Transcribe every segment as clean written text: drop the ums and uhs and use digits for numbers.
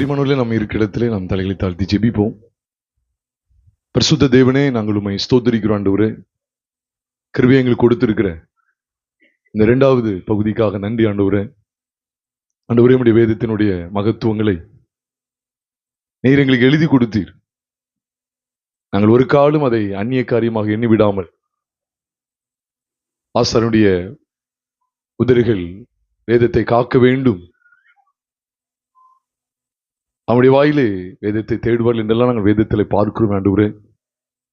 பிரியமானவர்களே, நாம் இருக்கிற இடத்திலே நாம் தலைகளை தாழ்த்தி ஜெபிப்போம். பரிசுத்த தேவனே, நாங்கள் உம்மை ஸ்தோத்திரிக்கிறோம் ஆண்டவரே. கிருபையை எங்களுக்கு கொடுத்திருக்கிற இந்த 2வது பகுதிக்காக நன்றி ஆண்டவரே. ஆண்டவரே, உம்முடைய வேதத்தினுடைய மகத்துவங்களை நீர் எங்களுக்கு எழுதி கொடுத்தீர். நாங்கள் ஒரு காலம் அதை அந்நிய காரியமாக எண்ணி விடாமல் ஆசாரியனுடைய உதடுகள் வேதத்தை காக்க வேண்டும், அவனுடைய வாயிலே வேதத்தை தேடுவார்கள் என்றெல்லாம் நாங்கள் வேதத்தில் பார்க்கிறோம் ஆண்டவரே.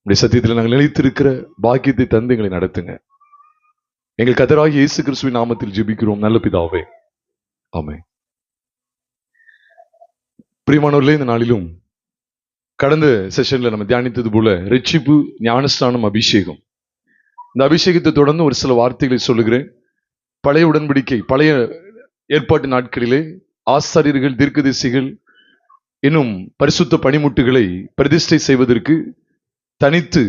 உடைய சத்தியத்தில் நாங்கள் நிலைத்திருக்கிற பாக்கியத்தை தந்து எங்களை நடத்துங்க. எங்கள் கர்த்தராகிய இயேசு கிறிஸ்துவின் நாமத்தில் ஜெபிக்கிறோம் நல்ல பிதாவே, ஆமென். பிரியமானவர்களே, இந்த நாளிலும் கடந்த செஷன்ல நம்ம தியானித்தது போல ரட்சிப்பு, ஞானஸ்நானம், அபிஷேகம். இந்த அபிஷேகத்தை தொடர்ந்து ஒரு சில வார்த்தைகளை சொல்லுகிறேன். பழைய உடன்படிக்கை, பழைய ஏற்பாட்டு நாட்களிலே ஆசாரியர்கள், தீர்க்கதரிசிகள் இன்னும் பரிசுத்த பணிமுட்டுகளை பிரதிஷ்டை செய்வதற்கு, தனித்து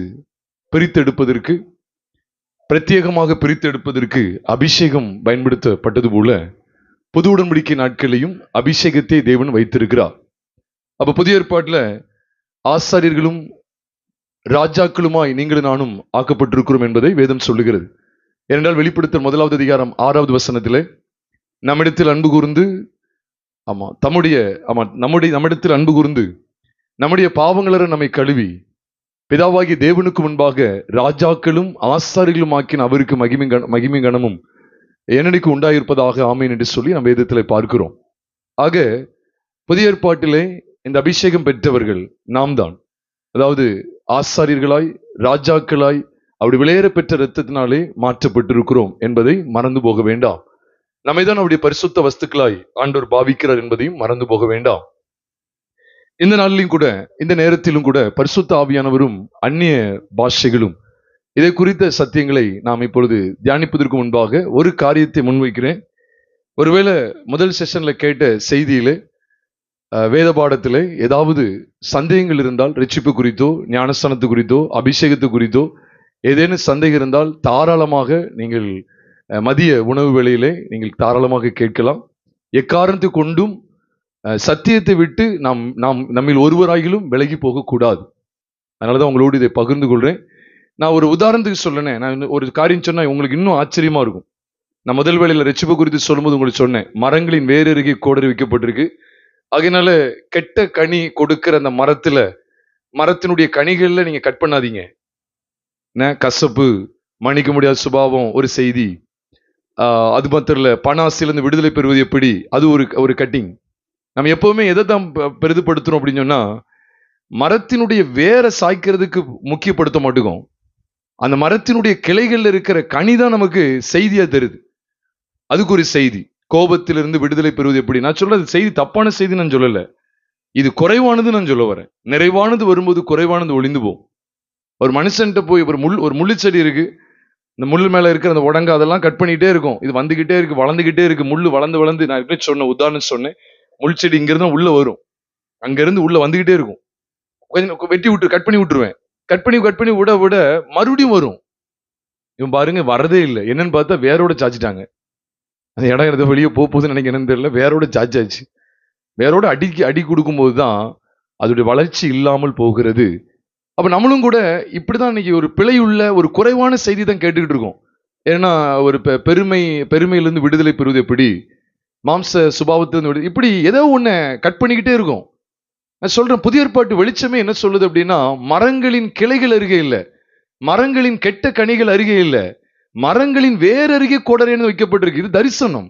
பிரித்தெடுப்பதற்கு, பிரத்யேகமாக பிரித்தெடுப்பதற்கு அபிஷேகம் பயன்படுத்தப்பட்டது போல புது உடன்படிக்கை நாட்களையும் அபிஷேகத்தை தேவன் வைத்திருக்கிறார். அப்ப புதிய ஏற்பாட்டுல ஆசாரியர்களும் ராஜாக்களுமாய் நீங்களும் நானும் ஆக்கப்பட்டிருக்கிறோம் என்பதை வேதம் சொல்லுகிறது. ஏனென்றால் வெளிப்படுத்தல் 1வது அதிகாரம் 6வது வசனத்திலே நம்மிடத்தில் அன்பு கூர்ந்து நம்மிடத்தில் அன்பு கூர்ந்து நம்முடைய பாவங்களற நம்மை கழுவி பிதாவாகிய தேவனுக்கு முன்பாக ராஜாக்களும் ஆசாரிகளும் ஆக்கின அவருக்கு மகிமை கனமும் என்னைக்கு உண்டாயிருப்பதாக ஆமேன் என்று சொல்லி நம்ம வேதத்தில் பார்க்கிறோம். ஆக புதிய ஏற்பாட்டிலே இந்த அபிஷேகம் பெற்றவர்கள் நாம் தான். அதாவது ஆசாரியர்களாய், ராஜாக்களாய், அப்படி விளையேற பெற்ற இரத்தத்தினாலே மாற்றப்பட்டிருக்கிறோம் என்பதை மறந்து போக வேண்டாம். நம்மை தான் அவருடைய பரிசுத்த வஸ்துக்களாய் ஆண்டவர் பாவிக்கிறார் என்பதையும் மறந்து போக வேண்டாம். இந்த நாளிலும் கூட, இந்த நேரத்திலும் கூட பரிசுத்த ஆவியானவரும் அந்நிய பாஷைகளும் இதை குறித்த சத்தியங்களை நாம் இப்பொழுது தியானிப்பதற்கு முன்பாக ஒரு காரியத்தை முன்வைக்கிறேன். ஒருவேளை முதல் செஷன்ல கேட்ட செய்தியிலே, வேத பாடத்திலே ஏதாவது சந்தேகங்கள் இருந்தால், ரட்சிப்பு குறித்தோ, ஞானஸ்தானத்து குறித்தோ, அபிஷேகத்து குறித்தோ ஏதேனும் சந்தேகம் இருந்தால் தாராளமாக நீங்கள் மதிய உணவு வேளையிலே நீங்கள் தாராளமாக கேட்கலாம். எக்காரணத்தை கொண்டும் சத்தியத்தை விட்டு நம்மில் ஒருவராகிலும் விலகி போகக்கூடாது. அதனாலதான் உங்களோடு இதை பகிர்ந்து கொள்றேன். நான் ஒரு உதாரணத்துக்கு சொல்லனேன். நான் ஒரு காரியம் சொன்னா உங்களுக்கு இன்னும் ஆச்சரியமா இருக்கும். நான் முதல் வேளையில ரட்சிப்பு குறித்து சொல்லும்போது உங்களுக்கு சொன்னேன், மரங்களின் வேறு அருகே கோடரி வைக்கப்பட்டிருக்கு. அதனால கெட்ட கனி கொடுக்கிற அந்த மரத்தினுடைய கனிகள்ல நீங்க கட் பண்ணாதீங்க. கசப்பு, மன்னிக்க முடியாத சுபாவம் ஒரு செய்தி. அது மாத்திரம் இல்ல, பணாசிலிருந்து விடுதலை பெறுவது எப்படி, அது ஒரு கட்டிங். நம்ம எப்பவுமே எதை தான் பெரிதுபடுத்துறோம் அப்படின்னு சொன்னா, மரத்தினுடைய வேற சாய்க்கிறதுக்கு முக்கியப்படுத்த மாட்டோம். அந்த மரத்தினுடைய கிளைகள்ல இருக்கிற கனிதான் நமக்கு செய்தியா தருது. அதுக்கு ஒரு செய்தி. கோபத்திலிருந்து விடுதலை பெறுவது எப்படி. நான் சொல்றது செய்தி தப்பான செய்தி நான் சொல்லல, இது குறைவானது நான் சொல்ல வரேன். நிறைவானது வரும்போது குறைவானது ஒளிந்து போகும். ஒரு மனுஷன்கிட்ட போய் ஒரு முள்ளு செடி இருக்கு, இந்த முள்ளு மேல இருக்கிற அந்த உடங்க அதெல்லாம் கட் பண்ணிட்டே இருக்கும். இது வந்துகிட்டே இருக்கு, வளர்ந்துகிட்டே இருக்கு. முள்ளு வளர்ந்து நான் எப்படி சொன்ன உதாரணம் சொன்னேன், முள் செடி இங்கிருந்து உள்ள வரும், அங்கிருந்து உள்ள வந்துகிட்டே இருக்கும். கொஞ்சம் வெட்டி விட்டு கட் பண்ணி விட்டுருவேன். கட் பண்ணி விட மறுபடியும் வரும். இவன் பாருங்க வரதே இல்லை. என்னன்னு பார்த்தா வேரோட சாச்சிட்டாங்க. அந்த இடம் எடுத்து வெளியே போகுதுன்னு எனக்கு என்னன்னு தெரியல, வேரோட சாச்சாச்சு. வேரோட அடி கொடுக்கும் போதுதான் அதோடைய வளர்ச்சி இல்லாமல் போகிறது. அப்ப நம்மளும் கூட இப்படிதான் இன்னைக்கு ஒரு பிழையுள்ள ஒரு குறைவான செய்தி தான் கேட்டுக்கிட்டு இருக்கோம். ஏன்னா ஒரு பெருமையிலிருந்து விடுதலை பெறுவது எப்படி, மாம்ச சுபாவத்திலிருந்து இப்படி ஏதோ ஒண்ணு கட் பண்ணிக்கிட்டே இருக்கும். நான் சொல்றேன், புதிய ஏற்பாட்டு வெளிச்சமே என்ன சொல்லுது அப்படின்னா, மரங்களின் கிளைகள் அருகே இல்லை, மரங்களின் கெட்ட கனிகள் அருகே இல்லை, மரங்களின் வேற அருகே கோடரின்னு வைக்கப்பட்டிருக்கு. இது தரிசனம்.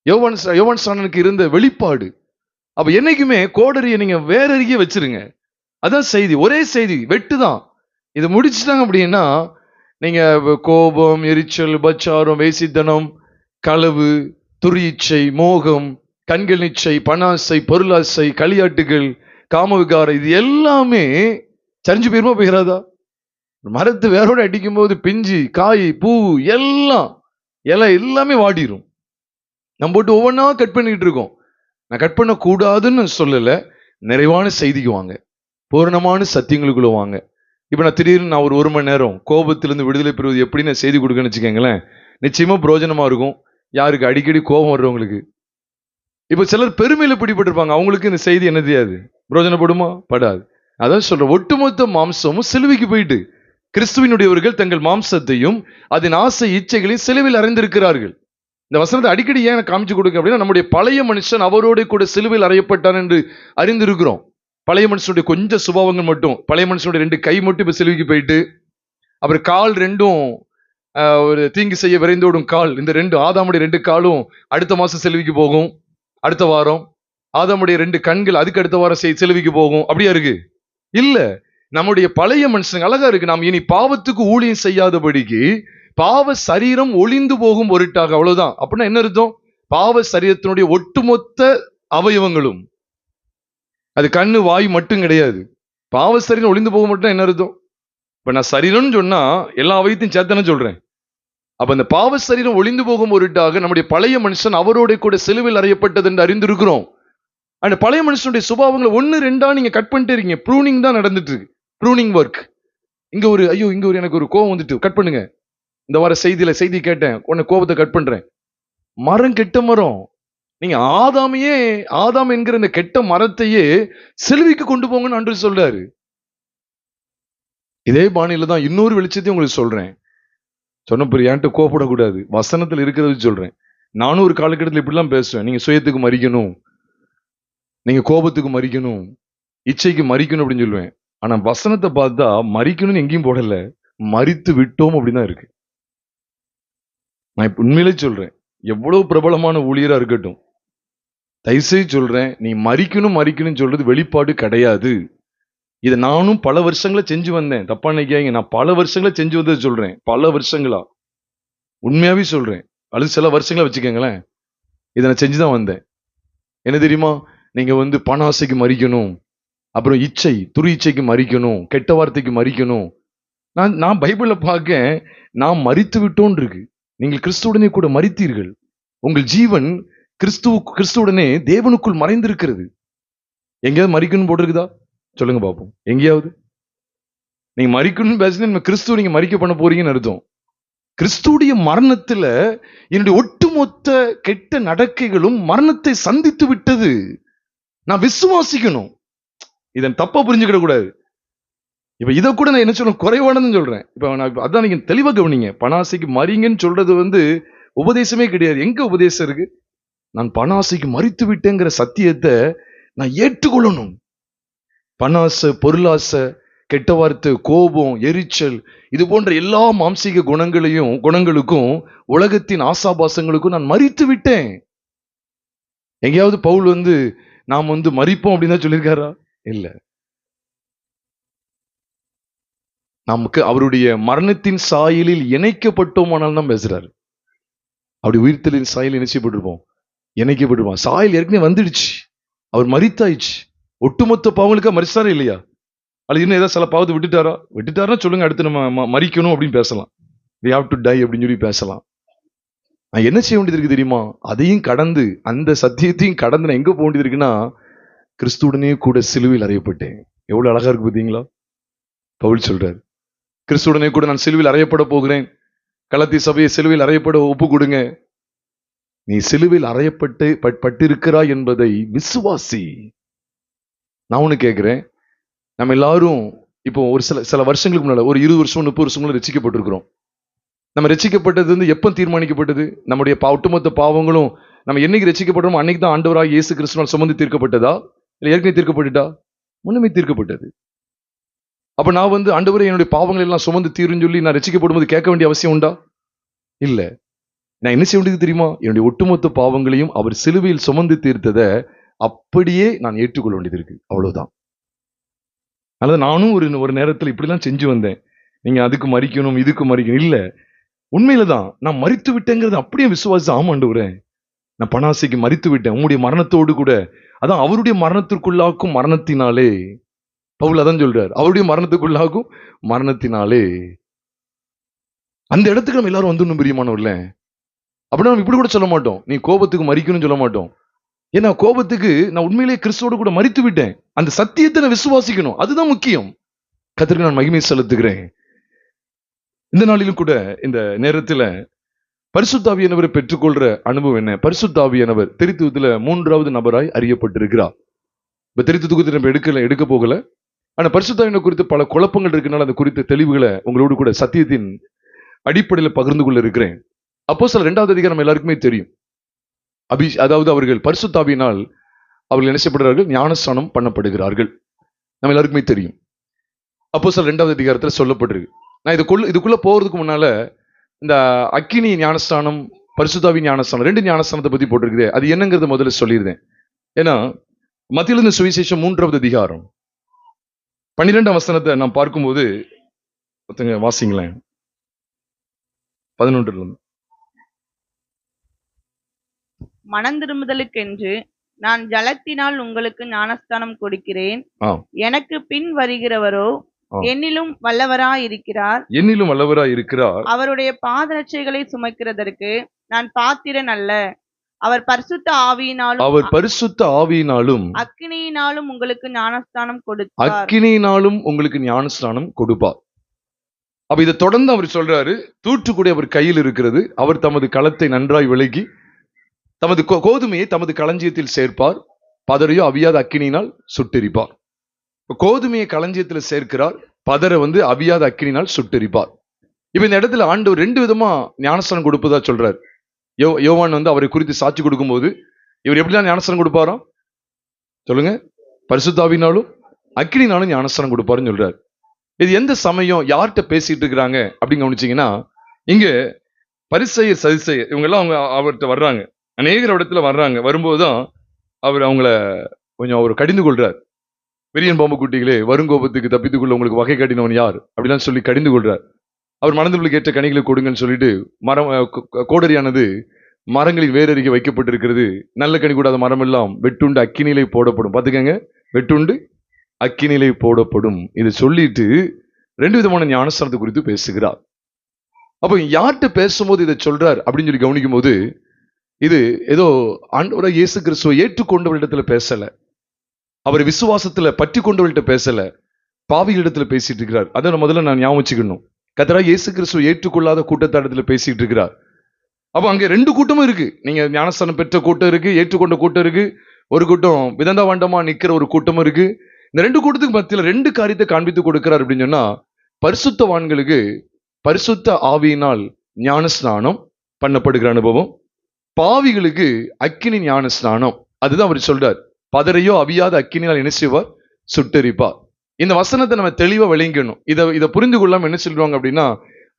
யோவான் ஸ்நானனுக்கு இருந்த வெளிப்பாடு. அப்ப என்னைக்குமே கோடரியை நீங்க வேற அருகே வச்சிருங்க. அதான் செய்தி, ஒரே செய்தி, வெட்டுதான். இதை முடிச்சுட்டாங்க அப்படின்னா நீங்க கோபம், எரிச்சல், பச்சாரம், வேசித்தனம், களவு, துரியச்சை, மோகம், கண்கள் நிச்சை, பணாசை, பொருளாசை, களியாட்டுகள், காமவிகாரம், இது எல்லாமே சரிஞ்சு போயிராதா? மரத்து வேரோட அடிக்கும் போது பிஞ்சு, காய், பூ எல்லாம் எல்லாமே வாடிடும். நம்ம போட்டு ஒவ்வொன்றா கட் பண்ணிட்டு இருக்கோம். நான் கட் பண்ண கூடாதுன்னு சொல்லல, நிறைவான செய்திக்கு வாங்க, பூரணமான சத்தியங்களுக்குள்ள வாங்க. இப்ப நான் திடீர்னு ஒரு மணி நேரம் கோபத்திலிருந்து விடுதலை பெறுவது எப்படின்னு செய்தி கொடுக்கன்னு வச்சுக்கோங்களேன், நிச்சயமா பிரயோஜனமா இருக்கும். யாருக்கு அடிக்கடி கோபம் வர்றவங்களுக்கு இப்ப சிலர் பெருமையில பிடிபட்டிருப்பாங்க, அவங்களுக்கு இந்த செய்தி என்ன தெரியாது, பிரயோஜனப்படுமா படாது. அதான் சொல்ற, ஒட்டுமொத்த மாம்சமும் சிலுவைக்கு போயிட்டு கிறிஸ்துவினுடையவர்கள் தங்கள் மாம்சத்தையும் அதன் ஆசை இச்சைகளையும் சிலுவையில் அறைந்திருக்கிறார்கள். இந்த வசனத்தை அடிக்கடி ஏன் காமிச்சு கொடுக்க அப்படின்னா, நம்முடைய பழைய மனுஷன் அவரோட கூட சிலுவையில் அறையப்பட்டான் என்று அறிந்திருக்கிறோம். பழைய மனுஷனுடைய கொஞ்சம் சுபாவங்கள் மட்டும், பழைய மனுஷனுடைய 2 கை மட்டும் இப்ப சிலுவைக்கு போயிட்டு, அப்புறம் கால் 2ம் ஒரு தீங்கு செய்ய விரைந்தோடும் கால், இந்த 2 ஆதாமுடைய 2 காலும் அடுத்த மாசம் சிலுவைக்கு போகும். அடுத்த வாரம் ஆதாமுடைய 2 கண்கள் அதுக்கு அடுத்த வாரம் சிலுவைக்கு போகும். அப்படியா இருக்கு? இல்ல. நம்முடைய பழைய மனுஷங்க அழகா இருக்கு. நாம் இனி பாவத்துக்கு ஊழியம் செய்யாதபடிக்கு பாவ சரீரம் ஒளிந்து போகும் பொருட்டாக, அவ்வளவுதான். அப்படின்னா என்ன அர்த்தம்? பாவ சரீரத்தினுடைய ஒட்டுமொத்த அவயவங்களும், அது கண்ணு வாய் மட்டும் கிடையாது. பாவ சரீரம் ஒளிந்து போக மட்டும் என்ன அர்த்தம்? இப்ப நான் சரீரம்னு சொன்னா எல்லா அவயத்தையும் சேர்த்தானே சொல்றேன். அப்ப அந்த பாவ சரீரம் ஒளிந்து போகும் பொருட்டாக நம்முடைய பழைய மனுஷன் அவரோட கூட சிலுவையில் அறையப்பட்டது என்று அறிந்திருக்கிறோம். அந்த பழைய மனுஷனுடைய சுபாவங்களை 1, 2 நீங்க கட் பண்ணிட்டே இருக்கீங்க. ப்ரூனிங் தான் நடந்துட்டு இருக்கு. Pruning work. இங்க ஒரு எனக்கு ஒரு கோவம் வந்துட்டு, கட் பண்ணுங்க. இந்த வார செய்தி கேட்டேன், உன்னை கோபத்தை கட் பண்றேன். மரம் கெட்ட மரம். நீங்க ஆதாம் என்கிற இந்த கெட்ட மரத்தையே சிலுவைக்கு கொண்டு போங்கன்னு ஆண்டவர் சொல்றாரு. இதே பாணியில தான் இன்னொரு வெளிச்சத்தையும் உங்களுக்கு சொல்றேன். சொன்ன பிறகு என்கிட்ட கோபப்படக்கூடாது, வசனத்தில் இருக்கிறது சொல்றேன். நானும் ஒரு காலகட்டத்தில் இப்படிலாம் பேசுவேன். நீங்க சுயத்துக்கு மறிக்கணும், நீங்க கோபத்துக்கு மறிக்கணும், இச்சைக்கு மறிக்கணும் அப்படின்னு சொல்லுவேன். ஆனா வசனத்தை பார்த்தா மறிக்கணும்னு எங்கேயும் போடல, மறித்து விட்டோம் அப்படின்னு தான் இருக்கு. நான் இப்ப உண்மையிலே சொல்றேன், எவ்வளவு பிரபலமான ஊழியரா இருக்கட்டும், தயவுசெய்து சொல்றேன், நீ மறிக்கணும் சொல்றது வெளிப்பாடு கிடையாது. இதை நானும் பல வருஷங்களா செஞ்சு வந்தேன். தப்பா நினைக்காதீங்க, நான் பல வருஷங்களா செஞ்சு வந்தது சொல்றேன். பல வருஷங்களா உண்மையாவே சொல்றேன். அல்லது சில வருஷங்களா வச்சுக்கோங்களேன், இதை நான் செஞ்சுதான் வந்தேன். என்ன தெரியுமா? நீங்க பண ஆசைக்கு மறிக்கணும், அப்புறம் துரு இச்சைக்கு மறிக்கணும், கெட்ட வார்த்தைக்கு மறிக்கணும். நான் பைபிள்ல பார்க்க, நான் மறித்து விட்டோன் இருக்கு. நீங்கள் கிறிஸ்துவுடனே கூட மறித்தீர்கள். உங்கள் ஜீவன் கிறிஸ்துவுடனே தேவனுக்குள் மறைந்திருக்கிறது. எங்கேயாவது மறிக்கணும் போட்டிருக்குதா? சொல்லுங்க பார்ப்போம். எங்கேயாவது நீங்க மறிக்கணும்னு பேசுனா கிறிஸ்துவ நீங்க மறிக்க பண்ண போறீங்கன்னு அர்த்தம். கிறிஸ்துவுடைய மரணத்துல என்னுடைய ஒட்டுமொத்த கெட்ட நடக்கைகளும் மரணத்தை சந்தித்து விட்டது. நான் விசுவாசிக்கணும். இதன் தப்பா புரிஞ்சுக்கிட கூடாது. இப்ப இதை கூட நான் என்ன சொல்றேன், குறைவானதுன்னு சொல்றேன். இப்ப நான் அதான் நீங்க தெளிவா கவனிங்க. பணாசைக்கு மறிங்கன்னு சொல்றது உபதேசமே கிடையாது. எங்க உபதேசம் இருக்கு? நான் பணாசைக்கு மறித்து விட்டேங்கிற சத்தியத்தை நான் ஏற்றுக்கொள்ளணும். பணாசை, பொருளாசை, கெட்ட வார்த்தை, கோபம், எரிச்சல், இது போன்ற எல்லா மாம்சீக குணங்களுக்கும் உலகத்தின் ஆசாபாசங்களுக்கும் நான் மறித்து விட்டேன். எங்கேயாவது பவுல் நாம் மறிப்போம் அப்படின்னு தான் சொல்லியிருக்காரா? இல்ல. நமக்கு அவருடைய மரணத்தின் சாயலில் இணைக்கப்பட்டோமானால் தான் பேசுறாரு. அப்படி உயிர்த்தலின் சாயல் இணைக்கப்பட்டிருப்போம், இணைக்கப்பட்டிருப்போம். சாயல் ஏற்கனவே வந்துடுச்சு, அவர் மரித்தாயிடுச்சு. ஒட்டுமொத்த பாவங்களுக்கா மறிச்சாரா இல்லையா? அல்லது இன்னும் ஏதாவது சில பாவத்தை விட்டுட்டாருன்னா சொல்லுங்க, அடுத்து நம்ம மறிக்கணும் அப்படின்னு பேசலாம். we have to die அப்படின்னு சொல்லி பேசலாம். நான் என்ன செய்ய வேண்டியது இருக்கு தெரியுமா? அதையும் கடந்து, அந்த சத்தியத்தையும் கடந்து நான் எங்க போக வேண்டியது இருக்குன்னா, கிறிஸ்துவுடனே கூட சிலுவையில் அறையப்பட்டேன். எவ்வளவு அழகா இருக்கு பார்த்தீங்களா? பவுல் சொல்றாரு, கிறிஸ்துவுடனே கூட நான் சிலுவையில் அறையப்பட போகிறேன். கலத்தி சபையை சிலுவையில் அறையப்பட ஒப்பு கொடுங்க. நீ சிலுவையில் பட்டிருக்கிறாய் என்பதை விசுவாசி. நான் ஒண்ணு கேட்கிறேன், நம்ம எல்லாரும் இப்போ ஒரு சில வருஷங்களுக்கு முன்னால, ஒரு 20 வருஷம் 30 வருஷம் ரட்சிக்கப்பட்டிருக்கிறோம். நம்ம ரட்சிக்கப்பட்டது எப்ப தீர்மானிக்கப்பட்டது? நம்முடைய ஒட்டுமொத்த பாவங்களும் நம்ம என்னைக்கு ரட்சிக்கப்பட்டோமோ அன்னைக்கு தான் ஆண்டவராக இயேசு கிறிஸ்துவால் சுமந்து தீர்க்கப்பட்டதா? இல்லை ஏற்கனவே தீர்க்கப்பட்டுட்டா? முன்னமே தீர்க்கப்பட்டது. அப்ப நான் ஆண்டவரே என்னுடைய பாவங்கள் எல்லாம் சுமந்து தீருன்னு சொல்லி நான் ரட்சிக்கப்படும் போது கேட்க வேண்டிய அவசியம் உண்டா? இல்ல. நான் என்ன செய்ய வேண்டியது தெரியுமா? என்னுடைய ஒட்டுமொத்த பாவங்களையும் அவர் சிலுவையில் சுமந்து தீர்த்ததை அப்படியே நான் ஏற்றுக்கொள்ள வேண்டியது இருக்கு. அவ்வளவுதான். அதனால நானும் ஒரு நேரத்தில் இப்படிலாம் செஞ்சு வந்தேன். நீங்க அதுக்கு மறிக்கணும், இதுக்கு மறிக்கணும். இல்ல, உண்மையில தான் நான் மறித்து விட்டேங்கிறது அப்படியே விசுவாசி. ஆமாண்டவரே, நான் பணாசைக்கு மறித்து விட்டேன் உங்களுடைய மரணத்தோடு கூட. அதான் அவருடைய மரணத்திற்குள்ளாக்கும் மரணத்தினாலே. பவுல் அதான் சொல்றாரு, அவருடைய மரணத்துக்குள்ளாகும் மரணத்தினாலே. அந்த இடத்துக்கு நம்ம எல்லாரும் வந்துடணும் பிரியமானவர்களே. அப்படின்னா நம்ம இப்படி கூட சொல்ல மாட்டோம், நீ கோபத்துக்கு மறிக்கணும்னு சொல்ல மாட்டோம். ஏன்னா கோபத்துக்கு நான் உண்மையிலேயே கிறிஸ்துவோடு கூட மறித்து விட்டேன். அந்த சத்தியத்தை நான் விசுவாசிக்கணும், அதுதான் முக்கியம். கர்த்தருக்கு நான் மகிமை செலுத்துகிறேன். இந்த நாளிலும் கூட, இந்த நேரத்துல பரிசுத்தாவியானவரை பெற்றுக்கொள்ற அனுபவம் என்ன? பரிசுத்தாவியானவர் திருத்துவத்துல 3வது நபராய் அறியப்பட்டிருக்கிறார். இப்ப திருத்துவத்தை நம்ம எடுக்க போகல. ஆனா பரிசுத்தாவியானவர் குறித்து பல குழப்பங்கள் இருக்கனால அந்த குறித்த தெளிவுகளை உங்களோடு கூட சத்தியத்தின் அடிப்படையில் பகிர்ந்து கொள்ள இருக்கிறேன். அப்போஸ்தலர் 2வது அதிகாரம் எல்லாருக்குமே தெரியும். அதாவது அவர்கள் பரிசுத்தாவியினால் அவர்கள் என்ன செய்யப்படுகிறார்கள்? ஞானஸ்நானம் பண்ணப்படுகிறார்கள். நம்ம எல்லாருக்குமே தெரியும். அப்போஸ்தலர் 2வது அதிகாரத்துல சொல்லப்பட்டிருக்கு. நான் இதுக்குள்ள போறதுக்கு முன்னால இந்த அக்கினி ஞானஸ்தானம், பரிசுத்தாவி ஞானஸ்தானம், 2 ஞானஸ்தானத்தை பத்தி போட்டிருக்குது. அது என்னங்கிறத முதல்ல சொல்லியிருந்தேன். ஏன்னா மத்திய எழுதின சுவிசேஷம் 3வது அதிகாரம் 12ஆம் வசனத்தை நாம் பார்க்கும்போது வாசிங்களேன். 11 மனம் திரும்புதலுக்கென்று நான் ஜலத்தினால் உங்களுக்கு ஞானஸ்தானம் கொடுக்கிறேன். எனக்கு பின் வருகிறவரோ என்னிலும் வல்லவராயிருக்கிறார். அவருடைய பாதரட்சைகளை சுமக்கிறதற்கு நான் பாத்திரன் அல்ல. அவர் பரிசுத்த ஆவியினாலும் அக்கினியினாலும் உங்களுக்கு ஞானஸ்தானம் கொடுப்பார். அப்ப இதை தொடர்ந்து அவர் சொல்றாரு, தூற்றுக்குடி அவர் கையில் இருக்கிறது. அவர் தமது களத்தை நன்றாய் விலகி தமது கோதுமையை தமது களஞ்சியத்தில் சேர்ப்பார். பதரையோ அவியாத அக்கினியினால் சுட்டெரிப்பார். கோதுமையை களஞ்சியத்தில் சேர்க்கிறார், பதரை அவியாத அக்கினினால் சுட்டெரிப்பார். இப்ப இந்த இடத்துல ஆண்டவர் 2 விதமா ஞானஸ்தானம் கொடுப்பதா சொல்றார். யோவான் அவரை குறித்து சாட்சி கொடுக்கும் போது இவர் எப்படிலாம் ஞானஸ்தானம் கொடுப்பாராம் சொல்லுங்க? பரிசுத்தாவினாலும் அக்கினினாலும் ஞானஸ்தானம் கொடுப்பாருன்னு சொல்றாரு. இது எந்த சமயம் யார்கிட்ட பேசிட்டு இருக்கிறாங்க அப்படின்னு கவனிச்சீங்கன்னா, இங்க பரிசேயர் சதுசேயர் இவங்க எல்லாம் அவர்கிட்ட வர்றாங்க. அநேகர் இடத்துல வர்றாங்க. வரும்போதுதான் அவர் அவங்கள கொஞ்சம் அவர் கடிந்து கொள்றார். பெரியன் பாம்பு குட்டிகளே, வருங்கோபத்துக்கு தப்பித்துக்குள்ள உங்களுக்கு வகை காட்டினவன் யார் அப்படிலாம் சொல்லி கடிந்து கொள்றார். அவர் மனதிற்கு ஏற்ற கனிகளை கொடுங்கன்னு சொல்லிட்டு கோடரியானது மரங்களில் வேறறிக்கை வைக்கப்பட்டிருக்கிறது. நல்ல கனி கூடாத மரம் எல்லாம் வெட்டுண்டு அக்கினிலை போடப்படும். பாத்துக்கங்க, வெட்டுண்டு அக்கினிலை போடப்படும். இது சொல்லிட்டு 2 விதமான ஞானஸ்தானத்தை குறித்து பேசுகிறார். அப்ப யார்கிட்ட பேசும்போது இதை சொல்றார் அப்படின்னு சொல்லி கவனிக்கும் போது, இது ஏதோ ஆண்டவராகிய இயேசு கிறிஸ்துவை ஏற்றுக்கொண்டவரிடத்துல பேசல, அவர் விசுவாசத்துல பற்றி கொண்டவர்கிட்ட பேசல, பாவிகளிடத்துல பேசிட்டு இருக்கிறார். அதை முதல்ல நான் ஞாபகம் வச்சுக்கணும். கர்த்தராகிய இயேசு கிறிஸ்துவை ஏற்றுக்கொள்ளாத கூட்டத்தாரிடத்துல பேசிட்டு இருக்கிறார். அப்ப அங்க 2 கூட்டமும் இருக்கு. நீங்க ஞானஸ்தானம் பெற்ற கூட்டம் இருக்கு, ஏற்றுக்கொண்ட கூட்டம் இருக்கு. ஒரு கூட்டம் விதந்தாவண்டமா நிக்கிற ஒரு கூட்டமும் இருக்கு. இந்த 2 கூட்டத்துக்கு மத்தியில 2 காரியத்தை காண்பித்து கொடுக்கிறார். அப்படின்னு சொன்னா, பரிசுத்தவான்களுக்கு பரிசுத்த ஆவியினால் ஞானஸ்நானம் பண்ணப்படுகிற அனுபவம், பாவிகளுக்கு அக்கினி ஞானஸ்நானம். அதுதான் அவர் சொல்றார். பதரையோ அவியாத அக்கினியால் என்ன செய்வார்? சுட்டெரிப்பார். இந்த வசனத்தை நம்ம தெளிவா விளங்கணும். இதை புரிந்து கொள்ளாம என்ன சொல்றாங்க அப்படின்னா,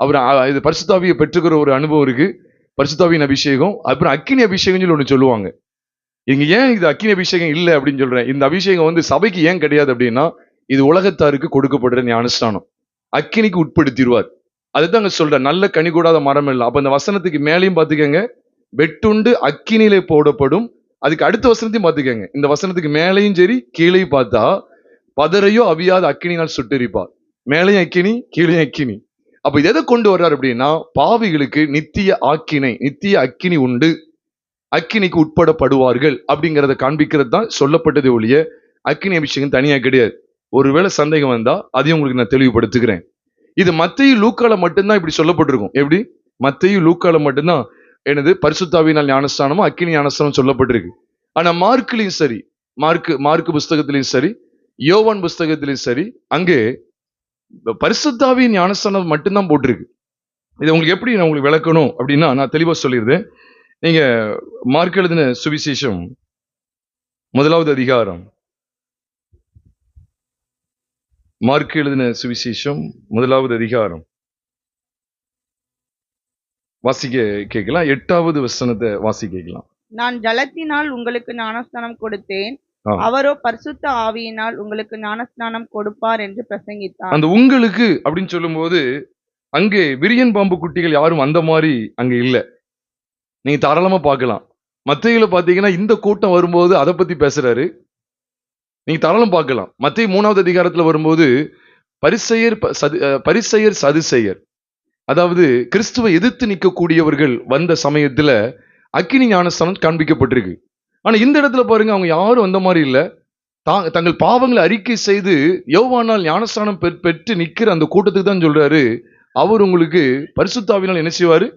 அவர் இது பரிசுத்தாவியை பெற்றுக்கிற ஒரு அனுபவம் இருக்கு, பரிசுத்தாவியின் அபிஷேகம், அப்புறம் அக்கினி அபிஷேகம் சொல்லி ஒண்ணு சொல்லுவாங்க. இங்க ஏன் இது அக்கினி அபிஷேகம் இல்லை அப்படின்னு சொல்றேன்? இந்த அபிஷேகம் சபைக்கு ஏன் கிடையாது அப்படின்னா, இது உலகத்தாருக்கு கொடுக்கப்படுற ஞானஸ்தானம். அக்கினிக்கு உட்படுத்திடுவார். அதுதான் அங்க சொல்ற நல்ல கனி கூடாத மரம் இல்லை. அப்ப இந்த வசனத்துக்கு மேலையும் பாத்துக்கங்க, வெட்டுண்டு அக்கினிலே போடப்படும். அதுக்கு அடுத்த வசனத்தையும் பாத்துக்கங்க. இந்த வசனத்துக்கு மேலையும் சரி கீழையும் பார்த்தா, பதரையோ அவியாத அக்கினினால் சுட்டெரிப்பார். மேலையும் அக்கினி, கீழையும் அக்கினி. அப்ப இது எதை கொண்டு வர்றார் அப்படின்னா, பாவிகளுக்கு நித்திய அக்கினி உண்டு, அக்கினிக்கு உட்படப்படுவார்கள் அப்படிங்கிறத காண்பிக்கிறது தான் சொல்லப்பட்டது ஒழிய அக்கினி அபிஷேகம் தனியா கிடையாது. ஒருவேளை சந்தேகம் வந்தா அதையும் உங்களுக்கு நான் தெளிவுபடுத்துகிறேன். இது மத்தேயு லூக்கால மட்டும்தான் இப்படி சொல்லப்பட்டிருக்கும். எப்படி? மத்தேயு லூக்கால மட்டும்தான் எனது பரிசுத்தாவியினால் ஞானஸ்தானமும் அக்கினி ஞானஸ்தானம் சொல்லப்பட்டிருக்கு. ஆனா மார்க்லயும் சரி, மார்க்கு புஸ்தகத்திலையும் சரி, யோவான் புஸ்தகத்திலையும் சரி, அங்கே பரிசுத்தாவியின் ஞானஸ்தானம் மட்டும்தான் போட்டிருக்கு. இதை உங்களுக்கு எப்படி நான் உங்களுக்கு விளக்கணும் அப்படின்னா, நான் தெளிவா சொல்லிடுறேன். நீங்க மார்க் எழுதின சுவிசேஷம் 1வது அதிகாரம், மார்க் எழுதின சுவிசேஷம் 1வது அதிகாரம் வாசிக்க கேட்கலாம். 8வது வசனத்தை வாசிக்க கேட்கலாம். நான் ஜலத்தினால் உங்களுக்கு ஞானஸ்நானம் கொடுத்தேன், அவரோ பரிசுத்த ஆவியினால் உங்களுக்கு ஞானஸ்நானம் கொடுப்பார் என்று பிரசங்கித்தார். அந்த உங்களுக்கு அப்படின்னு சொல்லும் போது, அங்கே விரியன் பாம்பு குட்டிகள் யாரும் அந்த மாதிரி அங்க இல்ல. நீங்க தாராளமா பார்க்கலாம். மத்தேயுல பாத்தீங்கன்னா இந்த கூட்டம் வரும்போது அதை பத்தி பேசுறாரு. நீங்க தாராளம் பார்க்கலாம். மத்தேயு 3வது அதிகாரத்துல வரும்போது பரிசேயர் சதுசேயர், அதாவது கிறிஸ்துவை எதிர்த்து நிற்கக்கூடியவர்கள் வந்த சமயத்துல அக்கினி ஞானஸ்தானம் காண்பிக்கப்பட்டிருக்கு. ஆனா இந்த இடத்துல பாருங்க, அவங்க யாரும் அந்த மாதிரி இல்ல. தங்கள் பாவங்களை அறிக்கை செய்து யோவானால் ஞானஸ்தானம் பெற்று நிக்கிற அந்த கூட்டத்துக்கு தான் சொல்றாரு, அவர் உங்களுக்கு பரிசுத்தாவினால் என்ன செய்வாரு?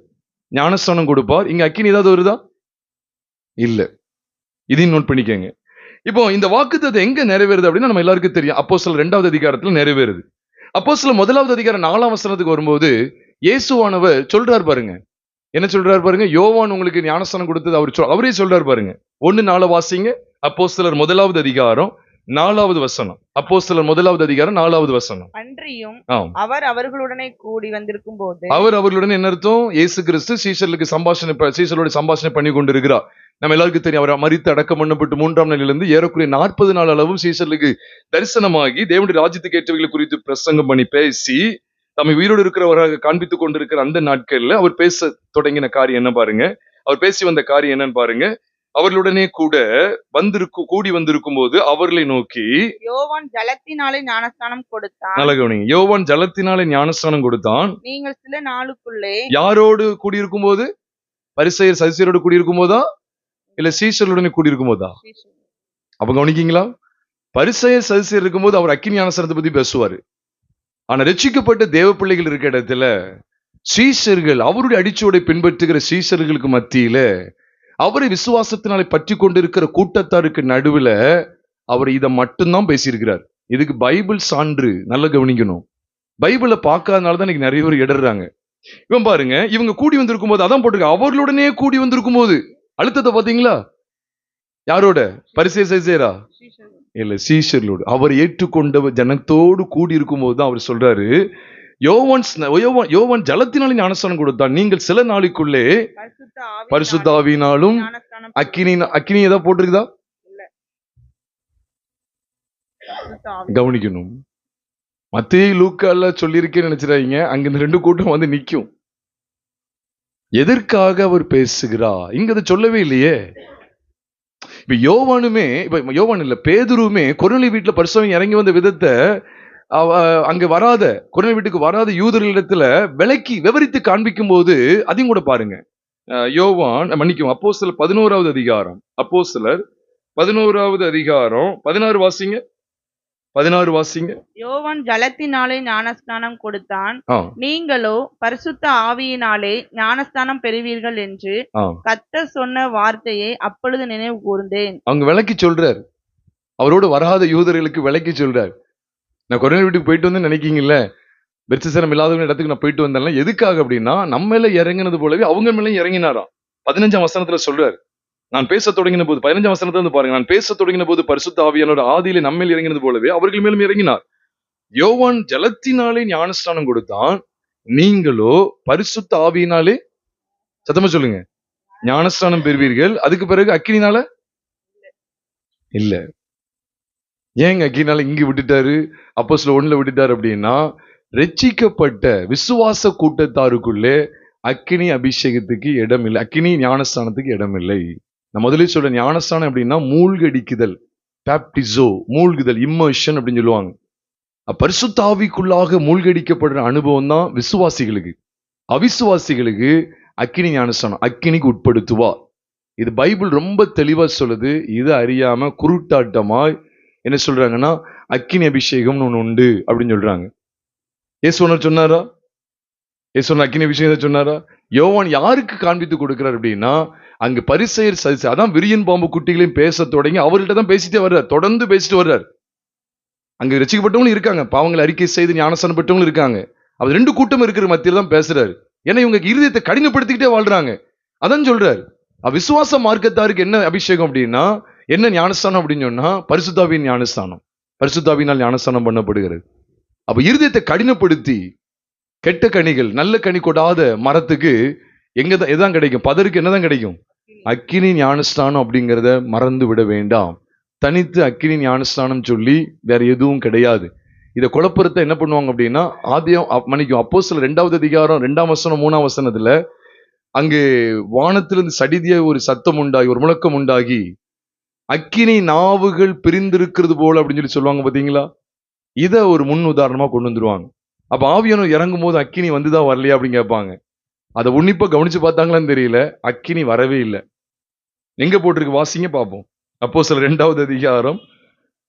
ஞானஸ்தானம் கொடுப்பார். இங்க அக்கினி ஏதாவது வருதா? இல்ல. இதையும் நோட் பண்ணிக்கங்க. இப்போ இந்த வாக்குத்தத்தம் எங்க நிறைவேறுது அப்படின்னா நம்ம எல்லாருக்கும் தெரியும். அப்போஸ்தலர் 2வது அதிகாரத்துல நிறைவேறுது. அப்போஸ்தலர் 1வது அதிகாரம் 4ஆம் வசனத்துக்கு வரும்போது இயேசுவானவர் சொல்றார் பாருங்க. என்ன சொல்றாரு பாருங்க? யோவான் உங்களுக்கு ஞானஸ்தானம் கொடுத்தது அவரே சொல்றாரு பாருங்க. 1:4 வாசிங்க. அப்போஸ்தலர் 1வது அதிகாரம் 4வது வசனம். அப்போஸ்தலர் 1வது அதிகாரம் 4வது வசனம். அன்றியும் ஆம். அவர் அவர்களுடனே கூடி வந்திருக்கும் போது அவர் அவர்களுடன் என்ன அர்த்தம்? இயேசு கிறிஸ்து சீஷர்களுக்கு சீஷர்களோட சம்பாஷணை பண்ணி கொண்டிருக்கிறார். நம்ம எல்லாருக்கும் தெரியும். அவர் மரித்து அடக்கம் பண்ணப்பட்டு 3ஆம் நாளிலிருந்து ஏறக்குறைய 40 நாள் அளவும் சீஷர்களுக்கு தரிசனமாகி தேவனுடைய ராஜ்யத்துக்கு ஏற்றவைகளை குறித்து பிரசங்கம் பண்ணி பேசி தம்மை உயிரோடு இருக்கிறவராக காண்பித்துக் கொண்டிருக்கிற அந்த நாட்கள்ல அவர் பேச தொடங்கின காரியம் என்ன பாருங்க. அவர் பேசி வந்த காரியம் என்னன்னு பாருங்க. அவர்களுடனே கூட கூடி வந்திருக்கும் போது அவர்களை நோக்கி யோவான் ஜலத்தினாலே ஞானஸ்நானம் கொடுத்தான். நல்ல கவனிங்க. யோவான் ஜலத்தினாலே ஞானஸ்நானம் கொடுத்தான். நீங்கள் சில நாளுக்குள்ளே யாரோடு கூடியிருக்கும் போது? பரிசேயர் சதுசேயரோடு கூடியிருக்கும் போதா இல்ல சீஷர்களுடனே கூடியிருக்கும் போதா? அப்ப கவனிக்கீங்களா? பரிசேயர் சதுசேயர் இருக்கும்போது அவர் அக்கினி ஞானஸ்நானத்தை பத்தி பேசுவாரு. ஆனா ரட்சிக்கப்பட்ட தேவ பிள்ளைகள் இருக்க இடத்துல சீஷர்கள் அவருடைய அடிச்சுவடை பின்பற்றுகிற சீஷர்களுக்கு மத்தியில அவரை விசுவாசத்தினாலே பற்றி கொண்டிருக்கிற கூட்டத்தாருக்கு நடுவுல அவர் இதை மட்டும்தான் பேசியிருக்கிறார். இதுக்கு பைபிள் சான்று. நல்லா கவனிக்கணும். பைபிளை பார்க்காதனாலதான் இன்னைக்கு நிறைய பேர் இடறாங்க. இவன் பாருங்க, இவங்க கூடி வந்திருக்கும் போது அதான் போட்டிருக்க, அவர்களுடனே கூடி வந்திருக்கும் போது. அழுத்தத்தை பாத்தீங்களா? யாரோட? பரிசேயர் சதுசேயரா? இல்ல, சீஷர்களோடு. அவர் ஏற்றுக்கொண்ட ஜனத்தோடு கூடி இருக்கும் போதுதான் அவர் சொல்றாரு, யோவான் ஜலத்தினாலே ஞானஸ்நானம் கொடுத்தான். நீங்கள் சில நாளுக்குள்ளே பரிசுத்த ஆவியினாலும் அக்கினி ஏதாவது போட்டிருக்குதா? கவனிக்கணும். மத்தேயு லூக்கால சொல்லியிருக்கேன்னு நினைச்சிடாதீங்க. அங்க இந்த 2 கூட்டம் வந்து நிக்கும். எதற்காக அவர் பேசுகிறார்? இங்க அதை சொல்லவே இல்லையே. இப்ப யோவான் இல்ல, பேதுருவுமே கொர்நேலி வீட்டுல பரிசுத்தம் இறங்கி வந்த விதத்தை அங்க வராத கொர்நேலி வீட்டுக்கு வராத யூதர்களிடத்துல விவரித்து காண்பிக்கும் போது அதையும் கூட பாருங்க. யோவான் மன்னிக்கும் அப்போஸ்தலர் 11வது அதிகாரம். அப்போஸ்தலர் 11வது அதிகாரம் 16 வாசிங்க. 16 வாசிங்க. யோவான் ஜலத்தினாலே ஞானஸ்நானம் கொடுத்தான். நீங்களோ பரிசுத்த ஆவியினாலே ஞானஸ்நானம் பெறுவீர்கள் என்று கர்த்தர் சொன்ன வார்த்தையை அப்பொழுது நினைவு கூர்ந்தேன். அவங்க விளக்கி சொல்றார். அவரோடு வராத யூதர்களுக்கு விளக்கி சொல்றார். நான் கொர்நேலி வீட்டுக்கு போயிட்டு வந்து நினைக்கீங்கல்ல, பெர்சேசனம் இல்லாதவங்க இடத்துக்கு நான் போயிட்டு வந்தேன். எதுக்காக அப்படின்னா நம்ம மேல இறங்கினது போலவே அவங்க மேல இறங்கினாராம். 15ஆம் வசனத்துல சொல்றாரு. நான் பேச தொடங்கின போது 15ஆம் வசனத்துல இருந்து பாருங்க. நான் பேச தொடங்கின போது பரிசுத்த ஆவியானவர் ஆதியிலே நம்மேல் இறங்கினது போலவே அவர்கள் மேலும் இறங்கினார். யோவான் ஜலத்தினாலே ஞானஸ்நானம் கொடுத்தான். நீங்களோ பரிசுத்த ஆவியினாலே, சத்தமா சொல்லுங்க, ஞானஸ்நானம் பெறுவீர்கள். அதுக்கு பிறகு அக்கினினால இல்ல. ஏங்க அக்கினினால இங்க விட்டுட்டாரு, அப்போஸ்தலர் 1ல விட்டுட்டாரு அப்படின்னா, ரட்சிக்கப்பட்ட விசுவாச கூட்டத்தாருக்குள்ளே அக்கினி அபிஷேகத்துக்கு இடம் இல்லை, அக்கினி ஞானஸ்தானத்துக்கு இடம் இல்லை. நான் முதலே சொல்ற ஞானஸ்தானம் அப்படின்னா மூழ்கடிக்குதல், பேப்டிசோ, மூழ்குதல், இம்மர்ஷன் அப்படின்னு சொல்லுவாங்க. பரிசுத்த ஆவிக்குள்ளாக மூழ்கடிக்கப்படுற அனுபவம் தான் விசுவாசிகளுக்கு. அவிசுவாசிகளுக்கு அக்கினி ஞானஸ்தானம் அக்கினிக்கு உட்படுத்துவா. இது பைபிள் ரொம்ப தெளிவா சொல்லுது. இது அறியாம குருட்டாட்டமாய் என்ன சொல்றாங்கன்னா அக்கினி அபிஷேகம்னு ஒண்ணு உண்டு அப்படின்னு சொல்றாங்க. இயேசு சொன்னாரா? இயேசு அக்கினி அபிஷேகம் சொன்னாரா? யோவான் யாருக்கு காண்பித்து கொடுக்கிறார் அப்படின்னா, அங்க பரிசேயர் சதுசேயர், அதான் விரியன் பாம்பு குட்டிகளையும் பேச தொடங்கி அவர்கிட்ட தான் பேசிட்டே வர்றார், தொடர்ந்து பேசிட்டு வர்றார். அங்க ரட்சிக்கப்பட்டவங்களும் இருக்காங்க, பாவங்களை அறிக்கை செய்து ஞானஸ்நானம் பெற்றவங்களும் இருக்காங்க. அவர் 2 கூட்டம் இருக்கிற மத்தியில தான் பேசுறாரு. ஏன்னா இவங்க இருதயத்தை கடினப்படுத்திக்கிட்டே வாழ்றாங்க. அதான் சொல்றாரு, விசுவாச மார்க்கத்தாருக்கு என்ன அபிஷேகம் அப்படின்னா, என்ன ஞானஸ்தானம் அப்படின்னு சொன்னா பரிசுத்தாவியின் ஞானஸ்தானம், பரிசுத்தாவியினால் ஞானஸ்தானம் பண்ணப்படுகிறது. அப்ப இருதயத்தை கடினப்படுத்தி கெட்ட கனிகள் நல்ல கனி கொடாத மரத்துக்கு எதான் கிடைக்கும்? பதருக்கு என்னதான் கிடைக்கும்? அக்கினி ஞானஸ்தானம் அப்படிங்கிறத மறந்து விட வேண்டாம். தனித்து அக்கினி ஞானஸ்தானம் சொல்லி வேற எதுவும் கிடையாது. இதை குழப்பறத என்ன பண்ணுவாங்க அப்படின்னா, அப்போஸ்தலர் 2வது அதிகாரம் 2ஆம் வசனம் 3ஆம் வசனத்துல அங்கு வானத்திலிருந்து சடிதிய ஒரு சத்தம் உண்டாகி, ஒரு முழக்கம் உண்டாகி, அக்கினி நாவுகள் பிரிந்திருக்கிறது போல அப்படின்னு சொல்லி சொல்லுவாங்க பாத்தீங்களா? இத ஒரு முன் உதாரணமா கொண்டு வந்துருவாங்க. அப்ப ஆவியானவர் இறங்கும் போது அக்கினி வந்துதான் வரலையா அப்படின்னு கேட்பாங்க. அதை உன்னிப்பா கவனிச்சு பார்த்தாங்களான்னு தெரியல, அக்கினி வரவே இல்லை. எங்க போட்டிருக்கு வாசிங்க பார்ப்போம். அப்போஸ்தலர் 2வது அதிகாரம்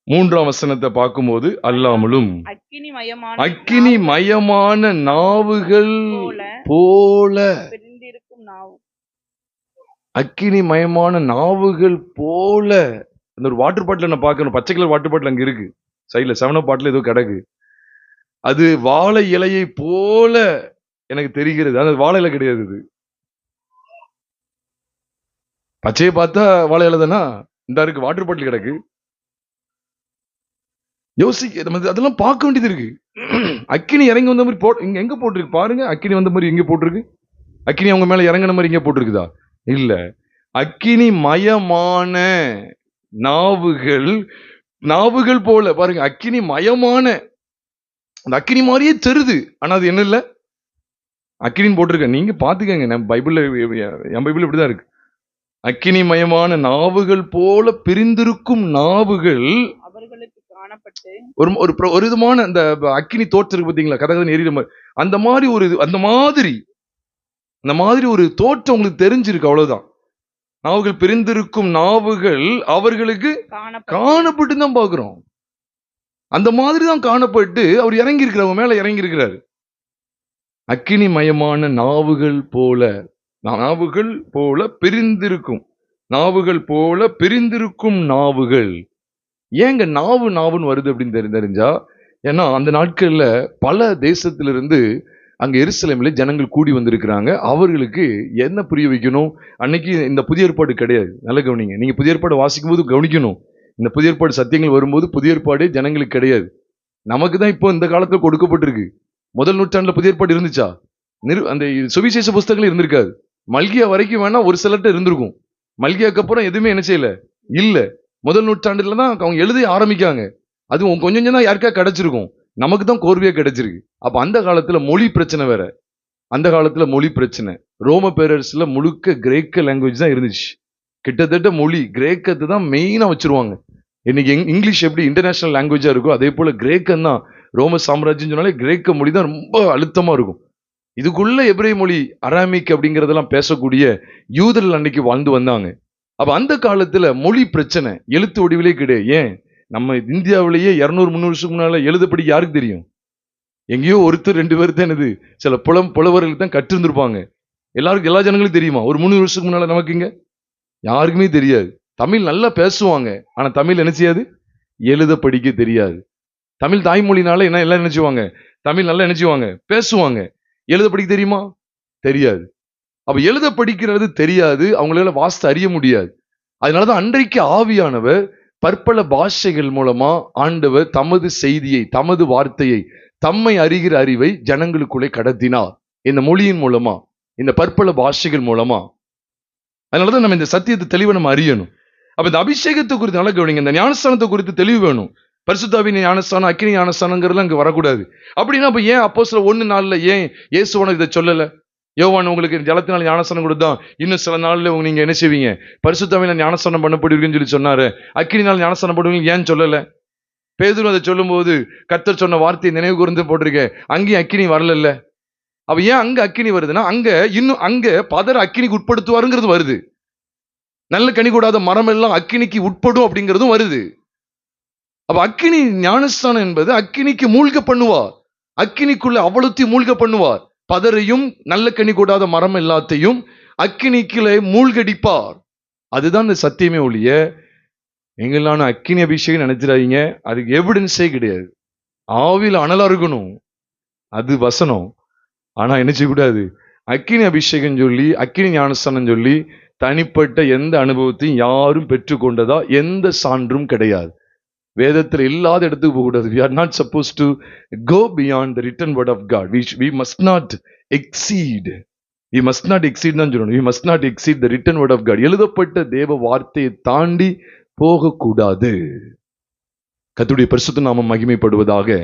3ஆம் வசனத்தை பார்க்கும்போது, அல்லாமலும் அக்கினி மயமான நாவுகள் போல நாவு. அக்கினி மயமான நாவுகள் போல. அந்த ஒரு வாட்டர் பாட்டில் நான் பார்க்கணும், பச்சை கலர் வாட்டர் பாட்டில் அங்க இருக்கு சைட்ல, 7 பாட்டில் ஏதோ கிடக்கு. அது வாழை இலையை போல எனக்கு தெரிகிறது. அது வாழை இலை கிடையாது, அது பச்சையை பார்த்தா வாழை இலை தானா? இந்த இருக்கு வாட்டர் பாட்டில் கிடக்கு. யோசிக்க நம்ம அதெல்லாம் பார்க்க வேண்டியது இருக்கு. அக்கினி இறங்கி வந்த மாதிரி இங்க எங்க போட்டிருக்கு பாருங்க. அக்கினி வந்த மாதிரி எங்க போட்டிருக்கு? அக்கினி அவங்க மேல இறங்கின மாதிரி இங்க போட்டிருக்குதா? இல்ல. அக்கினி மயமான நாவுகள், நாவுகள் போல பாருங்க. அக்கினி மயமான, அந்த அக்கினி மாதிரியே தெரியுது, ஆனா அது என்ன இல்ல, அக்கினின்னு போட்டிருக்க. நீங்க பாத்துக்கங்க, நம்ம பைபிள்ல, என் பைபிள் இப்படிதான் இருக்கு. அக்கினி மயமான நாவுகள் போல பிரிந்திருக்கும் நாவுகள் அவர்களுக்கு காணப்பட்டு ஒரு விதமான அந்த அக்கினி தோற்றம் பாத்தீங்களா, கதகதன்னு எரியுற மாதிரி, அந்த மாதிரி ஒரு அந்த மாதிரி ஒரு தோற்றம் உங்களுக்கு தெரிஞ்சிருக்கு, அவ்வளவுதான். நாவுகள் பிரிந்திருக்கும் நாவுகள் அவர்களுக்கு காணப்பட்டு தான் பாக்குறோம். அந்த மாதிரி தான் காணப்பட்டு அவர் இறங்கி இருக்கிறவங்க மேல இறங்கி இருக்கிறாரு. அக்கினி மயமான நாவுகள் போல, நாவுகள் போல பிரிந்திருக்கும், நாவுகள் போல பிரிந்திருக்கும் நாவுகள். ஏங்க நாவுன்னு வருது அப்படின்னு தெரிஞ்சா, ஏன்னா அந்த நாட்கள்ல பல தேசத்திலிருந்து அங்க எருசலேமில் ஜனங்கள் கூடி வந்திருக்கிறாங்க. அவர்களுக்கு என்ன புரிய வைக்கணும்? அன்னைக்கு இந்த புதிய ஏற்பாடு கிடையாது. நல்ல கவனிங்க, நீங்க புதிய ஏற்பாடு வாசிக்கும் போது கவனிக்கணும். இந்த புதிய ஏற்பாடு சத்தியங்கள் வரும்போது புதிய ஏற்பாடு ஜனங்களுக்கு கிடையாது, நமக்கு தான் இப்போ இந்த காலத்துல கொடுக்கப்பட்டிருக்கு. முதல் நூற்றாண்டுல புதிய ஏற்பாடு இருந்துச்சா? அந்த சுவிசேஷ புஸ்தகங்கள் இருந்திருக்காது. மல்கியா வரைக்கும் வேணா ஒரு சிலர்ட்ட இருந்திருக்கும். மல்கியாக்கு அப்புறம் எதுவுமே என்ன செய்யல, இல்ல. முதல் நூற்றாண்டுல தான் அவங்க எழுதி ஆரம்பிக்காங்க. அதுவும் கொஞ்சம் கொஞ்சம் தான் யாருக்கா கிடைச்சிருக்கும், நமக்கு தான் கோர்வையா கிடைச்சிருக்கு. அப்ப அந்த காலத்துல மொழி பிரச்சனை வேற. அந்த காலத்துல மொழி பிரச்சனை. ரோம பேரரசுல முழுக்க கிரேக்க லாங்குவேஜ் தான் இருந்துச்சு. கிட்டத்தட்ட மொழி கிரேக்கத்தை தான் மெயினா வச்சிருவாங்க. இன்னைக்கு இங்கிலீஷ் எப்படி இன்டர்நேஷனல் லாங்குவேஜா இருக்கோ, அதே போல கிரேக்கம் தான். ரோம சாம்ராஜ்யம் சொன்னாலே கிரேக்க மொழி தான் ரொம்ப அழுத்தமா இருக்கும். இதுக்குள்ள எபிரேய மொழி, அராமிக் அப்படிங்கறதெல்லாம் பேசக்கூடிய யூதர்கள் அன்னைக்கு வாழ்ந்து வந்தாங்க. அப்ப அந்த காலத்துல மொழி பிரச்சனை, எழுத்து வடிவிலே கிடையாது. ஏன், நம்ம இந்தியாவிலேயே 200-300 வருஷத்துக்கு முன்னால எழுதப்படி யாருக்கு தெரியும்? எங்கேயோ ஒருத்தர் 2 பேர் தான் என்னது, சில புலவர்களுக்கு தான் கற்றிருந்திருப்பாங்க. எல்லாருக்கும், எல்லா ஜனங்களுக்கும் தெரியுமா? ஒரு 300 வருஷத்துக்கு முன்னால நமக்கு இங்க யாருக்குமே தெரியாது. தமிழ் நல்லா பேசுவாங்க, ஆனா தமிழ் என்ன செய்யாது, எழுத படிக்க தெரியாது. தமிழ் தாய்மொழினால என்ன எல்லாம் நினைச்சுவாங்க, தமிழ் நல்லா நினைச்சுவாங்க, பேசுவாங்க. எழுத படிக்க தெரியுமா? தெரியாது. அப்ப எழுத படிக்கிறது தெரியாது, அவங்களால வாசித்து அறிய முடியாது. அதனாலதான் அன்றைக்கு ஆவியானவர் பற்பல பாஷைகள் மூலமா ஆண்டவர் தமது செய்தியை, தமது வார்த்தையை, தம்மை அறிகிற அறிவை ஜனங்களுக்குள்ளே கடத்தினார். இந்த மொழியின் மூலமா, இந்த பற்பல பாஷைகள் மூலமா. அதனாலதான் நம்ம இந்த சத்தியத்தை தெளிவை நம்ம அறியணும். அப்ப இந்த அபிஷேகத்தை குறித்து நல்லா கவனிங்க. இந்த ஞானஸ்தானத்தை குறித்து தெளிவு வேணும். பரிசுத்தாவின் ஞானஸ்தானம், அக்கினி ஞானஸ்தானங்கிறதுலாம் அங்க வரக்கூடாது. அப்படின்னா அப்ப ஏன் அப்போஸ்தலர் 1:4 ஏன் இயேசுவானவர் இதை சொல்லல? யோவான் உங்களுக்கு ஜலத்தினால் ஞானஸ்தானம் கொடுத்தான், இன்னும் சில நாள்ல நீங்க என்ன செய்வீங்க, பரிசுத்தாவினால் ஞானஸ்தானம் பண்ணப்படுவீங்கன்னு சொல்லி சொன்னாரு. அக்கினினால் ஞானஸ்தானம் பண்ணுவீங்க ஏன் சொல்லல? பேதுரு அதை சொல்லும் போது கர்த்தர் சொன்ன வார்த்தையை நினைவு கூர்ந்து போட்டிருக்க, அங்கேயும் அக்கினி வரல. அப்ப ஏன் அங்க அக்கினி வருதுன்னா, அங்க இன்னும் அங்க பதற அக்கினிக்கு உட்படுத்துவாருங்கிறது வருது. நல்ல கனி கூடாத மரம் எல்லாம் அக்கினிக்கு உட்படும் அப்படிங்கிறதும் வருது. அப்ப அக்கினி ஞானஸ்தானம் என்பது அக்கினிக்கு மூழ்க பண்ணுவார், அக்கினிக்குள்ள அவ்வளத்தையும் மூழ்க பண்ணுவார். பதரையும் நல்ல கனி கூடாத மரம் எல்லாத்தையும் அக்கினிக்குள்ளே மூழ்கடிப்பார். அதுதான் இந்த சத்தியமே ஒழிய எங்களான அக்கினி அபிஷேகம் நினைச்சிடாதீங்க, அதுக்கு எவிடன்ஸே கிடையாது. ஆவியில் அனலா இருக்கணும், அது வசனம். ஆனா என்ன செய்யக்கூடாது, அக்கினி அபிஷேகம் சொல்லி அக்கினி ஞானஸ்தானம் சொல்லி தனிப்பட்ட எந்த அனுபவத்தையும் யாரும் பெற்றுக்கொண்டதா எந்த சான்றும் கிடையாது. வேதத்தில் இல்லாத இடத்துக்கு போகக்கூடாது. We are not supposed to go beyond the written word of God. We must not exceed. We must not exceed தான் சொல்லணும். We must not exceed the written word of God. எழுதப்பட்ட தேவ வார்த்தையை தாண்டி போகக்கூடாது. கர்த்தருடைய பரிசுத்த நாமம் மகிமைப்படுவதாக.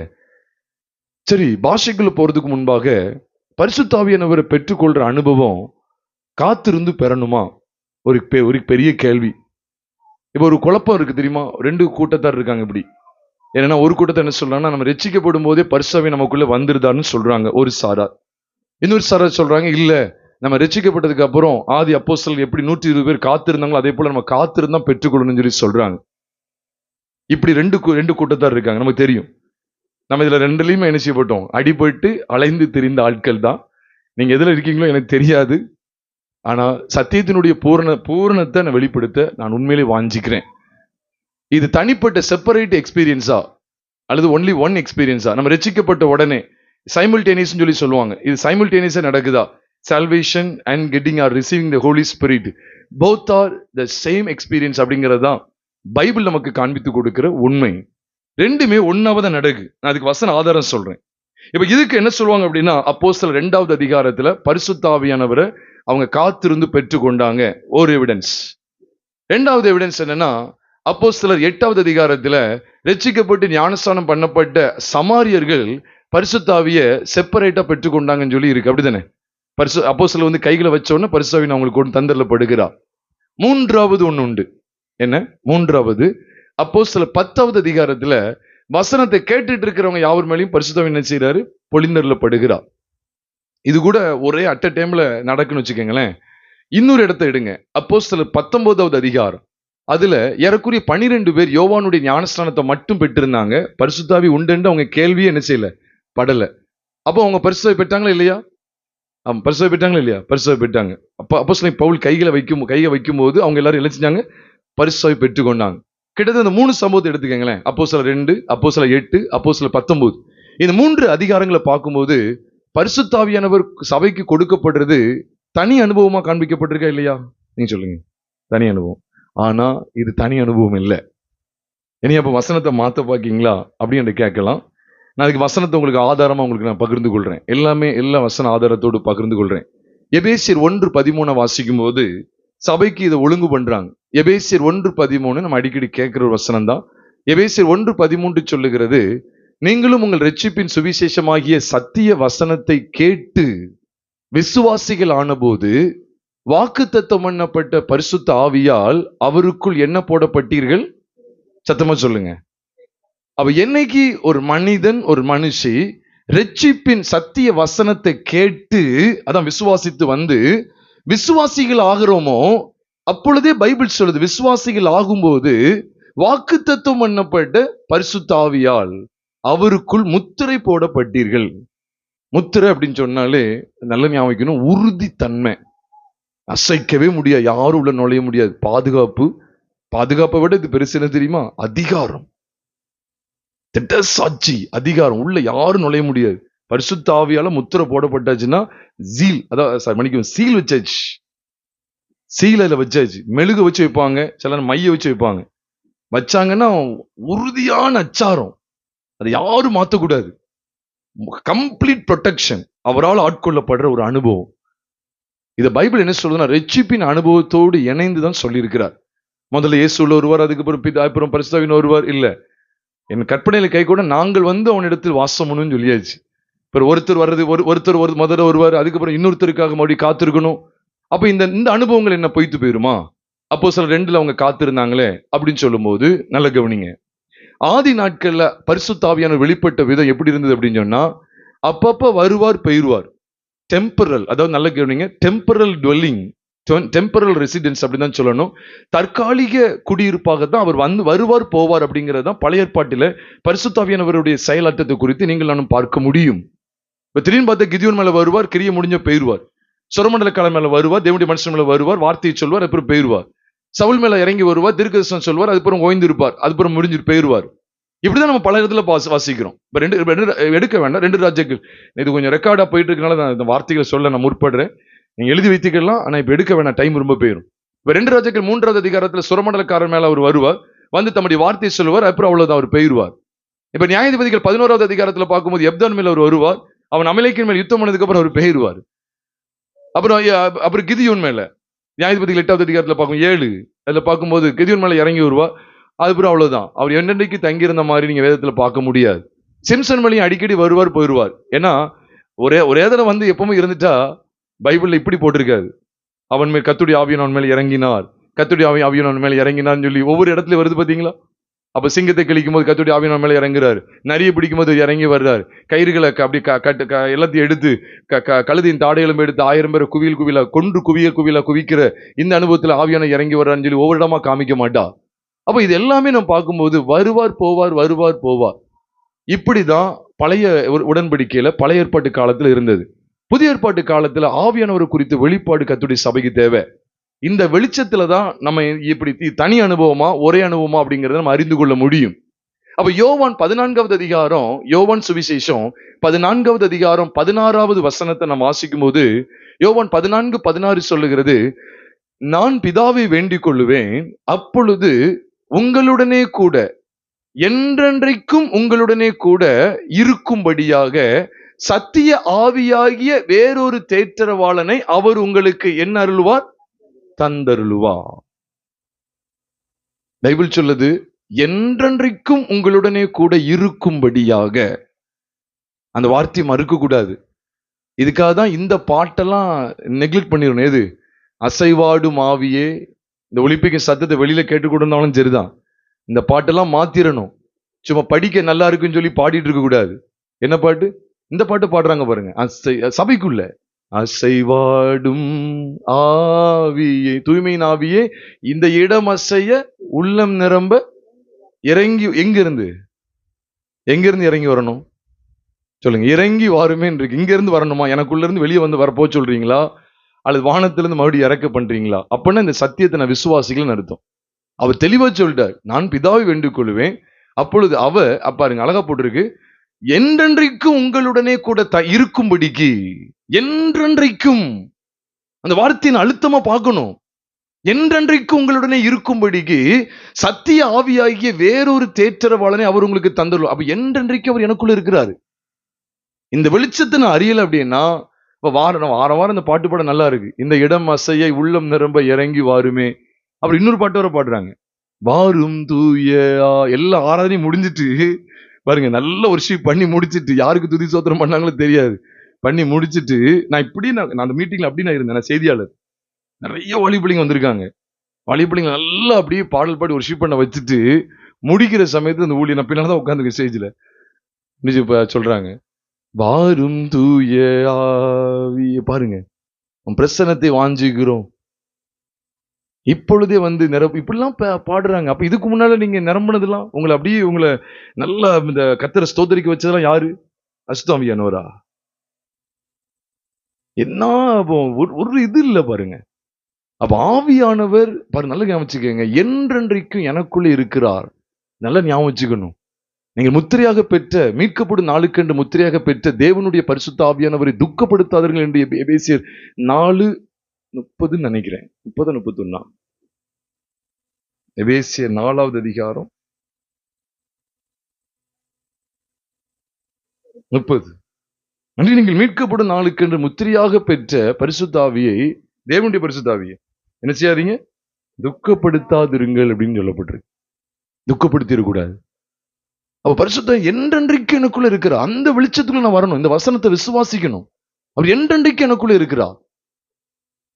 சரி, பாஷைக்குள்ள போறதுக்கு முன்பாக பரிசுத்த ஆவியானவரை பெற்றுக்கொள்ற அனுபவம் காத்திருந்து பெறணுமா? ஒரு பெரிய கேள்வி. இப்ப ஒரு குழப்பம் இருக்கு தெரியுமா? 2 கூட்டத்தார் இருக்காங்க இப்படி. ஏன்னா ஒரு கூட்டத்தை என்ன சொல்றாங்கன்னா, நம்ம ரட்சிக்கப்படும் போதே பரிசுத்தாவி நமக்குள்ள வந்துருதான்னு சொல்றாங்க ஒரு சாரார். இன்னொரு சாரார் சொல்றாங்க, இல்ல, நம்ம ரட்சிக்கப்பட்டதுக்கு அப்புறம் ஆதி அப்போஸ்தலர்கள் எப்படி 120 பேர் காத்திருந்தாங்களோ அதே போல நம்ம காத்திருந்தா பெற்றுக்கொள்ளணும்னு சொல்லி சொல்றாங்க. இப்படி ரெண்டு கூட்டத்தார் இருக்காங்க, நமக்கு தெரியும். நம்ம இதுல 2லயுமே என்ன செய்யப்பட்டோம், அடிபட்டு அலைந்து திரிந்த ஆட்கள் தான். நீங்க எதுல இருக்கீங்களோ எனக்கு தெரியாது. ஆனா சத்தியத்தினுடைய பூரணத்தை நான் வெளிப்படுத்த நான் உண்மையிலே வாஞ்சிக்கிறேன். இது தனிப்பட்ட செப்பரேட் எக்ஸ்பீரியன்ஸா அல்லது ஒன்லி ஒன் எக்ஸ்பீரியன்ஸா? நம்ம ரட்சிக்கப்பட்ட உடனே சைமல்டேனியஸ் சொல்லி சொல்லுவாங்க. இது சைமல்டேனியஸா நடக்குதா? Salvation and getting or receiving the holy spirit both are the same experience அப்படிங்கிறது தான் பைபிள் நமக்கு காண்பித்து கொடுக்கிற உண்மை. ரெண்டுமே ஒன்னாவதான் நடக்கு. நான் அதுக்கு வசன ஆதாரம் சொல்றேன். இப்ப இதுக்கு என்ன சொல்லுவாங்க அப்படின்னா, அப்போஸ்தலர் 2வது அதிகாரத்துல பரிசுத்த ஆவியானவரை அவங்க காத்திருந்து பெற்றுக்கொண்டாங்க. ஒரு எவிடன்ஸ். 2வது எவிடன்ஸ் என்னன்னா, அப்போஸ்தலர் 8வது அதிகாரத்துல ரட்சிக்கப்பட்டு ஞானஸ்நானம் பண்ணப்பட்ட சமாரியர்கள் பரிசுத்த ஆவியை செப்பரேட்டா பெற்றுக்கொண்டாங்கன்னு சொல்லி இருக்கு. அப்படிதானே? அப்போஸ்தலர் வந்து கைகளை வச்ச உடனே பரிசுத்த ஆவியை அவங்களுக்கு கொண்டு தந்தரப்படுகிறார். 3வது ஒண்ணு உண்டு. என்ன? 3வது அப்போஸ்தலர் 10வது அதிகாரத்துல வசனத்தை கேட்டுட்டு இருக்கிறவங்க யாவர் மேலேயும் பரிசுத்த ஆவி என்ன செய்யறாரு? பொழிந்தருளப்படுகிறார். இது கூட ஒரே அட் அ டைம்ல நடக்குன்னு வச்சுக்கோங்களேன். இன்னொரு இடத்தை எடுங்க. அப்போஸ்தலர் 19வது அதிகாரம். அதுல ஏறக்குறைய 12 பேர் யோவானுடைய ஞானஸ்நானத்தை மட்டும் பெற்றிருந்தாங்க. பரிசுத்த ஆவி உண்டு அவங்க கேள்வியே என்ன செய்யல? படல. அப்போ அவங்க பரிசுத்த ஆவி பெற்றாங்களா இல்லையா? பரிசுத்த ஆவி பெற்றாங்களா இல்லையா? பரிசுத்த ஆவி பெற்றாங்க. அப்போஸ்தலர் பவுல் கையை வைக்கும்போது அவங்க எல்லாரும் என்ன செஞ்சாங்க? பரிசுத்த ஆவி பெற்றுக்கொண்டாங்க. கிட்டத்தட்ட இந்த 3 சம்பவத்தை எடுத்துக்கங்களேன். அப்போஸ்தலர் 2, அப்போஸ்தலர் 8, அப்போஸ்தலர் 19. இந்த 3 அதிகாரங்களை பார்க்கும்போது பரிசுத்த ஆவியானவர் சபைக்கு கொடுக்கப்படுறது தனி அனுபவமா காண்பிக்கப்பட்டிருக்கா இல்லையா? நீங்க சொல்லுங்க. தனி அனுபவம். ஆனா இது தனி அனுபவம் இல்லை. இனி அப்ப வசனத்தை மாத்த பாக்கீங்களா அப்படின்னு கேட்கலாம். நான் அதுக்கு வசனத்தை உங்களுக்கு ஆதாரமா உங்களுக்கு நான் பகிர்ந்து கொள்றேன். எல்லா வசன ஆதாரத்தோடு பகிர்ந்து கொள்றேன். எபேசியர் 1:13 வாசிக்கும் போது சபைக்கு இதை ஒழுங்கு பண்றாங்க. எபேசியர் 1:13 நம்ம அடிக்கடி கேட்கிற ஒரு வசனம் தான். எபேசியர் 1:13 சொல்லுகிறது, நீங்களும் உங்கள் ரட்சிப்பின் சுவிசேஷமாகிய சத்திய வசனத்தை கேட்டு விசுவாசிகள் ஆனபோது வாக்குத்தத்தம் பண்ணப்பட்ட பரிசுத்த ஆவியால் அவருக்குள் என்ன போடப்பட்டீர்கள்? சத்தமா சொல்லுங்க. அப்ப என்னைக்கு ஒரு மனிதன் ஒரு மனுஷி ரட்சிப்பின் சத்திய வசனத்தை கேட்டு அதான் விசுவாசித்து வந்து விசுவாசிகள் ஆகிறோமோ அப்பொழுதே பைபிள் சொல்லுது, விசுவாசிகள் ஆகும்போது வாக்குத்தத்தம் பண்ணப்பட்ட பரிசுத்த ஆவியால் அவருக்குள் முத்திரை போடப்பட்டீர்கள். முத்திரை அப்படின்னு சொன்னாலே நல்ல ஞாபகம், உறுதித்தன்மை. அசைக்கவே முடியாது, யாரும் உள்ள நுழைய முடியாது. பாதுகாப்பை விட இது பெருசு என்ன தெரியுமா? அதிகாரம். சாட்சி, அதிகாரம். உள்ள யாரும் நுழைய முடியாது. பரிசுத்த ஆவியால முத்திரை போடப்பட்டாச்சுன்னா ஜீல், அதாவது சீல் வச்சாச்சு. சீல வச்சாச்சு. மெழுகு வச்சு வைப்பாங்க, சில மைய வச்சு வைப்பாங்க. வச்சாங்கன்னா உறுதியான அச்சாரம். அதை யாரும் மாத்தக்கூடாது. Complete protection. அவரால் ஆட்கொள்ளப்படுற ஒரு அனுபவம். இதை பைபிள் என்ன சொல்றதுன்னா ரட்சிப்பின் அனுபவத்தோடு இணைந்துதான் சொல்லியிருக்கிறார். முதல்ல இயேசுல ஒருவர், அதுக்கப்புறம் பிதா, அப்புறம் பரிசுத்த ஒருவர். இல்ல, என் கற்பனையில கை கூட நாங்கள் வந்து அவனிடத்தில் வாசம் பண்ணணும்னு சொல்லியாச்சு. அப்புறம் ஒருத்தர் வர்றது, ஒருத்தர் முதல்ல வருவார், அதுக்கப்புறம் இன்னொருத்தருக்காக மறுபடியும் காத்திருக்கணும். அப்ப இந்த அனுபவங்கள் என்ன பொய்த்து போயிருமா? அப்போஸ்தலர் 2 அவங்க காத்திருந்தாங்களே அப்படின்னு சொல்லும் போது நல்ல கவனிங்க. ஆதி நாட்கள்ல பரிசுத்த ஆவியானவர் வெளிப்பட்ட விதம் எப்படி இருந்தது அப்படின்னு சொன்னா, அப்பப்ப வருவார் பெயர்வார். டெம்பரல், அதாவது நல்ல கவனிங்க, டெம்பரல் டுவெல்லிங், டெம்பரல் ரெசிடென்ஸ் அப்படின்னு தான் சொல்லணும். தற்காலிக குடியிருப்பாக தான் அவர் வருவார் போவார் அப்படிங்கிறது தான் பழைய ஏற்பாட்டில பரிசுத்த ஆவியானவருடைய செயலாற்றத்தை குறித்து நீங்கள் நானும் பார்க்க முடியும். இப்ப திடீர்னு பார்த்தா கிதியோன் மேல வருவார், கிரியை முடிஞ்ச பெயர்வார். சுரமண்டல காலம் மேல வருவார், தேவனுடைய மனுஷன் மேல வருவார், வார்த்தையை சொல்வார், அப்புறம் பெயர்வார். சவுல் மேல இறங்கி வருவார், தீர்க்கதரிசனம் சொல்வார், அதுக்கப்புறம் ஓய்ந்திருப்பார், அதுக்கப்புறம் முடிஞ்சு பெயர்வார். இப்படிதான் நம்ம பல இடத்துல வாசிக்கிறோம். இப்ப ரெண்டு எடுக்க வேண்டாம், 2 ராஜாக்கள். இது கொஞ்சம் ரெக்கார்டா போயிட்டு இருக்கனால நான் இந்த வார்த்தைகளை சொல்ல நான் முற்படுறேன். நீங்க எழுதி வைத்துக்கலாம், ஆனா இப்ப எடுக்க வேண்டாம், டைம் ரொம்ப போயிடும். இப்ப 2 ராஜாக்கள் 3வது அதிகாரத்துல சுரமண்டலக்காரர் மேல அவர் வருவார், வந்து தம்முடைய வார்த்தையை சொல்லுவார், அப்புறம் அவ்வளவுதான், அவர் பெயர்வார். இப்ப நியாயாதிபதிகள் 11வது அதிகாரத்துல பார்க்கும்போது எப்தான் மேல அவர் வருவார், அவன் அமலேக்கின் மேல் யுத்தம் பண்ணதுக்கு அப்புறம் அவர் பெயர்வார். அப்புறம் கிதியோன் மேல நியாயாதிபதிகள் 8வது அதிகாரத்துல பார்க்கும் 7 அதுல பார்க்கும்போது கிதியோன் மேல இறங்கி வருவார், அதுக்கப்புறம் அவ்வளவுதான். அவர் என்னென்னைக்கு தங்கியிருந்த மாதிரி நீங்க வேதத்துல பார்க்க முடியாது. சிம்சன் மேலையும் அடிக்கடி வருவார் போயிடுவார். ஏன்னா ஒரே தடவை வந்து எப்பவுமே இருந்துட்டா பைபிள்ல இப்படி போட்டிருக்காது, அவன் மேல் கர்த்தருடைய ஆவியானவர் மேல் இறங்கினார், கர்த்தருடைய ஆவியானவர் மேல் இறங்கினார்னு சொல்லி ஒவ்வொரு இடத்துல வருது பாத்தீங்களா? அப்ப சிங்கத்தை கிழிக்கும் போது கர்த்தருடைய ஆவியானவர் மேல இறங்குறாரு, நரியை பிடிக்கும் போது இறங்கி வர்றாரு, கயிறுகளை அப்படி எல்லாத்தையும் எடுத்து கழுதியின் தாடைகளும் எடுத்து 1000 பேரை குவியலா கொன்று குவியலா குவிக்கிற இந்த அனுபவத்துல ஆவியான இறங்கி வர்றான்னு சொல்லி ஒவ்வொரு இடமா காமிக்க மாட்டா. அப்ப இது எல்லாமே நம்ம பார்க்கும்போது வருவார் போவார். இப்படிதான் பழைய உடன்படிக்கையில பழைய ஏற்பாட்டு காலத்துல இருந்தது. புதிய ஏற்பாட்டு காலத்துல ஆவியானவர் குறித்து வெளிப்பாடு கர்த்தருடைய சபைக்கு தேவை. இந்த வெளிச்சத்துலதான் நம்ம இப்படி தனி அனுபவமா ஒரே அனுபவமா அப்படிங்கறத நம்ம அறிந்து கொள்ள முடியும். அப்ப யோவான் 14வது அதிகாரம், யோவான் சுவிசேஷம் 14வது அதிகாரம் 16வது வசனத்தை நம்ம வாசிக்கும் போது யோவான் 14:16 சொல்லுகிறது, நான் பிதாவை வேண்டிக் கொள்ளுவேன், அப்பொழுது உங்களுடனே கூட என்றென்றைக்கும் உங்களுடனே கூட இருக்கும்படியாக சத்திய ஆவியாகிய வேறொரு தேற்றரவாளனை அவர் உங்களுக்கு என்ன அருளுவார்? தந்தருளுவார். பைபிள் சொல்லுது, என்றென்றைக்கும் உங்களுடனே கூட இருக்கும்படியாக. அந்த வார்த்தையை மறுக்க கூடாது. இதுக்காக தான் இந்த பாட்டெல்லாம் நெக்லெக்ட் பண்ணிடணும். எது? அசைவாடும் ஆவியே, இந்த ஒலிம்பிக் சத்தத்தை வெளியில கேட்டுக்கொண்டிருந்தாலும் சரிதான், இந்த பாட்டெல்லாம் மாத்திரணும். சும்மா படிக்க நல்லா இருக்குன்னு சொல்லி பாடிட்டு இருக்க கூடாது. என்ன பாட்டு? இந்த பாட்டு பாடுறாங்க பாருங்க, சபைக்குள்ள. அசைவாடும் ஆவியே, தூய்மையின் ஆவியே, இந்த இடம் அசைய உள்ளம் நிரம்ப இறங்கி. எங்கிருந்து இறங்கி வரணும் சொல்லுங்க? இறங்கி வாருமே இருக்கு. இங்க இருந்து வரணுமா? எனக்குள்ள இருந்து வெளியே வந்து வரப்போ சொல்றீங்களா, அல்லது வானத்திலிருந்து மறுபடியும் இறக்க பண்றீங்களா? அப்படின்னா இந்த சத்தியத்தை நான் விசுவாசிகள் அர்த்தம். அவர் தெளிவா சொல்லிட்டார், நான் பிதாவை வேண்டிக் கொள்வேன், அப்பொழுது பாருங்க அழகா போட்டிருக்கு, என்றென்றைக்கும் உங்களுடனே கூட இருக்கும்படிக்கு. என்றென்றைக்கும் அந்த வார்த்தையின் அழுத்தமா பார்க்கணும். என்றென்றைக்கும் உங்களுடனே இருக்கும்படிக்கு சத்திய ஆவியாகிய வேறொரு தேற்றரவாளனை அவர் உங்களுக்கு தந்துள்ளார். அப்ப என்றென்றைக்கு அவர் எனக்குள்ள இருக்கிறாரு. இந்த வெளிச்சத்தை நான் அறியல அப்படின்னா, இப்ப வாரம் இந்த பாட்டு பாட நல்லா இருக்கு, இந்த இடம் அசைய உள்ளம் நிரம்ப இறங்கி வாருமே. அப்புறம் இன்னொரு பாட்டு வர பாடுறாங்க, வாரும் தூய. எல்லா ஆராதனையும் முடிஞ்சிட்டு பாருங்க, நல்ல ஒர்ஷிப் பண்ணி முடிச்சிட்டு, யாருக்கு துதி சோத்திரம் பண்ணாங்களோ தெரியாது, பண்ணி முடிச்சிட்டு நான் அந்த மீட்டிங்ல அப்படி நான் இருந்தேன். நான் செய்தியாளர். நிறைய வாலிபலிங்க வந்திருக்காங்க. வாலிபலிங்க நல்லா அப்படியே பாடல் பாடி ஒர்ஷிப் பண்ண வச்சுட்டு முடிக்கிற சமயத்துல அந்த ஊழியர் பின்னால்தான் உட்காந்து ஸ்டேஜ்ல சொல்றாங்க, வாரும் தூய ஆவியே. பாருங்க, பிரசன்னத்தை வாஞ்சிக்கிறோம், இப்பொழுதே வந்து இப்படிலாம் பாடுறாங்க. அப்ப இதுக்கு முன்னால நீங்க நிரம்பினதெல்லாம், உங்களை நல்லா இந்த கர்த்தரை ஸ்தோத்திரிக்க வச்சதெல்லாம் யாரு? அசுத்தாவியானவரா? என்ன ஒரு இது இல்ல பாருங்க. அப்ப ஆவியானவர் பாருங்க, நல்லா ஞாபகம், என்றென்றைக்கும் எனக்குள்ள இருக்கிறார். நல்லா ஞாபகம் வச்சுக்கணும். நீங்கள் முத்திரையாக பெற்ற, மீட்கப்படும் நாளுக்கென்று முத்திரையாக பெற்ற தேவனுடைய பரிசுத்த ஆவியானவரை துக்கப்படுத்தாதீர்கள் என்று எபேசியர் 4:30 நினைக்கிறேன், 30-31. எபேசியர் 4வது அதிகாரம் 30. அன்று நீங்கள் மீட்கப்படும் நாளுக்கென்று முத்திரையாக பெற்ற பரிசுத்த ஆவியை, தேவனுடைய பரிசுத்த ஆவியை என்ன செய்யாதீங்க? துக்கப்படுத்தாதிருங்கள் அப்படின்னு சொல்லப்பட்டிருக்கு. துக்கப்படுத்திடக்கூடாது. அப்ப பரிசுத்தம் என்றென்றைக்கு எனக்குள்ள இருக்கிறா. அந்த வெளிச்சத்துக்குள்ள நான் வரணும். இந்த வசனத்தை விசுவாசிக்கணும். அவர் என்றென்றைக்கு எனக்குள்ள இருக்கிறா.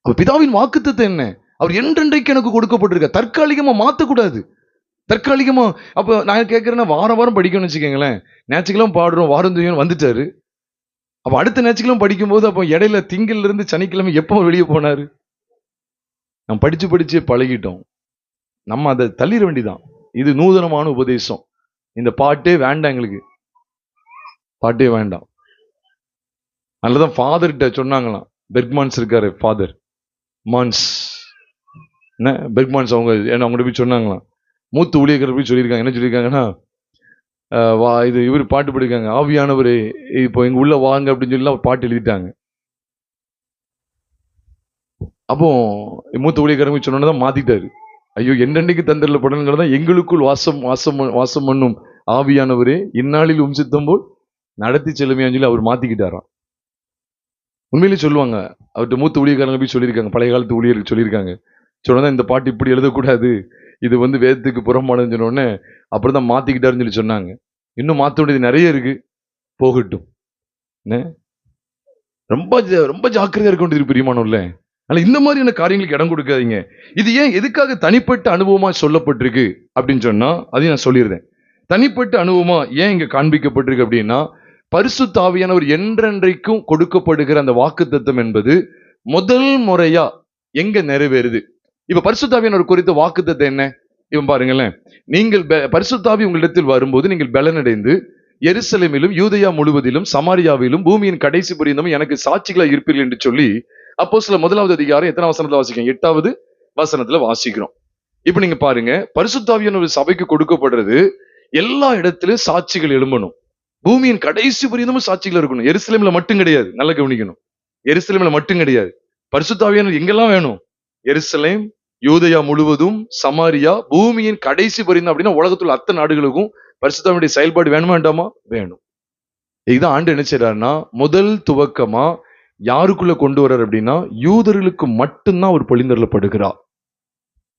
அப்ப பிதாவின் வாக்குத்தத்தம் என்ன? அவர் என்றென்றைக்கு எனக்கு கொடுக்கப்பட்டிருக்க. தற்காலிகமா மாத்தக்கூடாது. தற்காலிகமா அப்ப நான் கேட்கிறேன்னா, வாரம் படிக்கணும்னு வச்சுக்கோங்களேன். ஞாயிற்றுக்கிழமை பாடுறோம், வாரம் தூயம் வந்துட்டாரு. அப்ப அடுத்த ஞாயிற்றுக்கிழமை படிக்கும் போது, அப்ப இடையில திங்கள்ல இருந்து சனிக்கிழமை எப்போ வெளியே போனாரு? நம்ம படிச்சு பழகிட்டோம். நம்ம அதை தள்ளிட வேண்டிதான். இது நூதனமான உபதேசம். இந்த பாட்டே வேண்டாம், எங்களுக்கு பாட்டே வேண்டாம். அதுலதான் ஃபாதர்கிட்ட சொன்னாங்களாம், பெர்க்மான்ஸ் இருக்காரு, ஃபாதர் மான்ஸ், என்ன பெர்க்மான்ஸ், அவங்ககிட்ட போய் சொன்னாங்களாம், மூத்த ஊழியர்கள் போய் சொல்லியிருக்காங்க. என்ன சொல்லியிருக்காங்கன்னா, இது இவர் பாட்டு படிக்காங்க, ஆவியானவரே இப்போ எங்க உள்ள வாங்க அப்படின்னு சொல்லி பாட்டு எழுதிட்டாங்க. அப்போ மூத்த ஊழியக்காரங்க போய் சொன்னதான் மாத்திட்டாரு. ஐயோ, என்னன்னைக்கு தந்தரில் படங்கிறதா, எங்களுக்குள் வாசம் பண்ணும் ஆவியானவரே இந்நாளில் சித்தம் போல் நடத்தி செல்லுமையான்னு சொல்லி அவர் மாத்திக்கிட்டாராம். உண்மையிலே சொல்லுவாங்க, அவர்கிட்ட மூத்த ஊழியக்காரங்க போய் சொல்லியிருக்காங்க, பழைய காலத்து ஊழியர்கள் சொல்லியிருக்காங்க. சொன்னதான் இந்த பாட்டு இப்படி எழுதக்கூடாது, இது வந்து வேதத்துக்கு புறம்பானதுன்னு சொன்னோடனே அப்புறம் தான் மாத்திக்கிட்டாருன்னு சொல்லி சொன்னாங்க. இன்னும் மாற்ற வேண்டியது நிறைய இருக்கு, போகட்டும். ரொம்ப ரொம்ப ஜாக்கிரதையா இருக்க வேண்டியது பிரியமானோம்ல. ஆனா இந்த மாதிரியான காரியங்களுக்கு இடம் கொடுக்காதீங்க. இது ஏன் எதுக்காக தனிப்பட்ட அனுபவமா சொல்லப்பட்டிருக்கு அப்படின்னு சொன்னா, அதையும் நான் சொல்லிடுறேன். தனிப்பட்ட அனுபவமா ஏன் இங்க காண்பிக்கப்பட்டிருக்கு அப்படின்னா, பரிசுத்த ஆவியானவர் என்றென்றைக்கும் கொடுக்கப்படுகிற அந்த வாக்குத்தத்தம் என்பது முதல் முறையா எங்க நிறைவேறுது? இப்ப பரிசுத்த ஆவியானவர் குறித்த வாக்குத்தத்தம் என்ன? இவன் பாருங்களேன், நீங்கள் பரிசுத்த ஆவி உங்களிடத்தில் வரும்போது நீங்கள் பலனடைந்து எருசலேமிலும் யூதேயா முழுவதிலும் சமாரியாவிலும் பூமியின் கடைசி பரியந்தமும் எனக்கு சாட்சிகளா இருப்பீர்கள் என்று சொல்லி அப்போஸ்தலர் 1வது அதிகாரம் எத்தனை வசனத்துல வாசிக்கிறோம்? 8வது வசனத்துல வாசிக்கிறோம். இப்ப நீங்க பாருங்க, பரிசுத்த ஆவியான ஒரு சபைக்கு கொடுக்கப்படுறது எல்லா இடத்திலும் சாட்சிகள் எழும்பணும். பூமியின் கடைசி பரியந்தமும் சாட்சிகள் இருக்கணும். எருசலேம்ல மட்டும் கிடையாது, நல்லா கவனிக்கணும். எருசலேம்ல மட்டும் கிடையாது, பரிசுத்த ஆவியானவர் எங்கெல்லாம் வேணும்? எருசலேம், யூதேயா முழுவதும், சமாரியா, பூமியின் கடைசி பரியந்தம். அப்படின்னா உலகத்துல அத்தனை நாடுகளுக்கும் பரிசுத்த ஆவியானுடைய செயல்பாடு வேணுமா வேண்டாமா? வேணும். இதுதான் ஆண்டு என்ன செய்யறாருன்னா, முதல் துவக்கமா யாருக்குள்ள கொண்டு வர்றாரு அப்படின்னா, யூதர்களுக்கு மட்டும்தான் அவர் பொழிந்தருளப்படுகிறார்.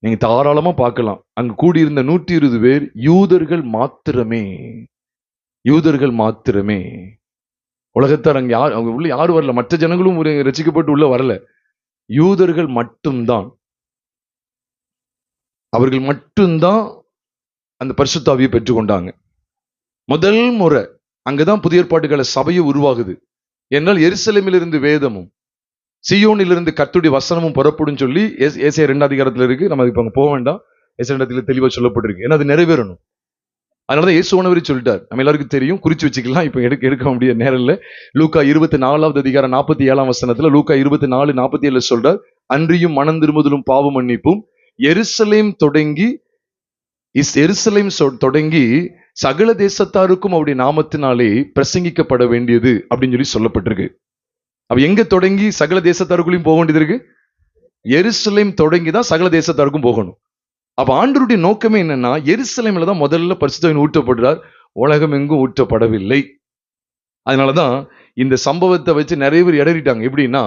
நீங்க தாராளமா பார்க்கலாம், அங்கு கூடியிருந்த 120 பேர் யூதர்கள் மாத்திரமே. யூதர்கள் மாத்திரமே. உலகத்தார் அங்க யார், அவங்க உள்ள யாரும் வரல, மற்ற ஜனங்களும் ரசிக்கப்பட்டு உள்ள வரல. யூதர்கள் மட்டும்தான், அவர்கள் மட்டும்தான் அந்த பரிசுத்த ஆவியை பெற்றுக்கொண்டாங்க. முதல் முறை அங்கதான் புதிய ஏற்பாட்டுக்கால சபையை உருவாகுது. என்றால் எருசலேமிலிருந்து வேதமும் சீயோனிலிருந்து கர்த்தருடைய வசனமும் புறப்படும் சொல்லி ஏசாயா 2 அதிகாரத்துல இருக்கு. நம்ம இப்ப அங்க போக வேண்டாம். ஏசாயா 2 தெளிவா சொல்லப்பட்டிருக்கு. ஏன்னா அது நிறைவேறணும். அதனாலதான் இயேசுவானவரே சொல்லிட்டார். நம்ம எல்லாருக்கும் தெரியும், குறிச்சு வச்சுக்கலாம். இப்ப எடுக்க முடிய நேரம் இல்ல. லூக்கா 24வது அதிகாரம் 47ஆம் வசனத்துல, லூக்கா 24:47 சொல்றார், அன்றியும் மனம் திரும்புதலும் பாவ மன்னிப்பும் எருசலேம் தொடங்கி சகல தேசத்தாருக்கும் அவருடைய நாமத்தினாலே பிரசங்கிக்கப்பட வேண்டியது அப்படின்னு சொல்லி சொல்லப்பட்டிருக்கு. அப்ப எங்க தொடங்கி சகல தேசத்தாருக்குள்ளயும் போக வேண்டியது இருக்கு? எருசலேம் தொடங்கிதான் சகல தேசத்தாருக்கும் போகணும். அப்ப ஆண்டவருடைய நோக்கமே என்னன்னா, எருசலேம்ல தான் முதல்ல பரிசுத்த ஆவியானவர் ஊற்றப்படுறார், உலகம் எங்கும் ஊற்றப்படவில்லை. அதனாலதான் இந்த சம்பவத்தை வச்சு நிறைய பேர் இடறிட்டாங்க. எப்படின்னா,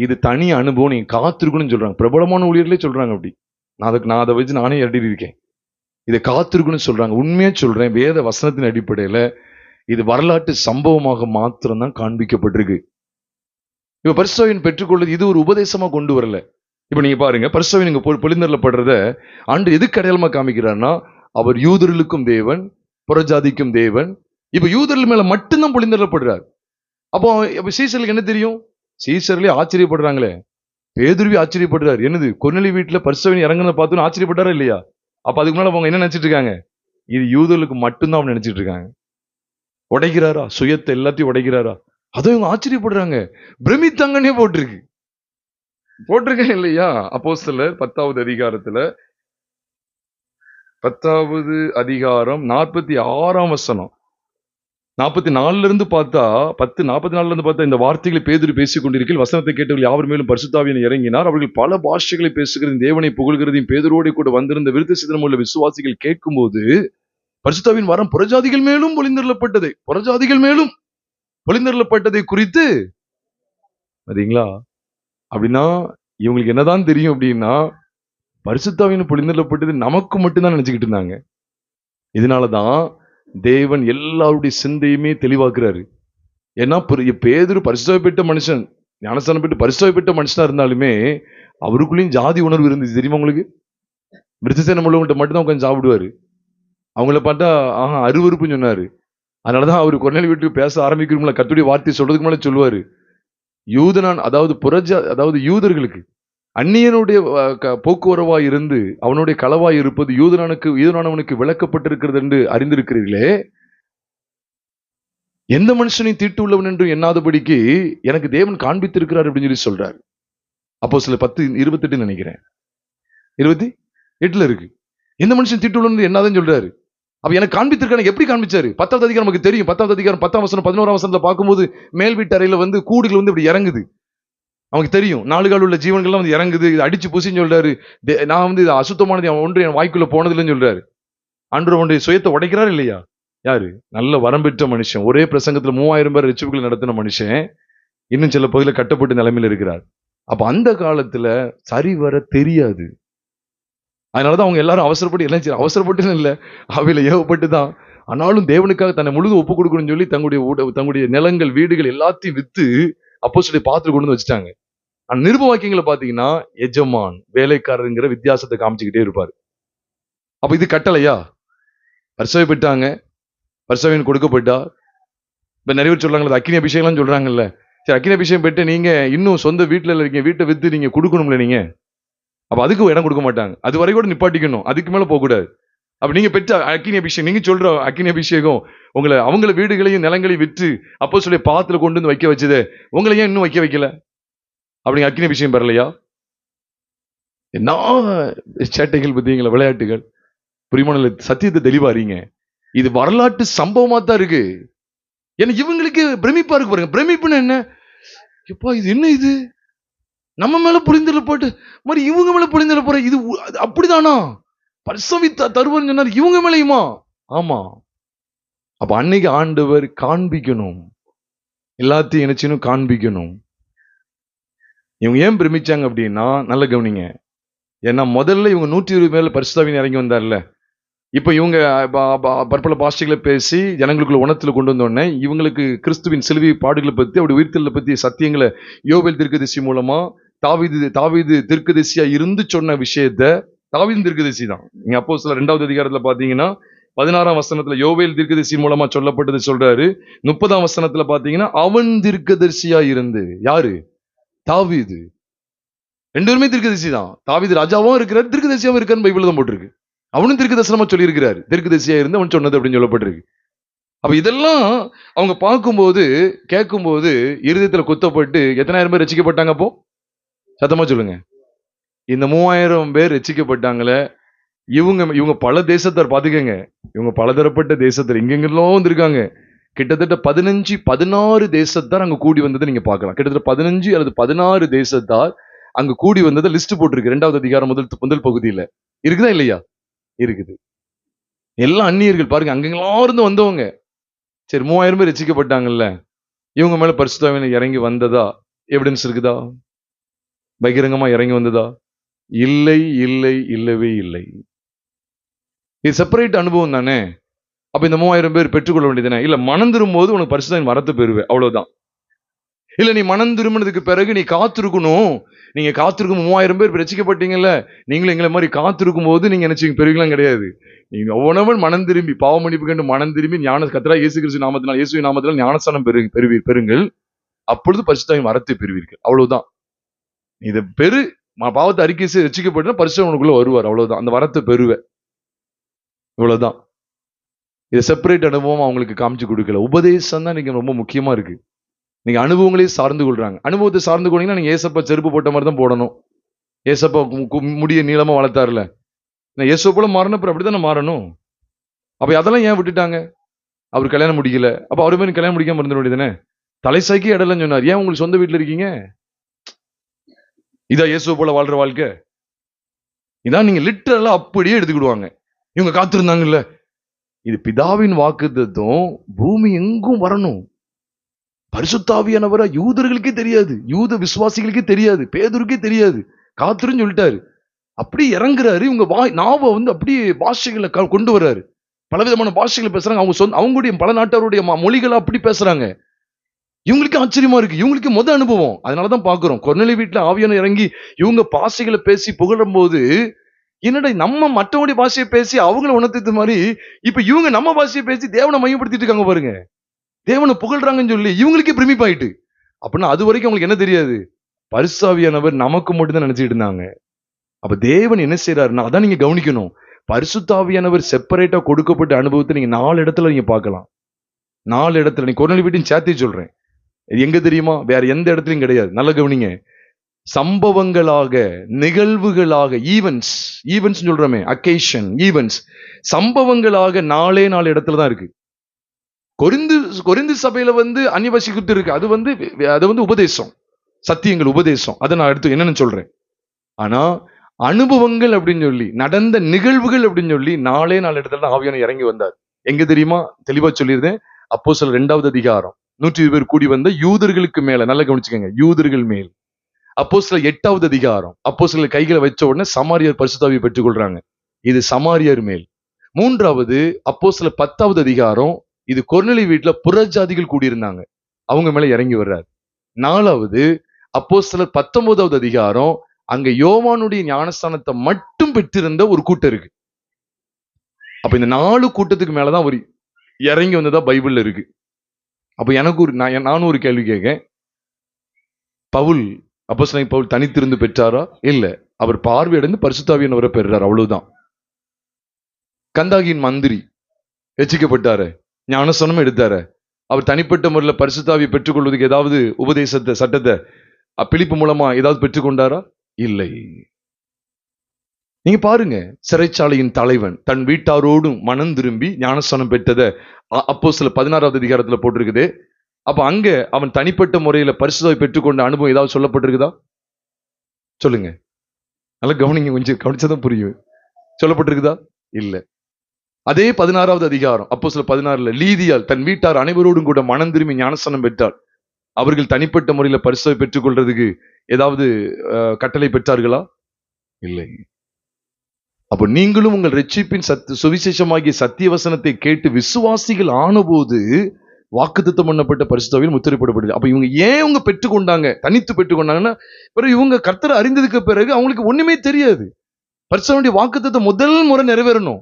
இது தனி அனுபவம், நீங்க காத்திருக்கணும்னு சொல்றாங்க. பிரபலமான ஊழியர்களே சொல்றாங்க அப்படி. நான் அதை வச்சு நானே இடறி இருக்கேன். இதை காத்திருக்கணும்னு சொல்றாங்க. உண்மையா சொல்றேன், வேத வசனத்தின் அடிப்படையில இது வரலாற்று சம்பவமாக மாத்திரம்தான் காண்பிக்கப்பட்டிருக்கு. இப்ப பரிசுத்த ஆவியை பெற்றுக்கொள்வது இது ஒரு உபதேசமா கொண்டு வரல. இப்ப நீங்க பாருங்க, பரிசுத்த ஆவி நீங்க பொழிந்தருளப்படுறத ஆண்டு எதுக்கு அடையாளமா காமிக்கிறார்னா, அவர் யூதர்களுக்கும் தேவன், புறஜாதிக்கும் தேவன். இப்ப யூதர்கள் மேல மட்டும்தான் பொழிந்தருளப்படுறார். அப்போ சீசர்களுக்கு என்ன தெரியும்? சீசர்களே ஆச்சரியப்படுறாங்களே, பேதுருவே ஆச்சரியப்படுறாரு. என்னது, கொர்நேலியு வீட்டுல பரிசுத்த ஆவி இறங்குனதை பார்த்து ஆச்சரியப்பட்டாரா இல்லையா? அப்ப அதுக்கு மேல அவங்க என்ன நினைச்சிட்டு இருக்காங்க? இது யூதர்களுக்கு மட்டும்தான் அவங்க நினைச்சிட்டு இருக்காங்க. உடைக்கிறாரா? சுயத்தை எல்லாத்தையும் உடைக்கிறாரா? அதுவும் இவங்க ஆச்சரியப்படுறாங்க. பிரமித்தாங்கன்னே போட்டிருக்கேன் இல்லையா? அப்போஸ்தலர் 10வது அதிகாரத்துல 10வது அதிகாரம் 46ஆம் வசனம், 44ல இருந்து பார்த்தா 10:44ல இருந்து பார்த்தா, இந்த வார்த்தைகளை பேதுரு பேசிக் கொண்டிருக்கையில் வசனத்தை கேட்டவர்கள் யாவர் மேலும் பரிசுத்த ஆவியானவர் இறங்கினார். அவர்கள் பல பாஷைகளை பேசுகிறதையும் தேவனை புகழ்கிறதையும் பேதுருவோடு கூட வந்திருந்த விருத்தசேதனம் உள்ள விசுவாசிகள் கேட்கும்போது, பரிசுத்த ஆவியின் வரம் புறஜாதிகள் மேலும் பொழிந்தருளப்பட்டதை குறித்து பாத்தீங்களா? அப்படின்னா இவங்களுக்கு என்னதான் தெரியும் அப்படின்னா, பரிசுத்த ஆவியின் பொழிந்தருளப்பட்டது நமக்கு மட்டும்தான் நினைச்சுக்கிட்டு இருந்தாங்க. இதனாலதான் தேவன் எல்லாருடைய சிந்தையுமே தெளிவாக்குறாரு. ஏன்னா பேதுரு பரிசுத்த ஆவி பெற்ற மனுஷன், ஞானஸ்தானம் பெற்று பரிசுத்த ஆவி பெற்ற மனுஷனா இருந்தாலுமே அவருக்குள்ளேயும் ஜாதி உணர்வு இருந்துச்சு. தெரியுமா உங்களுக்கு? விருத்தசேதனம் உள்ளவங்கள்ட்ட மட்டும்தான் உட்காந்து சாப்பிடுவாரு. அவங்கள பார்த்தா அருவருப்புன்னு சொன்னாரு. அதனாலதான் அவரு கொர்நேலியு வீட்டுக்கு பேச ஆரம்பிக்கிறோம்ல, கர்த்தருடைய வார்த்தை சொல்றதுக்கு மேல சொல்லுவாரு, அதாவது யூதர்களுக்கு அந்நியனுடைய போக்குவரவாய் இருந்து அவனுடைய களவாய் இருப்பது யூதனானவனுக்கு விளக்கப்பட்டிருக்கிறது என்று அறிந்திருக்கிறீர்களே, எந்த மனுஷனையும் தீட்டு உள்ளவன் என்று எண்ணாதபடிக்கு எனக்கு தேவன் காண்பித்திருக்கிறார் அப்படின்னு சொல்லி சொல்றாரு. அப்போஸ்தலர் 10:28 நினைக்கிறேன், 28 இருக்கு. எந்த மனுஷன் தீட்டு உள்ளவன் என்னாதான் சொல்றாரு. அப்ப எனக்கு காண்பித்திருக்காரு. எப்படி காண்பிச்சாரு? 10வது அதிகாரம் நமக்கு தெரியும். 10வது அதிகாரம் 10ஆம் வசனம் 11ஆம் வசனத்துல பார்க்கும்போது, மேல் வீட்டு அறையில கூடுகள் இப்படி இறங்குது. அவனுக்கு தெரியும், 4 கால் உள்ள ஜீவன்கள்லாம் இறங்குது, இது அடிச்சு புசின்னு சொல்றாரு. நான் இது அசுத்தமானது ஒன்று என் வாய்க்குள்ள போனதில்லைன்னு சொல்றாரு. ஆண்டவருடைய சுயத்தை உடைக்கிறாரு இல்லையா? யாரு? நல்ல வரம் பெற்ற மனுஷன், ஒரே பிரசங்கத்துல 3000 பேர் ரட்சிப்புகளை நடத்தின மனுஷன், இன்னும் சில பகுதியில் கட்டப்பட்ட நிலைமையில் இருக்கிறார். அப்ப அந்த காலத்துல சரி வர தெரியாது. அதனாலதான் அவங்க எல்லாரும் அவசரப்பட்டு இல்ல, அவையில ஏவப்பட்டுதான். ஆனாலும் தேவனுக்காக தன்னை முழுதும் ஒப்பு கொடுக்கணும்னு சொல்லி தங்களுடைய நிலங்கள், வீடுகள் எல்லாத்தையும் வித்து அப்போஸ்தலரை பாத்துட்டு கொண்டு வந்து வச்சுட்டாங்க. நிருப வாக்கியங்களை பாத்தீங்கன்னா, எஜமான் வேலைக்காரருங்கிற வித்தியாசத்தை காமிச்சுக்கிட்டே இருப்பாரு. அப்ப இது கட்டளையா? பரிசுத்த பெற்றாங்க, பரிசுத்த கொடுக்கப்பட்டா. இப்ப நிறைய பேர் சொல்றாங்கல்ல, அக்கினி அபிஷேகம் சொல்றாங்கல்ல. சரி, அக்கினி அபிஷேகம் பெற்று நீங்க இன்னும் சொந்த வீட்டுல இருக்கீங்க, வீட்டை வித்து நீங்க கொடுக்கணும்ல நீங்க. அப்ப அதுக்கு இடம் கொடுக்க மாட்டாங்க. அது வரை கூட நிப்பாட்டிக்கணும், அதுக்கு மேல போக கூடாது. அப்ப நீங்க பெற்ற அக்கினி அபிஷேகம், நீங்க சொல்ற அக்கினி அபிஷேகம் அவங்கள வீடுகளையும் நிலங்களையும் விற்று அப்போஸ்தலருடைய பாதத்துல கொண்டு வந்து வைக்க வச்சது, உங்களை ஏன் இன்னும் வைக்க வைக்கல? அப்படிங்க அக்கினி அபிஷேகம் பெறலையா? என்ன சேட்டைகள் பத்தீங்களா, விளையாட்டுகள். பிரியமான சத்தியத்தை தெளிவாரீங்க. இது வரலாற்று சம்பவமா தான் இருக்கு. ஏன்னா இவங்களுக்கு பிரமிப்பா இருக்கு பாருங்க. பிரமிப்புன்னு என்ன? எப்பா இது என்ன இது? நம்ம மேல புரிந்தல போட்டு மாதிரி இவங்க மேல புரிந்தல போற இது அப்படிதானா? பரிசவித்த தருவன் சொன்னார், இவங்க மேலயுமா? ஆமா. அப்ப அன்னைக்கு ஆண்டவர் காண்பிக்கணும், எல்லாத்தையும் நினைச்சுன்னு காண்பிக்கணும். இவங்க ஏன் பிரமிச்சாங்க அப்படின்னா, நல்ல கவனிங்க. ஏன்னா முதல்ல இவங்க 120 மேல பரிசுத்தாவின் இறங்கி வந்தார்ல. இப்ப இவங்க பற்பல பாஷைகளை பேசி ஜனங்களுக்குள்ள உணத்துல கொண்டு வந்தோடனே இவங்களுக்கு கிறிஸ்துவின் சிலுவை பாடுகளை பத்தி, அப்படி உயிர்த்தலை பத்தி சத்தியங்களை யோவேல் தீர்க்கதரிசி மூலமா தாவீது தீர்க்கதரிசியா இருந்து சொன்ன விஷயத்த, தாவீது தீர்க்கதரிசி தான். நீங்க அப்போஸ்தலர் 2வது அதிகாரத்துல பாத்தீங்கன்னா 16ஆம் வசனத்துல யோவேல் தீர்க்கதரிசி மூலமா சொல்லப்பட்டது சொல்றாரு. 30ஆம் வசனத்துல பாத்தீங்கன்னா அவன் தீர்க்கதரிசியா இருந்து, யாரு? தாவீது. ரெண்டு பேருமே தீர்க்கதரிசி தான். தாவீது ராஜாவும் இருக்கிறார், தீர்க்கதரிசியாவும் இருக்காருன்னு பைபிள்ல தான் போட்டிருக்கு. அவனும் தீர்க்கதரிசனமா சொல்லி இருக்கிறார், தீர்க்கதரிசியா இருந்து அவன் சொன்னது அப்படின்னு சொல்லப்பட்டிருக்கு. அப்ப இதெல்லாம் அவங்க பார்க்கும்போது கேட்கும்போது இருதயத்துல குத்தப்பட்டு எத்தனாயிரம் பேர் ரசிக்கப்பட்டாங்க? அப்போ சத்தமா சொல்லுங்க. இந்த 3000 பேர் ரசிக்கப்பட்டாங்களே. இவங்க பல தேசத்தார், பாத்துக்கங்க, இவங்க பலதரப்பட்ட தேசத்தார் எங்கெங்கெல்லாம் வந்திருக்காங்க. கிட்டத்தட்ட 16 தேசத்தார் அங்க கூடி வந்ததை நீங்க பார்க்கலாம். கிட்டத்தட்ட 15 அல்லது 16 தேசத்தார் அங்க கூடி வந்ததை லிஸ்ட் போட்டிருக்கு 2வது அதிகாரம் முதல் பகுதியில. இருக்குதா இல்லையா? இருக்குது. எல்லாம் அந்நியர்கள் பாருங்க, அங்கெல்லாம் இருந்து வந்தவங்க. சரி, 3000 பேர் ரசிக்கப்பட்டாங்கல்ல, இவங்க மேல பரிசுத்தாவின் இறங்கி வந்ததா எவிடன்ஸ் இருக்குதா? பகிரங்கமா இறங்கி வந்ததா? இல்லை, இல்லை, இல்லவே இல்லை. இது செப்பரேட் அனுபவம் தானே. அப்ப இந்த 3000 பேர் பெற்றுக்கொள்ள வேண்டியதுதானே? இல்ல, மனம் திரும்பும் போது உனக்கு பரிசுத்தாவின் வரத்தை பெறுவே, அவ்வளவுதான். இல்ல, நீ மனம் திரும்பினதுக்கு பிறகு நீ காத்திருக்கணும். நீங்க காத்திருக்கும் 3000 பேர் ரசிக்கப்பட்டீங்கல்ல, நீங்களும் எங்களை மாதிரி காத்திருக்கும் போது நீங்க நினைச்சீங்க பெறுவீங்களாம் கிடையாது. நீங்க ஒவ்வொருவன் மனம் திரும்பி பாவ மன்னிப்பு கண்டு மனம் திரும்பி கர்த்தராகிய இயேசு கிறிஸ்து நாமத்தினால், இயேசுவின் நாமத்தினால் ஞானஸ்நானம் பெறுங்கள். அப்பொழுது பரிசுத்தாவின் வரத்தை பெறுவீர்கள். அவ்வளவுதான். இதை பாவத்தை அறிக்கை செய்து ரசிக்கப்பட்ட பரிசுத்தம் உனக்குள்ள வருவார். அவ்வளவுதான். அந்த வரத்தை பெறுவ. இவ்வளவுதான். இதை செப்பரேட் அனுபவம் அவங்களுக்கு காமிச்சு கொடுக்கல. உபதேசம் தான் நீங்க ரொம்ப முக்கியமா இருக்கு. நீங்க அனுபவங்களே சார்ந்து கொள்றாங்க. அனுபவத்தை சார்ந்து கொண்டீங்கன்னா நீங்க ஏசப்பா செருப்பு போட்ட மாதிரி தான் போடணும். ஏசப்பா முடிய நீளமா வளர்த்தாருல, ஏசப்பா போல மாறணும், அப்படித்தானே மாறணும். அப்ப அதெல்லாம் ஏன் விட்டுட்டாங்க? அவர் கல்யாணம் முடிக்கல, அப்ப அவரு மாதிரி கல்யாணம் முடிக்காம இருந்த வேண்டியதானே? தலைசாக்கி இடலன்னு சொன்னார். ஏன் உங்களுக்கு சொந்த வீட்டுல இருக்கீங்க? இதா இயேசு போல வாழ்ற வாழ்க்கை? இதான் நீங்க லிட்டரலா அப்படியே எடுத்துக்கிடுவாங்க. இவங்க காத்திருந்தாங்கல்ல, இது பிதாவின் வாக்குத்தத்தம் பூமி எங்கும் வரணும். பரிசுத்தாவியானவரா யூதர்களுக்கே தெரியாது, யூத விசுவாசிகளுக்கே தெரியாது, பேதுருக்கே தெரியாது. காத்திருன்னு சொல்லிட்டாரு. அப்படி இறங்குறாரு. இவங்க நாவ அப்படியே பாஷைகளை கொண்டு வர்றாரு. பலவிதமான பாஷைகளை பேசுறாங்க. அவங்களுடைய பல நாட்டாருடைய மொழிகளை அப்படி பேசுறாங்க. இவங்களுக்கு ஆச்சரியமா இருக்கு. இவங்களுக்கு முத அனுபவம். அதனாலதான் பாக்குறோம், கொர்நேலியு வீட்டுல ஆவியான இறங்கி இவங்க பாஷைகளை பேசி புகழும் போது, என்னடா நம்ம மற்றவங்களுடைய பாஷையை பேசி அவங்களை உணர்த்து மாதிரி இப்ப இவங்க நம்ம பாஷையை பேசி தேவனை மையப்படுத்திட்டு இருக்காங்க பாருங்க. தேவனை புகழ்றாங்கன்னு சொல்லி இவங்களுக்கே பிரமிப்பாயிட்டு. அப்படின்னா அது வரைக்கும் அவங்களுக்கு என்ன தெரியாது? பரிசுத்தாவியானவர் நமக்கு மட்டும்தான் நினைச்சிட்டு இருந்தாங்க. அப்ப தேவன் என்ன செய்யறாருன்னா, அதான் நீங்க கவனிக்கணும். பரிசுத்தாவியானவர் செப்பரேட்டா கொடுக்கப்பட்ட அனுபவத்தை நீங்க 4 இடத்துல நீங்க பார்க்கலாம். 4 இடத்துல. நீ கொர்நேலியு வீட்டின் சேர்த்து சொல்றேன். எங்க தெரியுமா? வேற எந்த இடத்துலயும் கிடையாது. நல்ல கவனிங்க. சம்பவங்களாக, நிகழ்வுகளாக, ஈவென்ட்ஸ் சொல்றோமே, அக்கேஷன், ஈவென்ட்ஸ், சம்பவங்களாக 4 இடத்துல தான் இருக்கு. கொரிந்து சபையில அந்நிய பாஷை குறித்து இருக்கு. அது உபதேசம், சத்தியங்கள், உபதேசம். அதை நான் அடுத்து என்னன்னு சொல்றேன். ஆனா அனுபவங்கள் அப்படின்னு சொல்லி, நடந்த நிகழ்வுகள் அப்படின்னு சொல்லி 4 இடத்துல தான் ஆவியானவர் இறங்கி வந்தார். எங்க தெரியுமா? தெளிவா சொல்லியிருந்தேன். அப்போஸ்தலர் 2வது அதிகாரம் 120 பேர் கூடி வந்த யூதர்களுக்கு மேல, நல்லா கவனிச்சுக்கங்க, யூதர்கள் மேல். அப்போஸ்தலர் 8வது அதிகாரம், அப்போஸ்தலர் கைகளை வச்ச உடனே சமாரியர் பரிசுத்தாவியை பெற்றுக் கொள்றாங்க. இது சமாரியர் மேல். 3வது அப்போஸ்தலர் 10வது அதிகாரம், இது கொர்நேலியு வீட்டுல புறஜாதிகள் கூடியிருந்தாங்க, அவங்க மேல இறங்கி வர்றார். 4வது அப்போஸ்தலர் 19வது அதிகாரம், அங்க யோவானுடைய ஞானஸ்தானத்தை மட்டும் பெற்றிருந்த ஒரு கூட்டம் இருக்கு. அப்ப இந்த 4 கூட்டத்துக்கு மேலதான் ஒரு இறங்கி வந்ததா பைபிள்ல இருக்கு. அப்ப நானும் ஒரு கேள்வி கேட்கேன். அப்போஸ்தலன் பவுல் தனித்திருந்து பெற்றாரா? இல்ல, அவர் பார்வையடைந்து பரிசுத்தாவியானவரை பெறுறார். அவ்வளவுதான். கந்தாகியின் மந்திரி ரட்சிக்கப்பட்டாரு, ஞானஸ்நானம் எடுத்தாரு. அவர் தனிப்பட்ட முறையில் பரிசுத்தாவியை பெற்றுக்கொள்வதற்கு ஏதாவது உபதேசத்தை, சட்டத்தை பிலிப்பு மூலமா ஏதாவது பெற்றுக்கொண்டாரா? இல்லை. நீங்க பாருங்க, சிறைச்சாலையின் தலைவன் தன் வீட்டாரோடும் மனம் திரும்பி ஞானஸ்நானம் பெற்றதை அப்போஸ்தலர் 16வது அதிகாரத்துல போட்டிருக்குது. அப்ப அங்க அவன் தனிப்பட்ட முறையில பரிசுத்தாவை பெற்றுக்கொண்ட அனுபவம் ஏதாவது சொல்லப்பட்டிருக்குதா? சொல்லுங்க, நல்லா கவனிங்க, கொஞ்சம் கவனிச்சதான் புரியும். சொல்லப்பட்டிருக்குதா? இல்ல. அதே 16வது அதிகாரம் அப்போஸ்தலர் 16ல லீதியால் தன் வீட்டார் அனைவரோடும் கூட மனம் திரும்பி ஞானஸ்நானம் பெற்றார். அவர்கள் தனிப்பட்ட முறையில பரிசுத்தாவை பெற்றுக்கொள்றதுக்கு ஏதாவது கட்டளை பெற்றார்களா? இல்லை. அப்ப நீங்களும் உங்கள் ரட்சிப்பின் சுவிசேஷமாகிய சத்திய வசனத்தை கேட்டு விசுவாசிகள் ஆனபோது வாக்குத்தத்தம் பண்ணப்பட்ட பரிசுத்தாவியில் முத்திரைப்படப்படுது. அப்ப இவங்க ஏன் இவங்க பெற்றுக்கொண்டாங்க, தனித்து பெற்றுக்கொண்டாங்கன்னா, பிறகு இவங்க கர்த்தரை அறிந்ததுக்கு பிறகு அவங்களுக்கு ஒண்ணுமே தெரியாது. பரிசுத்தாவினுடைய வாக்குத்தத்தம் முதல் முறை நிறைவேறணும்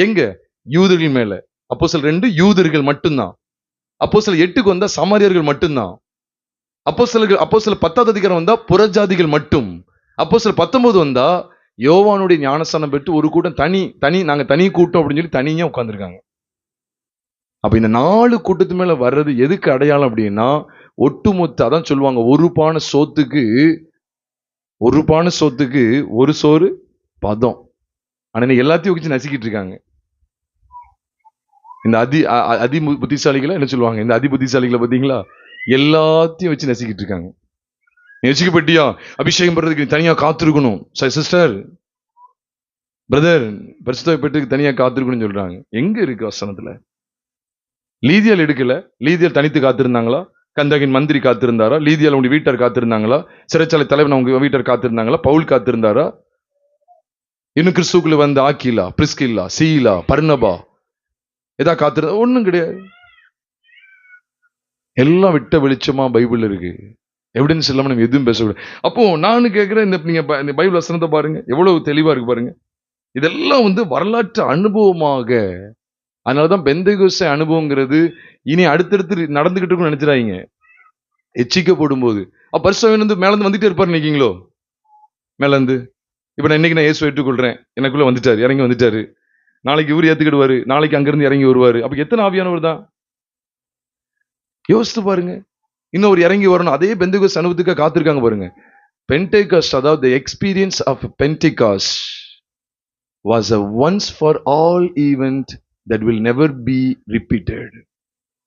எங்க? யூதர்கள் மேல. அப்போஸ்தலர் 2 யூதர்கள் மட்டும்தான். அப்போஸ்தலர் 8க்கு வந்தா சமாரியர்கள் மட்டும்தான். அப்போஸ்தலர் 10வது அதிகாரம் வந்தா புறஜாதிகள் மட்டும். அப்போஸ்தலர் 19 வந்தா யோவானுடைய ஞானஸ்நானம் பெற்று ஒரு கூட்டம் நாங்க தனி கூட்டம் அப்படின்னு சொல்லி தனியா உட்கார்ந்துருக்காங்க. அப்ப இந்த 4 கூட்டத்து மேல வர்றது எதுக்கு அடையாளம் அப்படின்னா, ஒட்டுமொத்த அதான் சொல்லுவாங்க, ஒரு பானை சோத்துக்கு ஒரு சோறு பதம். ஆனா எல்லாத்தையும் வச்சு நசுக்கிட்டு இருக்காங்க. இந்த அதி புத்திசாலிகளை என்ன சொல்லுவாங்க, இந்த அதி புத்திசாலிகளை பார்த்தீங்களா, எல்லாத்தையும் வச்சு நசுக்கிட்டு இருக்காங்க. நெச்சிக்கப்பட்டியா அபிஷேகம் பண்றதுக்கு தனியா காத்திருக்கணும் சிஸ்டர், பிரதர், பரிசுத்தாவை பெற்றுக்கு தனியா காத்திருக்கணும்னு சொல்றாங்க. எங்க இருக்கு வசனத்துல? லீதியால் எடுக்கல. லீதியால் தனித்து காத்திருந்தாங்களா? கந்தாகின் மந்திரி காத்திருந்தாரா? லீதியால் உங்க வீட்டார் காத்திருந்தாங்களா? சிறைச்சாலை தலைவன் அவங்க வீட்டார் காத்திருந்தாங்களா? பவுல் காத்திருந்தாரா? இன்னும் கிறிஸ்துக்குள்ள வந்த ஆக்கிலா, பிரிஸ்கில்லா, சீலா, பர்னபா ஏதா காத்திருந்தா? ஒண்ணும் கிடையாது. எல்லாம் விட்ட வெளிச்சமா பைபிள் இருக்கு. எவிடன்ஸ் இல்லாம நம்ம எதுவும் பேசக்கூடாது. அப்போ நானும் கேட்கிறேன், நீங்க இந்த பைபிள் வசனத்தை பாருங்க, எவ்வளவு தெளிவா இருக்கு பாருங்க. இதெல்லாம் வரலாற்று அனுபவமாக. அதனாலதான் பெந்தேகோஸ்தே அனுபவங்கிறது இனி அடுத்தடுத்து நடந்துகிட்டு இருக்குன்னு நினைச்சிடாதீங்க. எச்சிக்கப்படும் போது பரிசுத்தம் மேலந்து வந்துட்டே இருப்பாரு நினைக்கீங்களோ? மேலந்து இப்ப இன்னைக்கு நான் இயேசுவை ஏற்றுக்கொள்றேன், எனக்குள்ள வந்துட்டாரு, இறங்கி வந்துட்டாரு. நாளைக்கு இவர் ஏத்துக்கிடுவாரு, நாளைக்கு அங்கிருந்து இறங்கி வருவாரு. அப்ப எத்தனை ஆவியானவர் தான் யோசித்து பாருங்க. இன்னொரு இறங்கி வரணும். அதே பெந்தேகோஸ்தே அனுபவத்துக்கு காத்திருக்காங்க பாருங்க. பென்டெகாஸ்ட், அதாவது the experience of Pentecost was a once for all event that will never be repeated.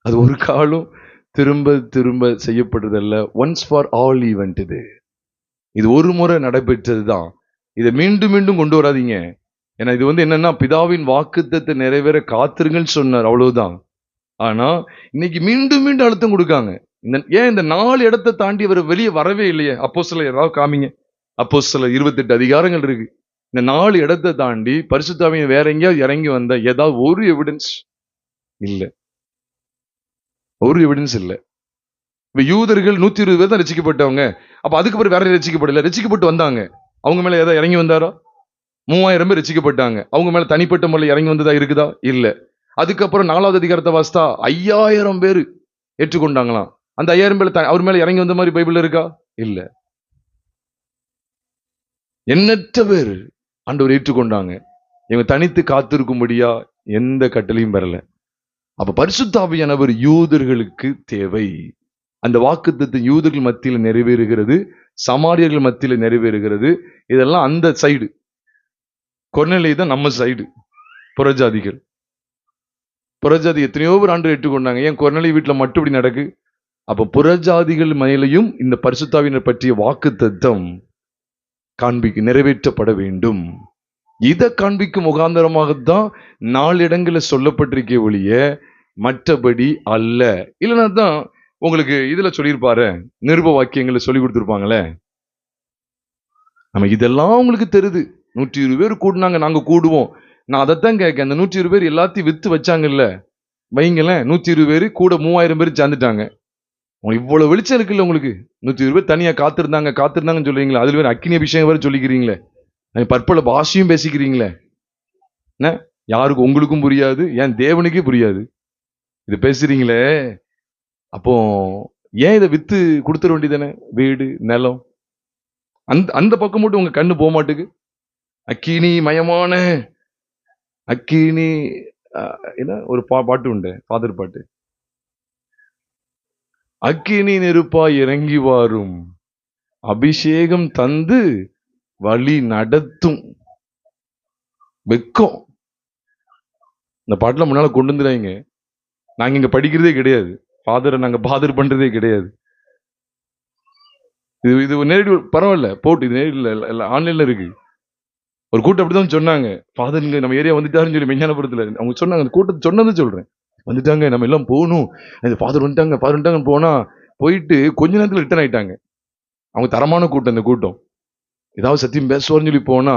அது ஒரு காலம் திரும்ப திரும்ப செய்யப்படுறதல்ல, ஒன்ஸ் ஃபார் ஆல் ஈவென்ட். இது ஒரு முறை நடைபெற்றது தான். இதை மீண்டும் மீண்டும் கொண்டு வராதீங்க. ஏன்னா இது என்னன்னா, பிதாவின் வாக்குத்தத்தை நிறைவேற காத்திருங்கன்னு சொன்னார், அவ்வளவுதான். ஆனா இன்னைக்கு மீண்டும் மீண்டும் அழுத்தம் கொடுக்காங்க. ஏன் இந்த 4 இடத்தை தாண்டி அவர் வெளியே வரவே இல்லையே? அப்போஸ்தலர் ஏதாவது காமிங்க. அப்போஸ்தலர் 28 அதிகாரங்கள் இருக்கு. இந்த 4 இடத்தை தாண்டி பரிசுத்தாவியை வேற எங்கேயாவது இறங்கி வந்த ஏதாவது ஒரு எவிடன்ஸ் இல்ல. ஒரு எவிடன்ஸ் இல்ல. இப்ப யூதர்கள் 120 பேர் தான் ரசிக்கப்பட்டவங்க. அப்ப அதுக்கு பிறகு வேற ரசிக்கப்படல, ரசிக்கப்பட்டு வந்தாங்க. அவங்க மேல ஏதாவது இறங்கி வந்தாரா? 3000 பேர் ரசிக்கப்பட்டாங்க. அவங்க மேல தனிப்பட்ட முறையில் இறங்கி வந்ததா இருக்குதா? இல்ல. அதுக்கப்புறம் 4வது அதிகாரத்தை வாசித்தா 5000 பேர் ஏற்றுக்கொண்டாங்களாம். அந்த 5000 பேர் அவர் மேல இறங்கி வந்த மாதிரி பைபிள்ல இருக்கா? இல்ல. எண்ணற்ற பேர் ஆண்டவர் ஏற்றுக்கொண்டாங்க. இவங்க தனித்து காத்திருக்கும்படியா எந்த கட்டளையும் பெறல. அப்ப பரிசுத்த ஆவியானவர் யூதர்களுக்கு தேவை. அந்த வாக்குத்தத்தம் யூதர்கள் மத்தியில் நிறைவேறுகிறது, சமாரியர்கள் மத்தியில் நிறைவேறுகிறது. இதெல்லாம் அந்த சைடு. கொர்நேலியு தான் நம்ம சைடு, புறஜாதிகள். புறஜாதி எத்தனையோ பேர் ஆண்டவர் ஏற்றுக்கொண்டாங்க. ஏன் கொர்நேலியு வீட்டுல மட்டும் இப்படி நடக்கு? அப்ப புறஜாதிகள் மேலையும் இந்த பரிசுத்த ஆவியினர் பற்றிய வாக்குத்தத்தம் நிறைவேற்றப்பட வேண்டும். இதை காண்பிக்கும் முகாந்தரமாகத்தான் 4 இடங்களில் சொல்லப்பட்டிருக்கே ஒழிய மற்றபடி அல்ல. இல்லைன்னா தான் உங்களுக்கு இதுல சொல்லியிருப்பாரு, நிருப வாக்கியங்களை சொல்லி கொடுத்துருப்பாங்களே. நம்ம இதெல்லாம் உங்களுக்கு தெரியுது. 120 பேர் கூடுனாங்க, நாங்க கூடுவோம். நான் அதைத்தான் கேட்க, அந்த 120 பேர் எல்லாத்தையும் வித்து வச்சாங்கல்ல, வைங்களேன். 120 பேர் கூட 3000 பேர் சேர்ந்துட்டாங்க. உங்களுக்கு இவ்வளவு வெளிச்சம் இருக்குல்ல, உங்களுக்கு 120 பேர் தனியா காத்திருந்தாங்கன்னு சொல்றீங்களா? அதுல வேற அக்கினி அபிஷேகம் வேற சொல்லிக்கிறீங்களே, பற்பல பாஷையும் பேசிக்கிறீங்களே. யாருக்கு? உங்களுக்கும் புரியாது, ஏன் தேவனுக்கே புரியாது. இது பேசுறீங்களே. அப்போ ஏன் இதை வித்து கொடுத்துட வேண்டியதானே? வீடு, நிலம், அந்த பக்கம் மட்டும் உங்க கண்ணு போக மாட்டுக்கு. அக்கினி மயமான அக்கினி என்ன ஒரு பாட்டு உண்டு, ஃபாதர் பாட்டு. அக்கினி நெருப்பாய் இறங்கி வாரும், அபிஷேகம் தந்து வழி நடத்தும். வெக்கம். இந்த பாட்டுல முன்னால கொண்டு வந்துடாங்க. நாங்க இங்க படிக்கிறதே கிடையாது, ஃபாதரை நாங்க ஃபாதர் பண்றதே கிடையாது. இது நேரடி பரவாயில்ல போட்டு, இது நேரடி ஆன்லைன்ல இருக்கு. ஒரு கூட்டம் அப்படிதான் சொன்னாங்க, ஃபாதர் இங்க நம்ம ஏரியா வந்துட்டாருன்னு சொல்லி மெஞ்ஞானபுரத்துல அவங்க சொன்னாங்க. அந்த கூட்டத்தை சொன்னதை சொல்றேன், வந்துட்டாங்க நம்ம எல்லாம் போகணும், அந்த ஃபாதர் வந்துட்டாங்க போனா போயிட்டு கொஞ்ச நேரத்துல ரிட்டர்ன் ஆயிட்டாங்க. அவங்க தரமான கூட்டம். அந்த கூட்டம் ஏதாவது சத்தியம் பேசுவார்னு சொல்லி போனா,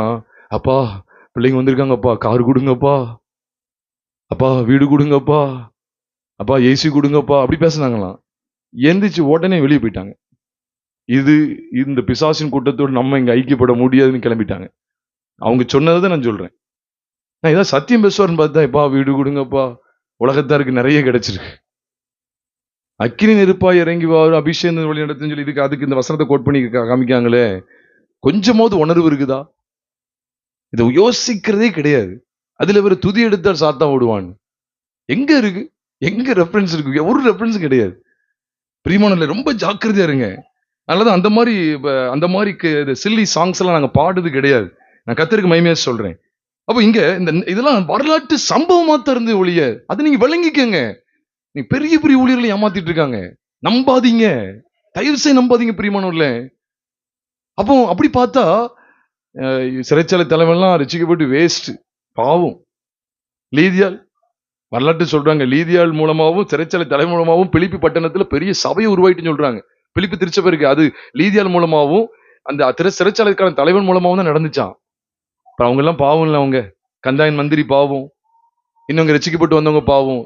அப்பா பிள்ளைங்க வந்திருக்காங்கப்பா, கார் கொடுங்கப்பா, அப்பா வீடு கொடுங்கப்பா, அப்பா ஏசி கொடுங்கப்பா, அப்படி பேசுனாங்களாம். எந்திரிச்சு உடனே வெளியே போயிட்டாங்க. இந்த பிசாசின் கூட்டத்தோடு நம்ம இங்க ஐக்கியப்பட முடியாதுன்னு கிளம்பிட்டாங்க. அவங்க சொன்னதை நான் சொல்றேன். நான் ஏதாவது சத்தியம் பேசுவார்னு பார்த்தா, எப்பா வீடு கொடுங்கப்பா, உலகத்தாருக்கு நிறைய கிடைச்சிருக்கு. அக்கினி நெருப்பாய் இறங்கி வாரு, அபிஷேகம் வழி நடத்துன்னு சொல்லி அதுக்கு இந்த வசனத்தை கோட் பண்ணி காமிக்காங்களே, கொஞ்சமாவது உணர்வு இருக்குதா? இதை யோசிக்கிறதே கிடையாது. அதுல ஒரு துதி எடுத்தால் சாத்தான் ஓடுவான். எங்க இருக்கு? எங்க ரெஃபரன்ஸ் இருக்கு? ஒரு ரெஃபரன்ஸ் கிடையாது. பிரியமானவர்களே, ரொம்ப ஜாக்கிரதையா இருங்க. அதனாலதான் அந்த மாதிரி சில்லி சாங்ஸ் எல்லாம் நாங்க பாடுறது கிடையாது. நான் கர்த்தருக்கு மகிமையா சொல்றேன். அப்ப இங்க இதெல்லாம் வரலாற்று சம்பவமா இருந்து ஒழிய அது நீங்க விளங்கிக்கங்க. நீங்க பெரிய பெரிய ஊழியர்களை ஏமாத்திட்டு இருக்காங்க, நம்பாதீங்க, தயவு செய்து நம்பாதீங்க பிரியமானவர்களே. அப்போ அப்படி பார்த்தா சிறைச்சாலை தலைவெல்லாம் ரசிக்கப்பட்டு வேஸ்ட், பாவம். லீதியால் வரலாற்று சொல்றாங்க, லீதியால் மூலமாகவும் சிறைச்சாலை தலை மூலமாகவும் பிலிப்பி பட்டணத்துல பெரிய சபையை உருவாயிட்டுன்னு சொல்றாங்க. பிலிப்பி திருச்சபை இருக்கு, அது லீதியால் மூலமாகவும் அந்த சிறைச்சாலைக்கான தலைவன் மூலமாகவும் தான் நடந்துச்சான். அவங்க எல்லாம் பாவம் இல்லை, அவங்க கந்தாயின் மந்திரி பாவம், இன்னவங்க ரசிக்கப்பட்டு வந்தவங்க பாவம்.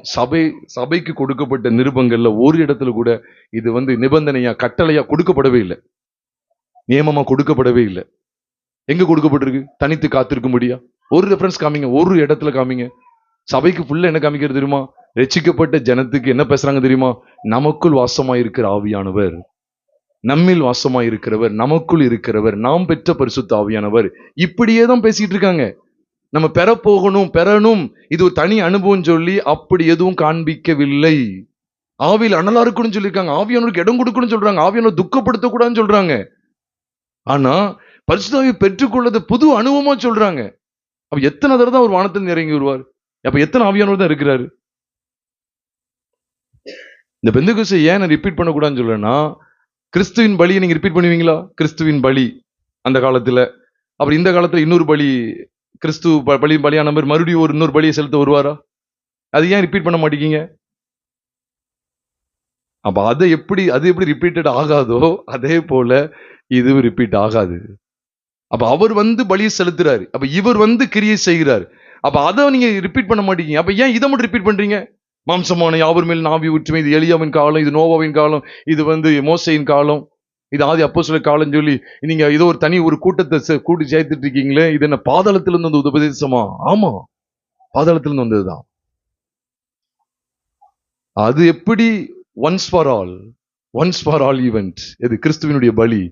சபைக்கு கொடுக்கப்பட்ட நிருபங்கள்ல ஒரு இடத்துல கூட இது நிபந்தனையா கட்டளையா கொடுக்கப்படவே இல்லை, நியமமா கொடுக்கப்படவே இல்லை. எங்க கொடுக்கப்பட்டிருக்கு? தனித்து காத்திருக்கும்படியா. ஒரு ரெஃபரன்ஸ் காமிங்க, ஒரு இடத்துல காமிங்க. சபைக்கு ஃபுல்லா என்ன காமிக்கிறது தெரியுமா? ரட்சிக்கப்பட்ட ஜனத்துக்கு என்ன பேசுறாங்க தெரியுமா? நமக்குள் வாசமாய் இருக்கிற ஆவியானவர், நம்மில் வாசமாய் இருக்கிறவர், நமக்குள் இருக்கிறவர், நாம் பெற்ற பரிசுத்த ஆவியானவர், இப்படியே தான் பேசிட்டு இருக்காங்க. நம்ம பெறணும், இது ஒரு தனி அனுபவம் சொல்லி அப்படி எதுவும் காண்பிக்கவில்லை. ஆவியில் அனலா இருக்கணும்னு சொல்லியிருக்காங்க, ஆவியானவருக்கு இடம் கொடுக்கணும்னு சொல்றாங்க, ஆவியானவர் துக்கப்படுத்தக்கூடாதுன்னு சொல்றாங்க. ஆனா பரிசுத்த ஆவியை பெற்றுக்கொள்ளது புது அனுபவமா சொல்றாங்க. அப்ப எத்தனை தடவை தான் ஒரு வானத்தில் இறங்கி வருவார்? அப்ப எத்தனை ஆவியானவர் தான் இருக்கிறாரு? இந்த பெந்தெகோஸ்தை ஏன் ரிப்பீட் பண்ணக்கூடாதுன்னு சொல்றேன்னா, கிறிஸ்துவின் பலியை நீங்க ரிப்பீட் பண்ணுவீங்களா? கிறிஸ்துவின் பலி அந்த காலத்துல, அப்புறம் இந்த காலத்துல இன்னொரு பலி, கிறிஸ்து பலியான மாதிரி மறுபடியும் இன்னொரு பலியை செலுத்த வருவாரா? அது ஏன் ரிப்பீட் பண்ண மாட்டேங்க? அப்ப அது எப்படி ரிப்பீட்டட் ஆகாதோ அதே போல இது ரிப்பீட் ஆகாது. அப்ப அவர் பலியை செலுத்துறாரு, அப்ப இவர் கிரியை செய்கிறார். அப்ப அதை நீங்க ரிப்பீட் பண்ண மாட்டீங்க. அப்ப ஏன் இதை மட்டும் ரிப்பீட் பண்றீங்க? மாம்சமான யாவர் மேல் நாவி ஊற்றுமை, இது எலியாவின் காலம், இது நோவாவின் காலம், இது மோசையின் காலம், இது ஆதி அப்போஸ்தலர் காலம் சொல்லி நீங்க இதோ ஒரு கூட்டத்தை கூட்டி சேர்த்துட்டு இருக்கீங்களே, இது என்ன பாதாளத்திலிருந்து வந்த உபதேசமா? ஆமா, பாதாளத்திலிருந்து வந்ததுதான். அது எப்படி ஒன்ஸ் ஃபார் ஆல் ஈவென்ட், இது கிறிஸ்துவினுடைய பலி.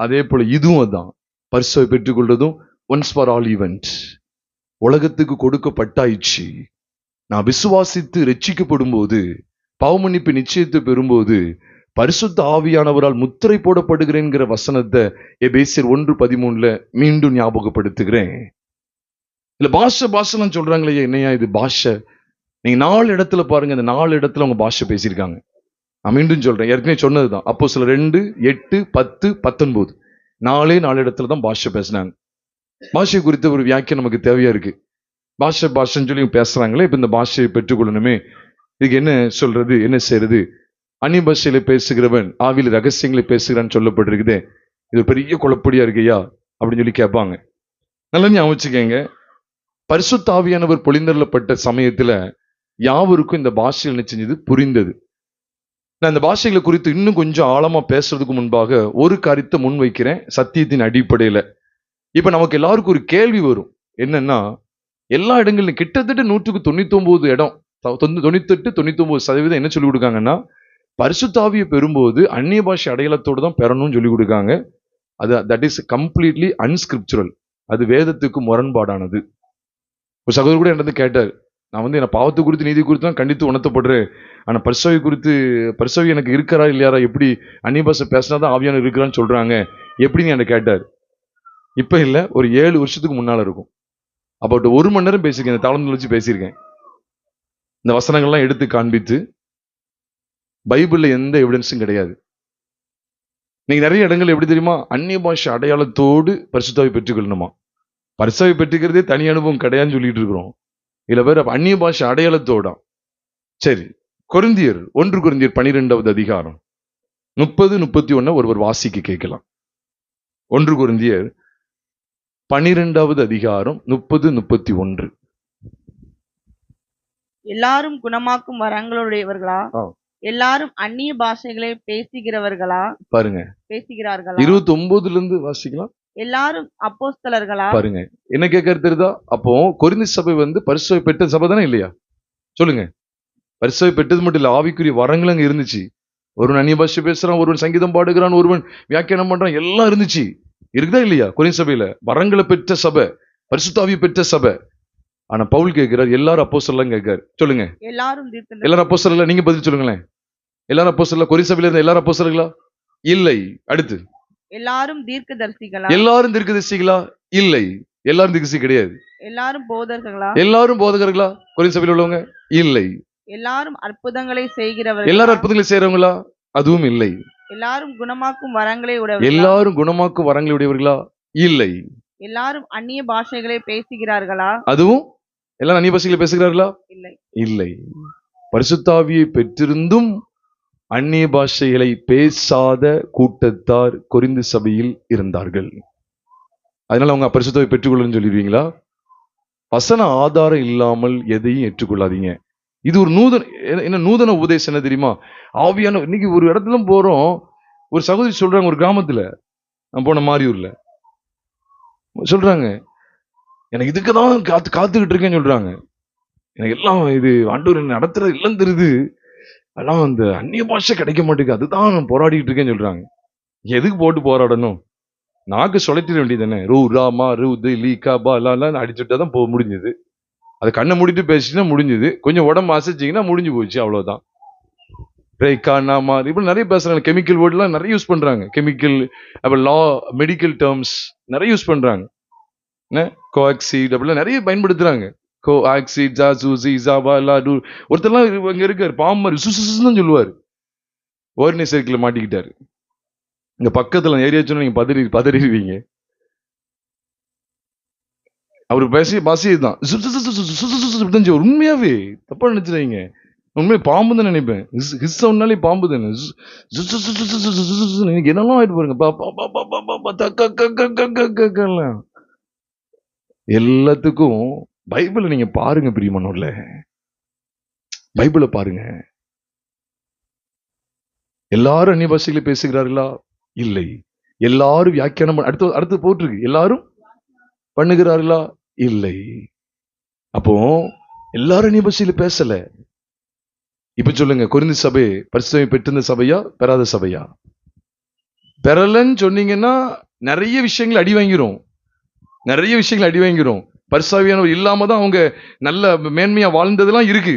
அதே போல இதுவும் அதான், பரிசுத்தத்தை பெற்றுக்கொள்றதும் ஒன்ஸ் ஃபார் ஆல் ஈவென்ட். உலகத்துக்கு கொடுக்கப்பட்டாயிற்று. நான் விசுவாசித்து ரட்சிக்கப்படும் போது, பாவமன்னிப்பு நிச்சயத்தை பெறும்போது, பரிசுத்த ஆவியானவரால் முத்திரை போடப்படுகிறேங்கிற வசனத்தை எபேசியர் 1:13 மீண்டும் ஞாபகப்படுத்துகிறேன். இல்ல பாஷை சொல்றாங்களே, என்னையா இது பாஷை? நீங்க 4 இடத்துல பாருங்க, இந்த 4 இடத்துல அவங்க பாஷை பேசியிருக்காங்க. நான் மீண்டும் சொல்றேன், ஏற்கனவே சொன்னதுதான். அப்போஸ்தலர் 2, 8, 10, 19 4 இடத்துல தான் பாஷை பேசினாங்க. பாஷை குறித்த ஒரு வியாக்கியம் நமக்கு தேவையா இருக்கு. பாஷைன்னு சொல்லி பேசுறாங்களே, இப்ப இந்த பாஷையை பெற்றுக்கொள்ளணுமே, இதுக்கு என்ன சொல்றது, என்ன செய்யறது? அந்நிய பாஷையில பேசுகிறவன் ஆவியில் ரகசியங்களை பேசுகிறான்னு சொல்லப்பட்டிருக்குதே, இது பெரிய குழப்படியா இருக்கையா அப்படின்னு சொல்லி கேட்பாங்க. நல்லா ஞாபகம் வச்சுக்கங்க, பரிசுத்த ஆவியானவர் பொழிந்தருளப்பட்ட சமயத்துல யாவருக்கும் இந்த பாஷைகள் என்ன செஞ்சது? புரிந்தது. நான் இந்த பாஷைகளை குறித்து இன்னும் கொஞ்சம் ஆழமா பேசுறதுக்கு முன்பாக ஒரு காரியத்தை முன் வைக்கிறேன், சத்தியத்தின் அடிப்படையில. இப்ப நமக்கு எல்லாருக்கும் ஒரு கேள்வி வரும், என்னன்னா, எல்லா இடங்களிலும் கிட்டத்தட்ட 199 இடம், 98-99% என்ன சொல்லி கொடுக்காங்கன்னா, பரிசுத்த ஆவியை பெறும்போது அந்நிய பாஷை அடையாளத்தோடு தான் பெறணும்னு சொல்லி கொடுக்காங்க. அது தட் இஸ் கம்ப்ளீட்லி அன்ஸ்கிரிப்சுரல், அது வேதத்துக்கு முரண்பாடானது. ஒரு சகோதரர் கூட என்கிட்ட கேட்டார், நான் என்ன பாவத்தை குறித்து நீதி குறித்து தான் கண்டித்து உணர்த்தப்படுறேன், ஆனா பரிசவி எனக்கு இருக்கிறா இல்லையாரா, எப்படி அந்நிய பாஷை பேசினாதான் ஆவியானவர் இருக்கிறான்னு சொல்றாங்க எப்படின்னு என்ன கேட்டார். இப்ப இல்ல, ஒரு 7 வருஷத்துக்கு முன்னால இருக்கும். அப்போ 1 மணி நேரம் பேசியிருக்கேன், இந்த தாளம் வச்சு பேசியிருக்கேன். இந்த வசனங்கள்லாம் எடுத்து காண்பித்து பைபிள்ல எந்த எவிடன்ஸும் கிடையாது. நீங்க நிறைய இடங்கள் எப்படி தெரியுமா, அந்நிய பாஷை அடையாளத்தோடு பரிசுத்தாவை பெற்றுக்கொள்ளணுமா. பரிசுத்தாவை பெற்றுக்கிறதே தனி அனுபவம் கிடையாதுன்னு சொல்லிட்டு இருக்கிறோம். இல்ல பேர் அந்நிய பாஷை அடையாளத்தோட. சரி, கொரிந்தியர் 1 கொரிந்தியர் 12வது அதிகாரம் 30-31 ஒருவர் வாசிக்க கேட்கலாம். 1 கொரிந்தியர் 12வது அதிகாரம் 30-31. எல்லாரும் குணமாக்கும் வரங்களுடையவர்களா? எல்லாரும் அந்நிய பாஷைகளை பேசுகிறவர்களா? பாருங்க, பேசுகிறார்களா? 29ல இருந்து வாசிக்கலாம். எல்லாரும் அப்போஸ்தலர்களா? பாருங்க, என்ன கேட்கறது தெரியுதா? அப்போ கொரிந்தி சபை பரிசுவை பெற்ற சபை தானே இல்லையா? சொல்லுங்க. பரிசுவை பெற்றது மட்டும் இல்ல, ஆவிக்குரிய வரங்கள் அங்க இருந்துச்சு. ஒருவன் அந்நிய பாஷை பேசுறான், ஒருவன் சங்கீதம் பாடுகிறான், ஒருவன் வியாக்கியானம் பண்றான், எல்லாம் இருந்துச்சு. இருக்குதா இல்லையா? கொரிந்தி சபையில வரங்களை பெற்ற சபை, பரிசுத்தாவியை பெற்ற சபை. ஆனா பவுல் கேட்கிறார், எல்லாரும் அப்போஸ்தலர்லாம் கேட்கிறார். சொல்லுங்க, எல்லாரும் அப்போஸ்தலர்களா? நீங்க பதில் சொல்லுங்களேன். எல்லாரும் அப்போஸ்தலர்களா? கொரிந்தி சபையில இருந்த எல்லாரும் அப்போஸ்தலர்களா? இல்லை. அடுத்து, எல்லாரும் தீர்க்கதரிசிகளா? எல்லாரும் தீர்க்கதரிசிகளா? இல்லை. எல்லாரும் தீர்க்கதரிசி கிடையாது. எல்லாரும் போதகர்களா? எல்லாரும் போதகர்களா? கொரிந்தி சபையில உள்ளவங்க? இல்லை. எல்லாரும் அற்புதங்களை செய்கிறவர்களா? எல்லாரும் அற்புதங்களை செய்றவங்களா? அதுவும் இல்லை. எல்லாரும் குணமாக்கும் வரங்களை உடையவர்களா? எல்லாரும் குணமாக்கும் வரங்களை உடையவர்களா? இல்லை. எல்லாரும் அந்நிய பாஷைகளை பேசுகிறார்களா? அதுவும் எல்லாரும் அந்நிய பாஷைகளை பேசுகிறார்களா? இல்லை. இல்லை. பரிசுத்தாவியை பெற்றிருந்தும் அந்நிய பாஷைகளை பேசாத கூட்டத்தார் கொரிந்து சபையில் இருந்தார்கள். அதனால அவங்க பரிசுத்தாவை பெற்றுக்கொள்ளுன்னு சொல்லிடுவீங்களா? வசன ஆதாரம் இல்லாமல் எதையும் ஏற்றுக்கொள்ளாதீங்க. இது ஒரு நூதன உபதேசம். என்ன தெரியுமா? ஆவியான இன்னைக்கு ஒரு இடத்துல போறோம், ஒரு சகோதரி சொல்றாங்க, ஒரு கிராமத்துல நான் போன மாரியூர்ல சொல்றாங்க, எனக்கு இதுக்குதான் காத்துக்கிட்டு இருக்கேன்னு சொல்றாங்க. எனக்கு எல்லாம் இது ஆண்டவர் என்ன நடத்துறது எல்லாம் தெரியுது, ஆனா அந்த அந்நிய பாஷை கிடைக்க மாட்டேங்குது, அதுதான் நான் போராடிட்டு இருக்கேன்னு சொல்றாங்க. எதுக்கு போட்டு போராடணும்? நாக்கு சொலைத்திட வேண்டியதானே. ரூ ராமா ரூ லீ கா பா லாம் அடிச்சுட்டாதான் முடிஞ்சது. அது கண்ணை மூடிட்டு பேசினா முடிஞ்சது, கொஞ்சம் உடம்பு அசைச்சிங்கன்னா முடிஞ்சு போச்சு, அவ்வளவுதான். இப்படி நிறைய பேசுறாங்க. கெமிக்கல் வேர்ட்லாம் நிறைய யூஸ் பண்றாங்க. கெமிக்கல், அப்புறம் லா, மெடிக்கல் டேர்ம்ஸ் நிறைய யூஸ் பண்றாங்க. கோஆக்சிட் அப்படிலாம் நிறைய பயன்படுத்துறாங்க. கோஆக்சிட், ஜாசூசி, ஜாபா, லாடு. ஒருத்தர்லாம் இங்க இருக்காரு, பாம்பர் சுசுசுன்னு சொல்லுவாரு. ஓர்னி சர்க்கிள் மாட்டிக்கிட்டாரு. இங்க பக்கத்துல ஏரியா சொன்னா நீங்க பதறிடுவீங்க. அவரு பேசிய பாசி தான். உண்மையாவே தப்பா நினைச்சிருவீங்க. உண்மையை பாம்பு தான் நினைப்பேன். ஹிஸ் சவுண்ட்னாலே பாம்பு தானே. என்னெல்லாம் ஆயிட்டு பாருங்க. எல்லாத்துக்கும் பைபிளை நீங்க பாருங்க பிரியமானவர்களே, பைபிளை பாருங்க. எல்லாரும் அந்நிய பாஷைகளை பேசுகிறார்களா? இல்லை. எல்லாரும் வியாக்கியானம் அடுத்து போட்டிருக்கு, எல்லாரும் பண்ணுகிறார்களா? இல்லை. அப்போ எல்லாரும் அந்நிய பாஷையில பேசல. இப்ப சொல்லுங்க, கொரிந்தி சபை பரிசுத்தத்தை பெற்றிருந்த சபையா பெறாத சபையா? பெறலன்னு சொன்னீங்கன்னா நிறைய விஷயங்கள் அடி வாங்கிறோம். பரிசுத்தாவியானவர் இல்லாம தான் அவங்க நல்ல மேன்மையா வாழ்ந்ததெல்லாம் இருக்கு,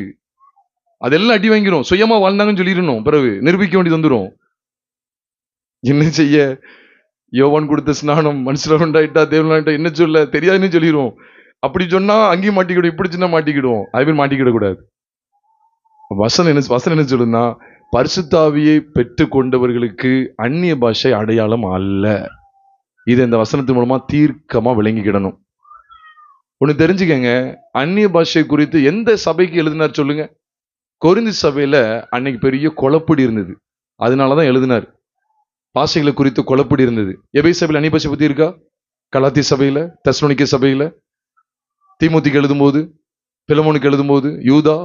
அதெல்லாம் அடி வாங்கிறோம். சுயமா வாழ்ந்தாங்கன்னு சொல்லிடணும், பிறகு நிரூபிக்க வேண்டியது வந்துடும். என்ன செய்ய? யோவான் கொடுத்த ஸ்நானம் மனுஷன் உண்டாயிட்டா தேவன் என்ன சொல்ல தெரியாதுன்னு சொல்லிடுவோம். அப்படி சொன்னா அங்கேயும் மாட்டிக்கிடும், இப்படி சொன்னா மாட்டிக்கிடுவோம். அதுமாதிரி மாட்டிக்கிட கூடாது. வசனம் என்ன சொல்லுன்னா, பரிசுத்தாவியை பெற்று கொண்டவர்களுக்கு அந்நிய பாஷை அடையாளம் அல்ல. இது இந்த வசனத்தின் மூலமா தீர்க்கமா விளங்கிக்கிடணும். ஒண்ணு தெரிஞ்சுக்கங்க, அந்நிய பாஷை குறித்து எந்த சபைக்கு எழுதினார் சொல்லுங்க? கொரிந்தி சபையில அன்னைக்கு பெரிய குழப்படி இருந்தது, அதனாலதான் எழுதினார். பாஷைகளை குறித்து குழப்படி இருந்தது. எபேசு சபையில அந்நிய பாஷை பத்தி இருக்கா? கலாத்திய சபையில, தெசலோனிக்கே சபையில, தீமோத்திக்கு எழுதும்போது, பிலமோனுக்கு எழுதும்போது, யூதா,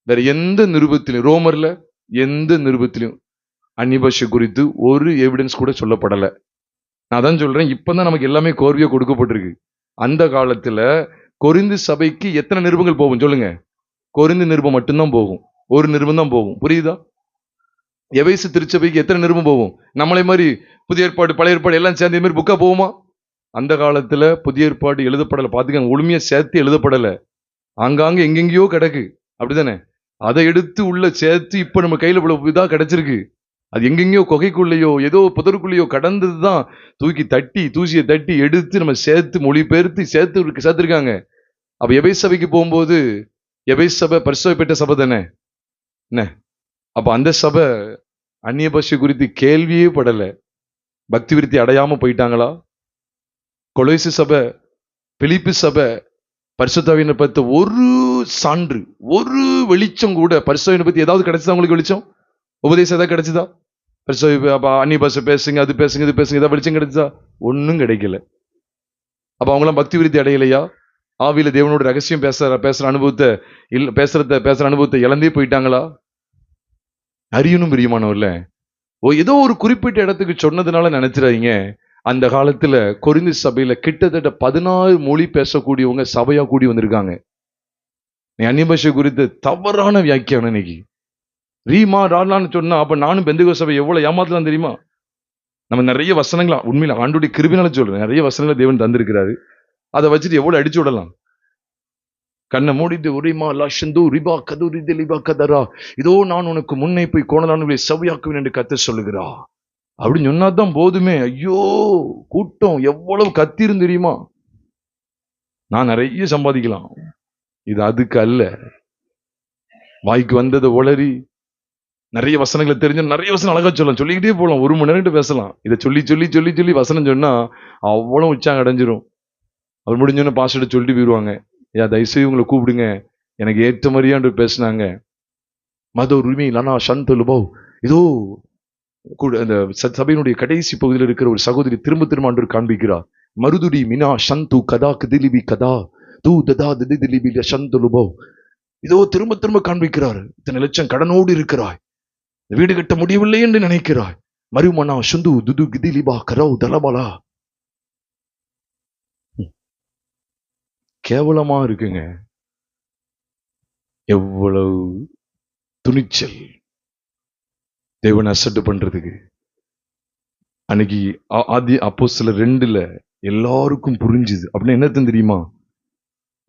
வேற எந்த நிருபத்திலும், ரோமர்ல எந்த நிருபத்திலும் அந்நிய பாஷை குறித்து ஒரு எவிடன்ஸ் கூட சொல்லப்படல. நான் தான் சொல்றேன், இப்பதான் நமக்கு எல்லாமே கோர்வையா கொடுக்கப்பட்டிருக்கு. அந்த காலத்துல கொரிந்தி சபைக்கு எத்தனை நிருபங்கள் போகும் சொல்லுங்க? கொரிந்தி நிருபம் மட்டும்தான் போகும், ஒரு நிருபம் தான் போகும். புரியுதா? எபேசு திருச்சபைக்கு எத்தனை நிருபம் போகும்? நம்மளே மாதிரி புதிய ஏற்பாடு பழைய ஏற்பாடு எல்லாம் சேர்ந்த மாதிரி புக்கா போகுமா? அந்த காலத்துல புதிய ஏற்பாடு எழுதப்படலை. பாத்துக்கங்க, முழுமையா சேர்த்து எழுதப்படலை. ஆங்காங்க எங்கெங்கயோ கிடக்கு, அப்படிதானே? அதை எடுத்து உள்ள சேர்த்து இப்ப நம்ம கையில இவ்வளவு இதா கிடைச்சிருக்கு. அது எங்கெங்கயோ குகைக்குள்ளேயோ ஏதோ புதருக்குள்ளேயோ கடந்ததுதான் தூக்கி தட்டி தூசியை தட்டி எடுத்து நம்ம சேர்த்து மொழிபெயர்த்து சேர்த்திருக்காங்க. அப்ப எபேசு சபைக்கு போகும்போது, எபேசு சபை பரிசுத்தம் பெற்ற சபை தானே என்ன? அப்ப அந்த சபை அந்நிய பாஷை குறித்து கேள்வியே படல, பக்தி விருத்தி அடையாம போயிட்டாங்களா? கொலோசை சபை, பிலிப்பு சபை பரிசுத்தாவியனை பத்தி ஒரு சான்று, ஒரு வெளிச்சம் கூட பரிசுத்தாவியனை பத்தி ஏதாவது கிடைச்சதா? உங்களுக்கு வெளிச்சம் உபதேசம் ஏதாவது கிடைச்சதா? அந்நிய பாஷை பேசுங்க, அது பேசுங்க, இது பேசுங்க, ஏதாவது வெளிச்சம் கிடைச்சதா? ஒன்னும் கிடைக்கல. அப்ப அவங்களாம் பக்தி விருத்தி அடையலையா? ஆவியில தேவனோட ரகசியம் பேசுற அனுபவத்தை இழந்தே போயிட்டாங்களா? அறியணும் பிரியமானவர்ல. ஏதோ ஒரு குறிப்பிட்ட இடத்துக்கு சொன்னதுனால நினைச்சிடாதீங்க. அந்த காலத்துல கொரிந்து சபையில கிட்டத்தட்ட 16 மொழி பேசக்கூடியவங்க சபையா கூடி வந்திருக்காங்க. நீ அந்நிய பாஷை குறித்து தவறான வியாக்கியானம் இன்னைக்கு ரீமா ராலான்னு சொன்னா, அப்ப நானும் பெந்தகோஸ்து சபை எவ்வளவு ஏமாத்தலாம் தெரியுமா? நம்ம நிறைய வசனங்களா, உண்மையில ஆண்டுடைய கிருபையினால சொல்றேன், நிறைய வசனங்களை தேவன் தந்திருக்கிறாரு. அதை வச்சுட்டு எவ்வளவு அடிச்சு விடலாம். கண்ணை மூடிட்டு உரிமா லஷந்து ரிபா கதுரி தெளிவா கதரா, இதோ நான் உனக்கு முன்னே போய் கோணலானவர்களை சபையாக்குவேன் என்று கர்த்தர் சொல்லுகிறா அப்படின்னு சொன்னாதான் போதுமே. ஐயோ, கூட்டம் எவ்வளவு கத்திரும் தெரியுமா? நான் நிறைய சம்பாதிக்கலாம். இது அதுக்கு அல்ல. வாய்க்கு வந்ததை உளறி நிறைய வசனங்களை தெரிஞ்ச நிறைய வசனம் அழகா சொல்லலாம், சொல்லிக்கிட்டே போகலாம், 1 மணி நேரம் பேசலாம். இதை சொல்லி சொல்லி சொல்லி சொல்லி வசனம் சொன்னா அவ்வளவு உச்சாங்க அடைஞ்சிரும். அவர் முடிஞ்சோன்னு பாஸ்டர்ட்ட சொல்லிட்டு போயிடுவாங்க, ஐயா தயவுசெய்து உங்களை கூப்பிடுங்க, எனக்கு ஏற்ற மாதிரியாண்டு பேசினாங்க. மத உரிமை இல்லைனா சந்தலுபோ, இதோ அந்த சபையினுடைய கடைசி பகுதியில் இருக்கிற ஒரு சகோதரி திரும்ப திரும்ப ஆண்டு காண்பிக்கிறார். மருதுடி மினா சந்து கதா கிதிலிபி கதா தூ ததா திதிலிபி சந்தலுபோ, இதோ திரும்ப திரும்ப காண்பிக்கிறார். இத்தனை லட்சம் கடனோடு இருக்கிறாய், வீடு கட்ட முடியவில்லை என்று நினைக்கிறாய், மருமனா சுந்து துது கிதிலிபா கரோ தலபலா. கேவலமா இருக்குங்க. எவ்வளவு துணிச்சல் தேவனை அசட்டு பண்றதுக்கு. அன்னைக்கு ஆதி அப்போஸ்தலர் 2 எல்லாருக்கும் புரிஞ்சுது. அப்படின்னு என்ன தெரியுமா?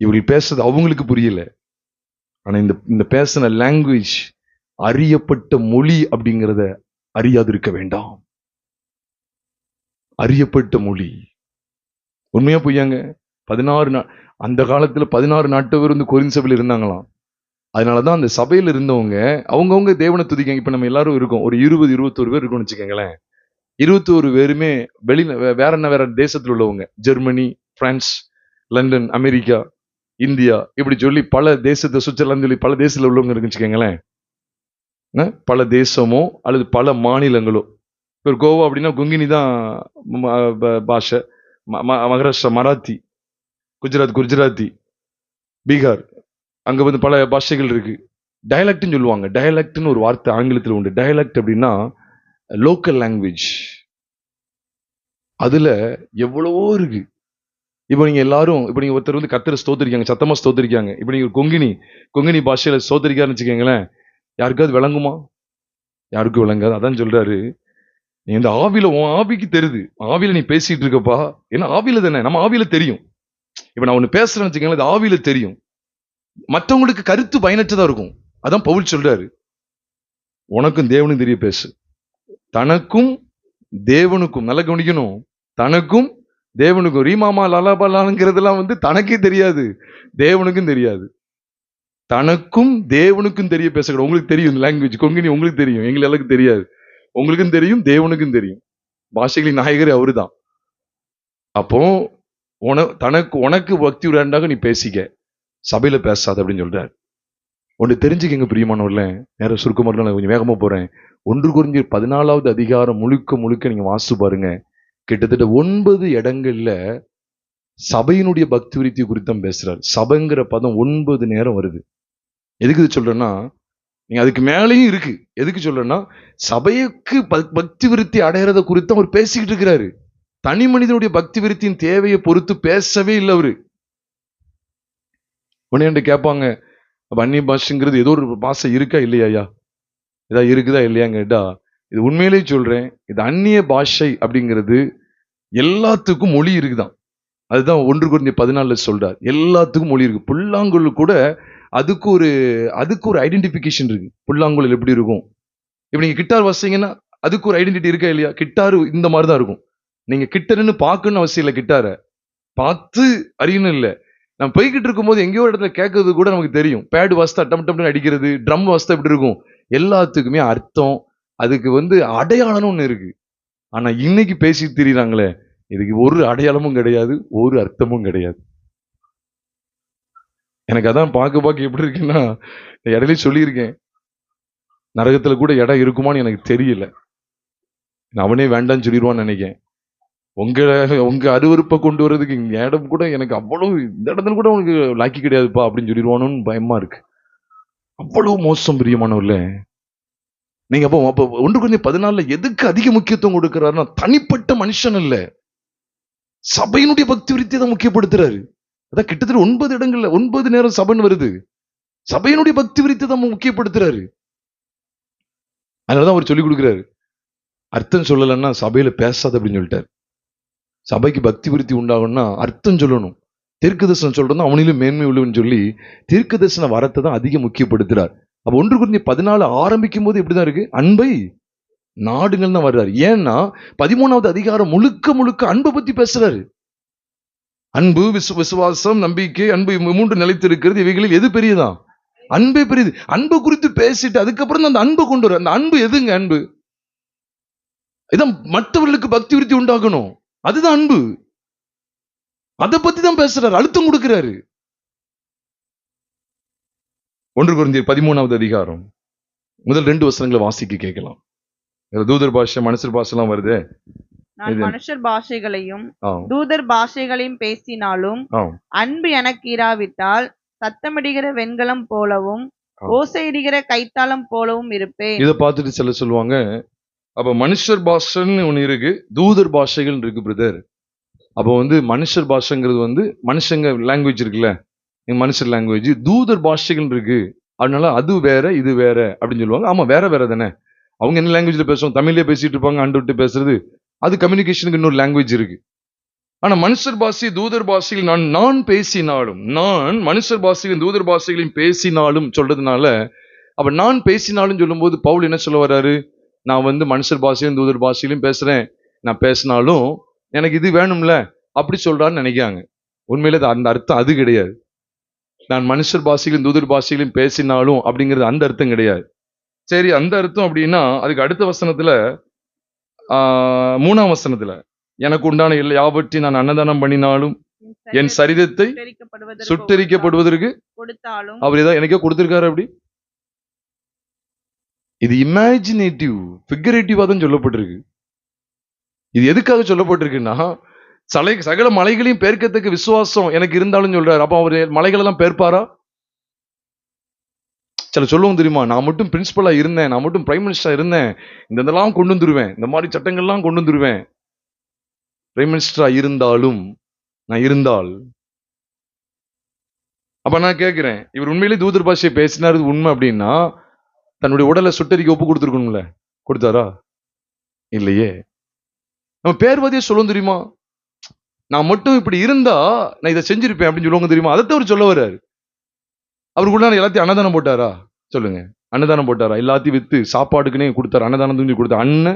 இவர்கள் பேசுறது அவங்களுக்கு புரியல, ஆனா இந்த பேசின லாங்குவேஜ், அறியப்பட்ட மொழி அப்படிங்கிறத அறியாது இருக்க வேண்டாம். அறியப்பட்ட மொழி உண்மையா பொய்யாங்க? 16 அந்த காலத்துல 16 நாட்டவர் வந்து கொரிந்து சபையில் இருந்தாங்களாம். அதனாலதான் அந்த சபையில இருந்தவங்க அவங்கவுங்க தேவனை துதிக்காங்க. இப்ப நம்ம எல்லாரும் இருக்கோம், ஒரு 20-21 பேர் இருக்கோம்னு வச்சுக்கோங்களேன். 21 பேருமே வேற தேசத்துல உள்ளவங்க. Germany, France, London, America, India, இப்படி சொல்லி பல தேசத்தை, சுவிட்சர்லாந்து சொல்லி பல தேசத்துல உள்ளவங்க இருக்குன்னு வச்சுக்கோங்களேன். பல தேசமோ அல்லது பல மாநிலங்களோ. இப்போ கோவா அப்படின்னா கொங்கினி தான் பாஷை, மகாராஷ்டிரா மராத்தி, குஜராத்தி, பீகார், அங்க வந்து பல பாஷைகள் இருக்கு. டயலக்ட்னு சொல்லுவாங்க. டயலக்ட்னு ஒரு வார்த்தை ஆங்கிலத்தில் உண்டு. டயலக்ட் அப்படின்னா லோக்கல் லாங்குவேஜ். அதுல எவ்வளவோ இருக்கு. இப்போ நீங்க எல்லாரும், இப்போ நீங்க ஒருத்தர் வந்து கர்த்தரை ஸ்தோத்திரிக்காங்க, சத்தமா ஸ்தோத்திரிக்காங்க. இப்போ நீங்க கொங்கினி பாஷையில ஸ்தோத்திரிக்காருன்னு வச்சுக்கோங்களேன், யாருக்காவது விளங்குமா? யாருக்கும் விளங்காது. அதான் சொல்றாரு, நீ இந்த ஆவியில, உன் ஆவிக்கு தெரியுது, ஆவியில நீ பேசிட்டு இருக்கப்பா. ஏன்னா ஆவியில தானே, நம்ம ஆவியில தெரியும். இப்ப நான் ஒண்ணு பேசுறேன்னு வச்சுக்கோங்களேன், அது ஆவியில தெரியும். மற்றவங்களுக்கு கருத்து பயனற்றதா இருக்கும். அதான் பவுல் சொல்றாரு, உனக்கும் தேவனுக்கும் தெரிய பேசு. தனக்கும் தேவனுக்கும், நல்லா கவனிக்கணும், தனக்கும் தேவனுக்கும். ரீமாமா லலாபலாங்கிறதுலாம் வந்து தனக்கே தெரியாது, தேவனுக்கும் தெரியாது. தனக்கும் தேவனுக்கும் தெரிய பேசக்கூடாது. உங்களுக்கு தெரியும் லாங்குவேஜ் கொங்கினி, உங்களுக்கு தெரியும், எங்களுக்கு எல்லாருக்கும் தெரியாது. உங்களுக்கும் தெரியும், தேவனுக்கும் தெரியும். பாஷைகளின் நாயகர் அவரு தான். அப்போ உனக்கு பக்தி உண்டாக நீ பேசிக்க, சபையில பேசாத அப்படின்னு சொல்றாரு. ஒன்று தெரிஞ்சுக்கங்க பிரியமானவர்ல, நேரம் சுருக்கமாக நான் கொஞ்சம் வேகமா போறேன். 1 கொரிந்தியர் 14வது அதிகாரம் முழுக்க நீங்க வாசிச்சு பாருங்க. கிட்டத்தட்ட 9 இடங்கள்ல சபையினுடைய பக்தி விருத்தி குறித்தும் பேசுறாரு. சபைங்கிற பதம் 9 நேரம் வருது. எதுக்கு இது சொல்றேன்னா, நீங்க அதுக்கு மேலேயும் இருக்கு. எதுக்கு சொல்றேன்னா, சபைக்கு பக்தி விருத்தி அடையறத குறித்து அவர் பேசிக்கிட்டு இருக்கிறாரு. தனி மனிதனுடைய பக்தி விருத்தியின் தேவையை பொறுத்து பேசவே இல்லை அவரு. உடனே கேட்பாங்க, அந்நிய பாஷைங்கிறது ஏதோ ஒரு பாஷை இருக்கா இல்லையா, ஏதாவது இருக்குதா இல்லையாங்க கேட்டா, இது உண்மையிலேயே சொல்றேன், இது அந்நிய பாஷை அப்படிங்கிறது எல்லாத்துக்கும் மொழி இருக்குதான். அதுதான் 1 கொரிந்தியர் 14 சொல்றார். எல்லாத்துக்கும் மொழி இருக்கு. புல்லாங்குழல் கூட அதுக்கு ஒரு ஐடென்டிபிகேஷன் இருக்கு. புல்லாங்குழல் எப்படி இருக்கும்? இப்ப நீங்க கிட்டார் வாசிங்கன்னா அதுக்கு ஒரு ஐடென்டிட்டி இருக்கா இல்லையா? கிட்டார் இந்த மாதிரி தான் இருக்கும். நீங்க கிட்ட நின்னு பார்க்கணும்னு அவசியம் இல்லை. கிட்டாரை பார்த்து அறியணும் இல்லை. நம்ம போய்கிட்டு இருக்கும்போது எங்கேயோ இடத்துல கேட்கறது கூட நமக்கு தெரியும். பேடு வாசித்தா டம்னு அடிக்கிறது, ட்ரம் வாசித்தா எப்படி இருக்கும்? எல்லாத்துக்குமே அர்த்தம், அதுக்கு அடையாளம்னு ஒண்ணு இருக்கு. ஆனா இன்னைக்கு பேசிட்டு திரியிறாங்களே, இதுக்கு ஒரு அடையாளமும் கிடையாது, ஒரு அர்த்தமும் கிடையாது. எனக்கு அதான் பார்க்க எப்படி இருக்குன்னா, இடையில சொல்லியிருக்கேன், நரகத்துல கூட இடம் இருக்குமான்னு எனக்கு தெரியல. அவனே வேண்டான்னு சொல்லிடுவான்னு நினைக்கிறேன். உங்க அருவருப்பை கொண்டு வர்றதுக்கு இந்த இடம் கூட எனக்கு அவ்வளவு, இந்த இடத்துல கூட உனக்கு லாக்கி கிடையாதுப்பா அப்படின்னு சொல்லிடுவானோன்னு பயமா இருக்கு. அவ்வளவு மோசம் பிரியமானவர்ல. நீங்க அப்போ 1 கொரிந்தியர் 14 எதுக்கு அதிக முக்கியத்துவம் கொடுக்கிறாருன்னா, தனிப்பட்ட மனுஷன் இல்ல, சபையினுடைய பக்தி விருத்தியை தான் முக்கியப்படுத்துறாரு. அதான் கிட்டத்தட்ட 9 இடங்கள்ல 9 நேரம் சபைன்னு வருது. சபையினுடைய பக்தி விருத்தியை தான் முக்கியப்படுத்துறாரு. அதனாலதான் அவர் சொல்லிக் கொடுக்கிறாரு, அர்த்தம் சொல்லலைன்னா சபையில பேசாத அப்படின்னு சொல்லிட்டாரு. சபைக்கு பக்தி விருத்தி உண்டாகணும்னா அர்த்தம் சொல்லணும். தீர்க்கதரிசனம் சொல்றது அவனிலும் மேன்மை உள்ளவன்னு சொல்லி தீர்க்கதரிசன வரத்தை தான் அதிகம் முக்கியப்படுத்துறார். அப்ப 1 கொரிந்தியர் 14 ஆரம்பிக்கும் போது எப்படிதான் இருக்கு? அன்பை நாடுங்கள் தான் வர்றாரு. ஏன்னா 13வது அதிகாரம் முழுக்க அன்பை பத்தி பேசுறாரு. அன்பு, விசுவாசம், நம்பிக்கை, அன்பு 3 நிலைத்து இருக்கிறது. இவைகளில் எது பெரியதான்? அன்பே பெரியது. அன்பு குறித்து பேசிட்டு அதுக்கப்புறம் தான் அந்த அன்பை கொண்டு வர. அந்த அன்பு எதுங்க? அன்பு இதான் மற்றவர்களுக்கு பக்தி விருத்தி உண்டாகணும். அதுதான் அன்பு. அதை பத்தி தான் பேசுறாரு, அழுத்தம் கொடுக்கிறாரு. 1 கொரிந்தியர் 13வது அதிகாரம் முதல் 2 வசனங்களை வாசிக்க கேட்கலாம். தூதர் பாஷை, மனுஷர் பாஷை எல்லாம் வருது. நான் மனுஷர் பாஷைகளையும் தூதர் பாஷைகளையும் பேசினாலும் அன்பு எனக்கு இராவிட்டால் சத்தமிடுகிற வெண்கலம் போலவும் ஓசையிடுகிற கைத்தாளம் போலவும் இருப்பேன். இதை பார்த்துட்டு சில சொல்லுவாங்க, அப்ப மனுஷர் பாஷைன்னு ஒண்ணு இருக்கு, தூதர் பாஷைகள் இருக்கு பிரதர். அப்போ மனுஷர் பாஷைங்கிறது மனுஷங்க லாங்குவேஜ் இருக்குல்ல, மனுஷர் லாங்குவேஜ், தூதர் பாஷைகள் இருக்கு, அதனால அது வேற இது வேற அப்படின்னு சொல்லுவாங்க. ஆமா, வேற வேற தானே. அவங்க என்ன லாங்குவேஜ்ல பேசுவாங்க? தமிழ்லயே பேசிட்டு இருப்பாங்க. ஆண்டு விட்டு பேசுறது அது கம்யூனிகேஷனுக்கு இன்னொரு லாங்குவேஜ் இருக்கு. ஆனா மனுஷர் பாஷை, தூதர் பாஷையில் நான் பேசினாலும், நான் மனுஷர் பாஷையும் தூதர் பாஷைகளையும் பேசினாலும் சொல்றதுனால, அப்ப நான் பேசினாலும் சொல்லும் போது பவுல் என்ன சொல்ல வர்றாரு? நான் மனுஷர் பாஷையும் தூதர் பாஷையிலும் பேசுறேன், நான் பேசினாலும் எனக்கு இது வேணும்ல அப்படி சொல்றான்னு நினைக்காங்க. உண்மையில அந்த அர்த்தம் அது கிடையாது. நான் மனுஷர் பாஷையிலும் தூதர் பாஷையிலும் பேசினாலும் அப்படிங்கிறது அந்த அர்த்தம் கிடையாது. சரி, அந்த அர்த்தம் அப்படின்னா அதுக்கு அடுத்த வசனத்துல 3ஆம் வசனத்துல, எனக்கு உண்டான யாவற்றையும் நான் அன்னதானம் பண்ணினாலும் என் சரீரத்தை சுட்டரிக்கப்படுவதற்கு கொடுத்தாலும், அவர் ஏதாவது எனக்கே கொடுத்திருக்காரு. அப்படி இது இமேஜினேட்டிவ், ஃபிகரேட்டிவா தான் சொல்லப்பட்டிருக்கு. இது எதுக்காக சொல்லப்பட்டிருக்குன்னா, சகல மலைகளையும் பெயர்க்கத்தக்க விசுவாசம் எனக்கு இருந்தாலும் சொல்றாரு. அப்ப அவர் மலைகள் எல்லாம் பெயர்ப்பாரா? சில சொல்லுவோம் தெரியுமா, நான் மட்டும் பிரின்சிபலா இருந்தேன், நான் மட்டும் பிரைம் மினிஸ்டரா இருந்தேன், இதெல்லாம் கொண்டு வந்துருவேன், இந்த மாதிரி சட்டங்கள்லாம் கொண்டு வந்துருவேன். பிரைம் மினிஸ்டரா இருந்தாலும் நான் இருந்தால், அப்ப நான் கேட்கிறேன், இவர் உண்மையிலே தூதர் பாஷையை பேசினாரு உண்மை அப்படின்னா தன்னுடைய உடலை சுட்டரிக்க ஒப்பு கொடுத்துருக்கணும்ல, கொடுத்தாரா? இல்லையே. நம்ம பேர்வதியே சொல்லுவோம் தெரியுமா, நான் மட்டும் இப்படி இருந்தா நான் இதை செஞ்சிருப்பேன் அப்படின்னு சொல்லுவாங்க தெரியுமா. அதைத்தான் அவர் சொல்ல வர்றாரு. அவருக்குள்ள எல்லாத்தையும் அன்னதானம் போட்டாரா? சொல்லுங்க, அன்னதானம் போட்டாரா? எல்லாத்தையும் வித்து சாப்பாடுக்குன்னே கொடுத்தாரு, அன்னதானம் தூங்கி கொடுத்தாரு.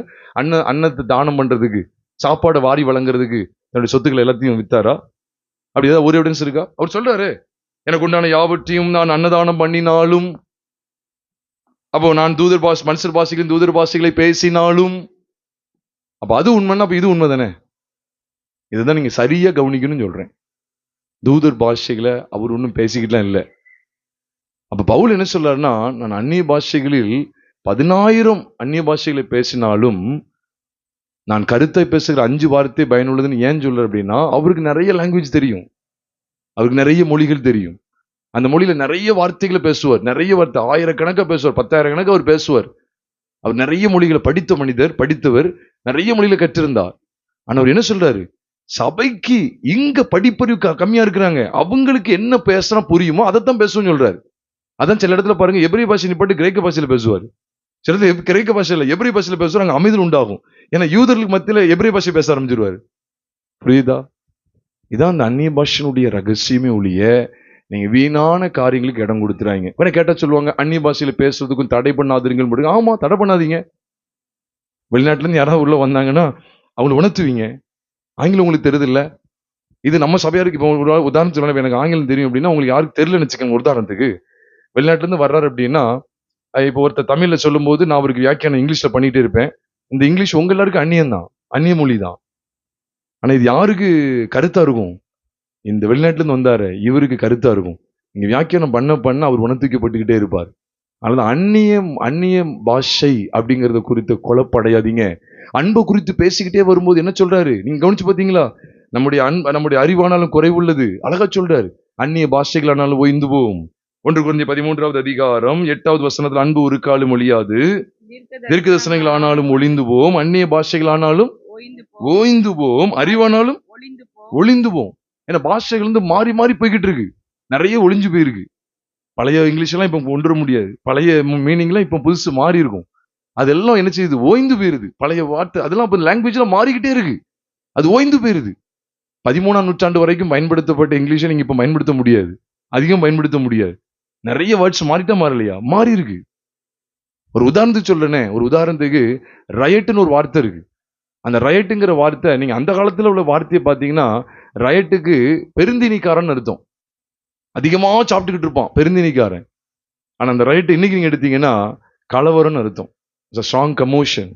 அன்னத்தை தானம் பண்றதுக்கு, சாப்பாடை வாரி வழங்குறதுக்கு தன்னுடைய சொத்துக்களை எல்லாத்தையும் வித்தாரா? அப்படி ஏதாவது ஒரு எவிடன்ஸ் இருக்கா? அவர் சொல்றாரு, எனக்கு உண்டான யாவற்றையும் நான் அன்னதானம் பண்ணினாலும், அப்போ நான் மனுஷர் பாஷைகளும் தூதர் பாஷைகளை பேசினாலும், அப்ப அது உண்மைன்னா அப்ப இது உண்மை தானே. இதுதான் நீங்க சரியா கவனிக்கணும்னு சொல்றேன். தூதர் பாஷைகளை அவர் ஒன்றும் பேசிக்கிட்டுலாம் இல்லை. அப்ப பவுல் என்ன சொல்றாருன்னா, நான் அந்நிய பாஷைகளில் 10,000 அந்நிய பாஷைகளை பேசினாலும் நான் கருத்தை பேசுகிற 5 வார்த்தை பயனுள்ளதுன்னு ஏன் சொல்ற அப்படின்னா, அவருக்கு நிறைய லாங்குவேஜ் தெரியும், அவருக்கு நிறைய மொழிகள் தெரியும். அந்த மொழியில நிறைய வார்த்தைகளை பேசுவார், நிறைய வார்த்தை, 1000கணக்கா பேசுவார், 10,000 கணக்கா அவர் பேசுவார். அவர் நிறைய மொழிகளை படித்த மனிதர், படித்தவர், நிறைய மொழியில கற்றிருந்தார். ஆனா அவர் என்ன சொல்றாரு, சபைக்கு இங்க படிப்பறிவு கம்மியா இருக்கிறாங்க, அவங்களுக்கு என்ன பேசுறா புரியுமோ அதைத்தான் பேசுவோம்னு சொல்றாரு. அதான் சில இடத்துல பாருங்க, எபிரேய பாஷை நிப்பாட்டு கிரேக்க பாஷையில பேசுவார். சில இடத்துல கிரேக்க பாஷையில எபிரேய பாஷையில பேசுவார், அங்க அமைதல் உண்டாகும். ஏன்னா யூதர்களுக்கு மத்தியில எபிரேய பாஷை பேச ஆரம்பிச்சிருவாரு. புரியுதா? இதான் அந்த அந்நிய பாஷனுடைய ரகசியமே ஒழிய நீங்க வீணான காரியங்களுக்கு இடம் கொடுத்துறாங்க. உடனே கேட்டா சொல்லுவாங்க, அந்நிய பாஷையில பேசுறதுக்கும் தடை பண்ணாதீர்கள் மட்டும். ஆமா, தடை பண்ணாதீங்க. வெளிநாட்டுல இருந்து யாராவது உள்ள வந்தாங்கன்னா அவங்களை உணர்த்துவீங்க. ஆங்கிலம் உங்களுக்கு தெரியுது இல்ல? இது நம்ம சபையாருக்கு இப்போ ஒரு உதாரணம் சொல்லணும், எனக்கு ஆங்கிலம் தெரியும் அப்படின்னா உங்களுக்கு யாருக்கு தெரியலன்னு வச்சுக்கோங்க. ஒரு உதாரணத்துக்கு வெளிநாட்டுல இருந்து வர்றாரு அப்படின்னா, இப்போ ஒருத்தர் தமிழ்ல சொல்லும்போது நான் அவருக்கு வியாக்கியானம் இங்கிலீஷ்ல பண்ணிட்டே இருப்பேன். இந்த இங்கிலீஷ் உங்க எல்லாருக்கும் அந்நியம் தான், அந்நிய மொழி தான். ஆனா இது யாருக்கு கருத்தா இருக்கும்? இந்த வெளிநாட்டுல இருந்து வந்தாரு இவருக்கு கருத்தா இருக்கும். இங்க வியாக்கியானம் பண்ண பண்ண அவர் உணர்த்திக்கப்பட்டுக்கிட்டே இருப்பார். அதனால அந்நிய பாஷை அப்படிங்கறத குறித்து குழப்படையாதீங்க. அன்பை குறித்து பேசிக்கிட்டே வரும்போது என்ன சொல்றாரு நீங்க கவனிச்சு பாத்தீங்களா? நம்முடைய அறிவானாலும் குறைவுள்ளது. அழகா சொல்றாரு, அந்நிய பாஷைகளானாலும் ஓய்ந்து போகும். 1 கொரிந்தியர் 13வது அதிகாரம் 8வது வசனத்துல அன்பு ஒரு காலும் ஒழியாது, தீர்க்க தரிசனங்கள் ஆனாலும் ஒளிந்து போகும், அந்நிய பாஷைகள் ஆனாலும் ஓய்ந்து போகும், அறிவானாலும் ஒளிந்து போகும். ஏன்னா பாஷைகள் வந்து மாறி மாறி போய்கிட்டு இருக்கு, நிறைய ஒளிஞ்சு போயிருக்கு. பழைய இங்கிலீஷ் எல்லாம் இப்ப கொண்டு வர முடியாது, பழைய மீனிங்லாம் இப்ப புதுசு மாறி இருக்கும். அதெல்லாம் என்ன செய்யுது? ஓய்ந்து போயிருது. பழைய வார்த்தை அதெல்லாம் இப்ப லாங்குவேஜ்ல மாறிக்கிட்டே இருக்கு, அது ஓய்ந்து போயிருது. 13ஆம் நூற்றாண்டு வரைக்கும் பயன்படுத்தப்பட்ட இங்கிலீஷை நீங்க இப்ப பயன்படுத்த முடியாது, அதிகம் பயன்படுத்த முடியாது. நிறைய வேர்ட்ஸ் மாறிட்டா மாறலையா? மாறி இருக்கு. ஒரு உதாரணத்துக்கு சொல்றேனே, ஒரு உதாரணத்துக்கு ரயட்னு ஒரு வார்த்தை இருக்கு. அந்த ரயட்டுங்கிற வார்த்தை நீங்க அந்த காலத்துல உள்ள வார்த்தையை பாத்தீங்கன்னா, ரயட்டுக்கு பெருந்தினிக்காரன் அர்த்தம். அதிகமா சாப்பிட்டுக்கிட்டு இருப்பான் பெருந்தினிக்காரன். ஆனா அந்த ரயட் இன்னைக்கு நீங்க எடுத்தீங்கன்னா கலவரம்னு அர்த்தம். ஸ்ட்ராங் கமோஷன்,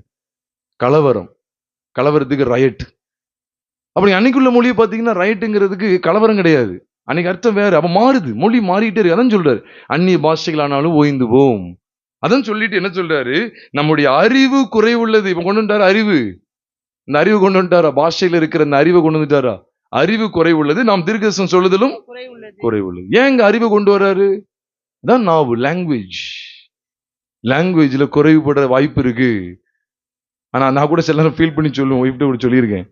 கலவரம், கலவரத்துக்கு ரயட். அப்படி அன்னைக்குள்ள மொழியை பாத்தீங்கன்னா ரயட்டுங்கிறதுக்கு கலவரம் கிடையாது, அன்னைக்கு அர்த்தம் வேற. அப்ப மாறுது, மொழி மாறிட்டே இருக்கு. அதான் சொல்றாரு, அந்நிய பாஷைகள் ஆனாலும் ஓய்ந்து போம். அதான் சொல்லிட்டு என்ன சொல்றாரு, நம்முடைய அறிவு குறைவுள்ளது. இப்ப கொண்டு வந்துட்டாரு அறிவு, இந்த அறிவு கொண்டு வந்துட்டாரா? பாஷையில இருக்கிற இந்த அறிவை கொண்டு வந்துட்டாரா? அறிவு குறைவுள்ளது, நாம் தீர்க்கதரிசனம் சொல்லுதலும் குறைவுள்ளது. ஏன் இங்க அறிவு கொண்டு வர்றாரு? அதான் நாவு, லாங்குவேஜ்ல குறைவுபட வாய்ப்பு இருக்கு. ஆனா நான் கூட சில நேரம் ஃபீல் பண்ணி சொல்லுவேன், ஒய்ஃப்ட்ட கூட சொல்லியிருக்கேன்.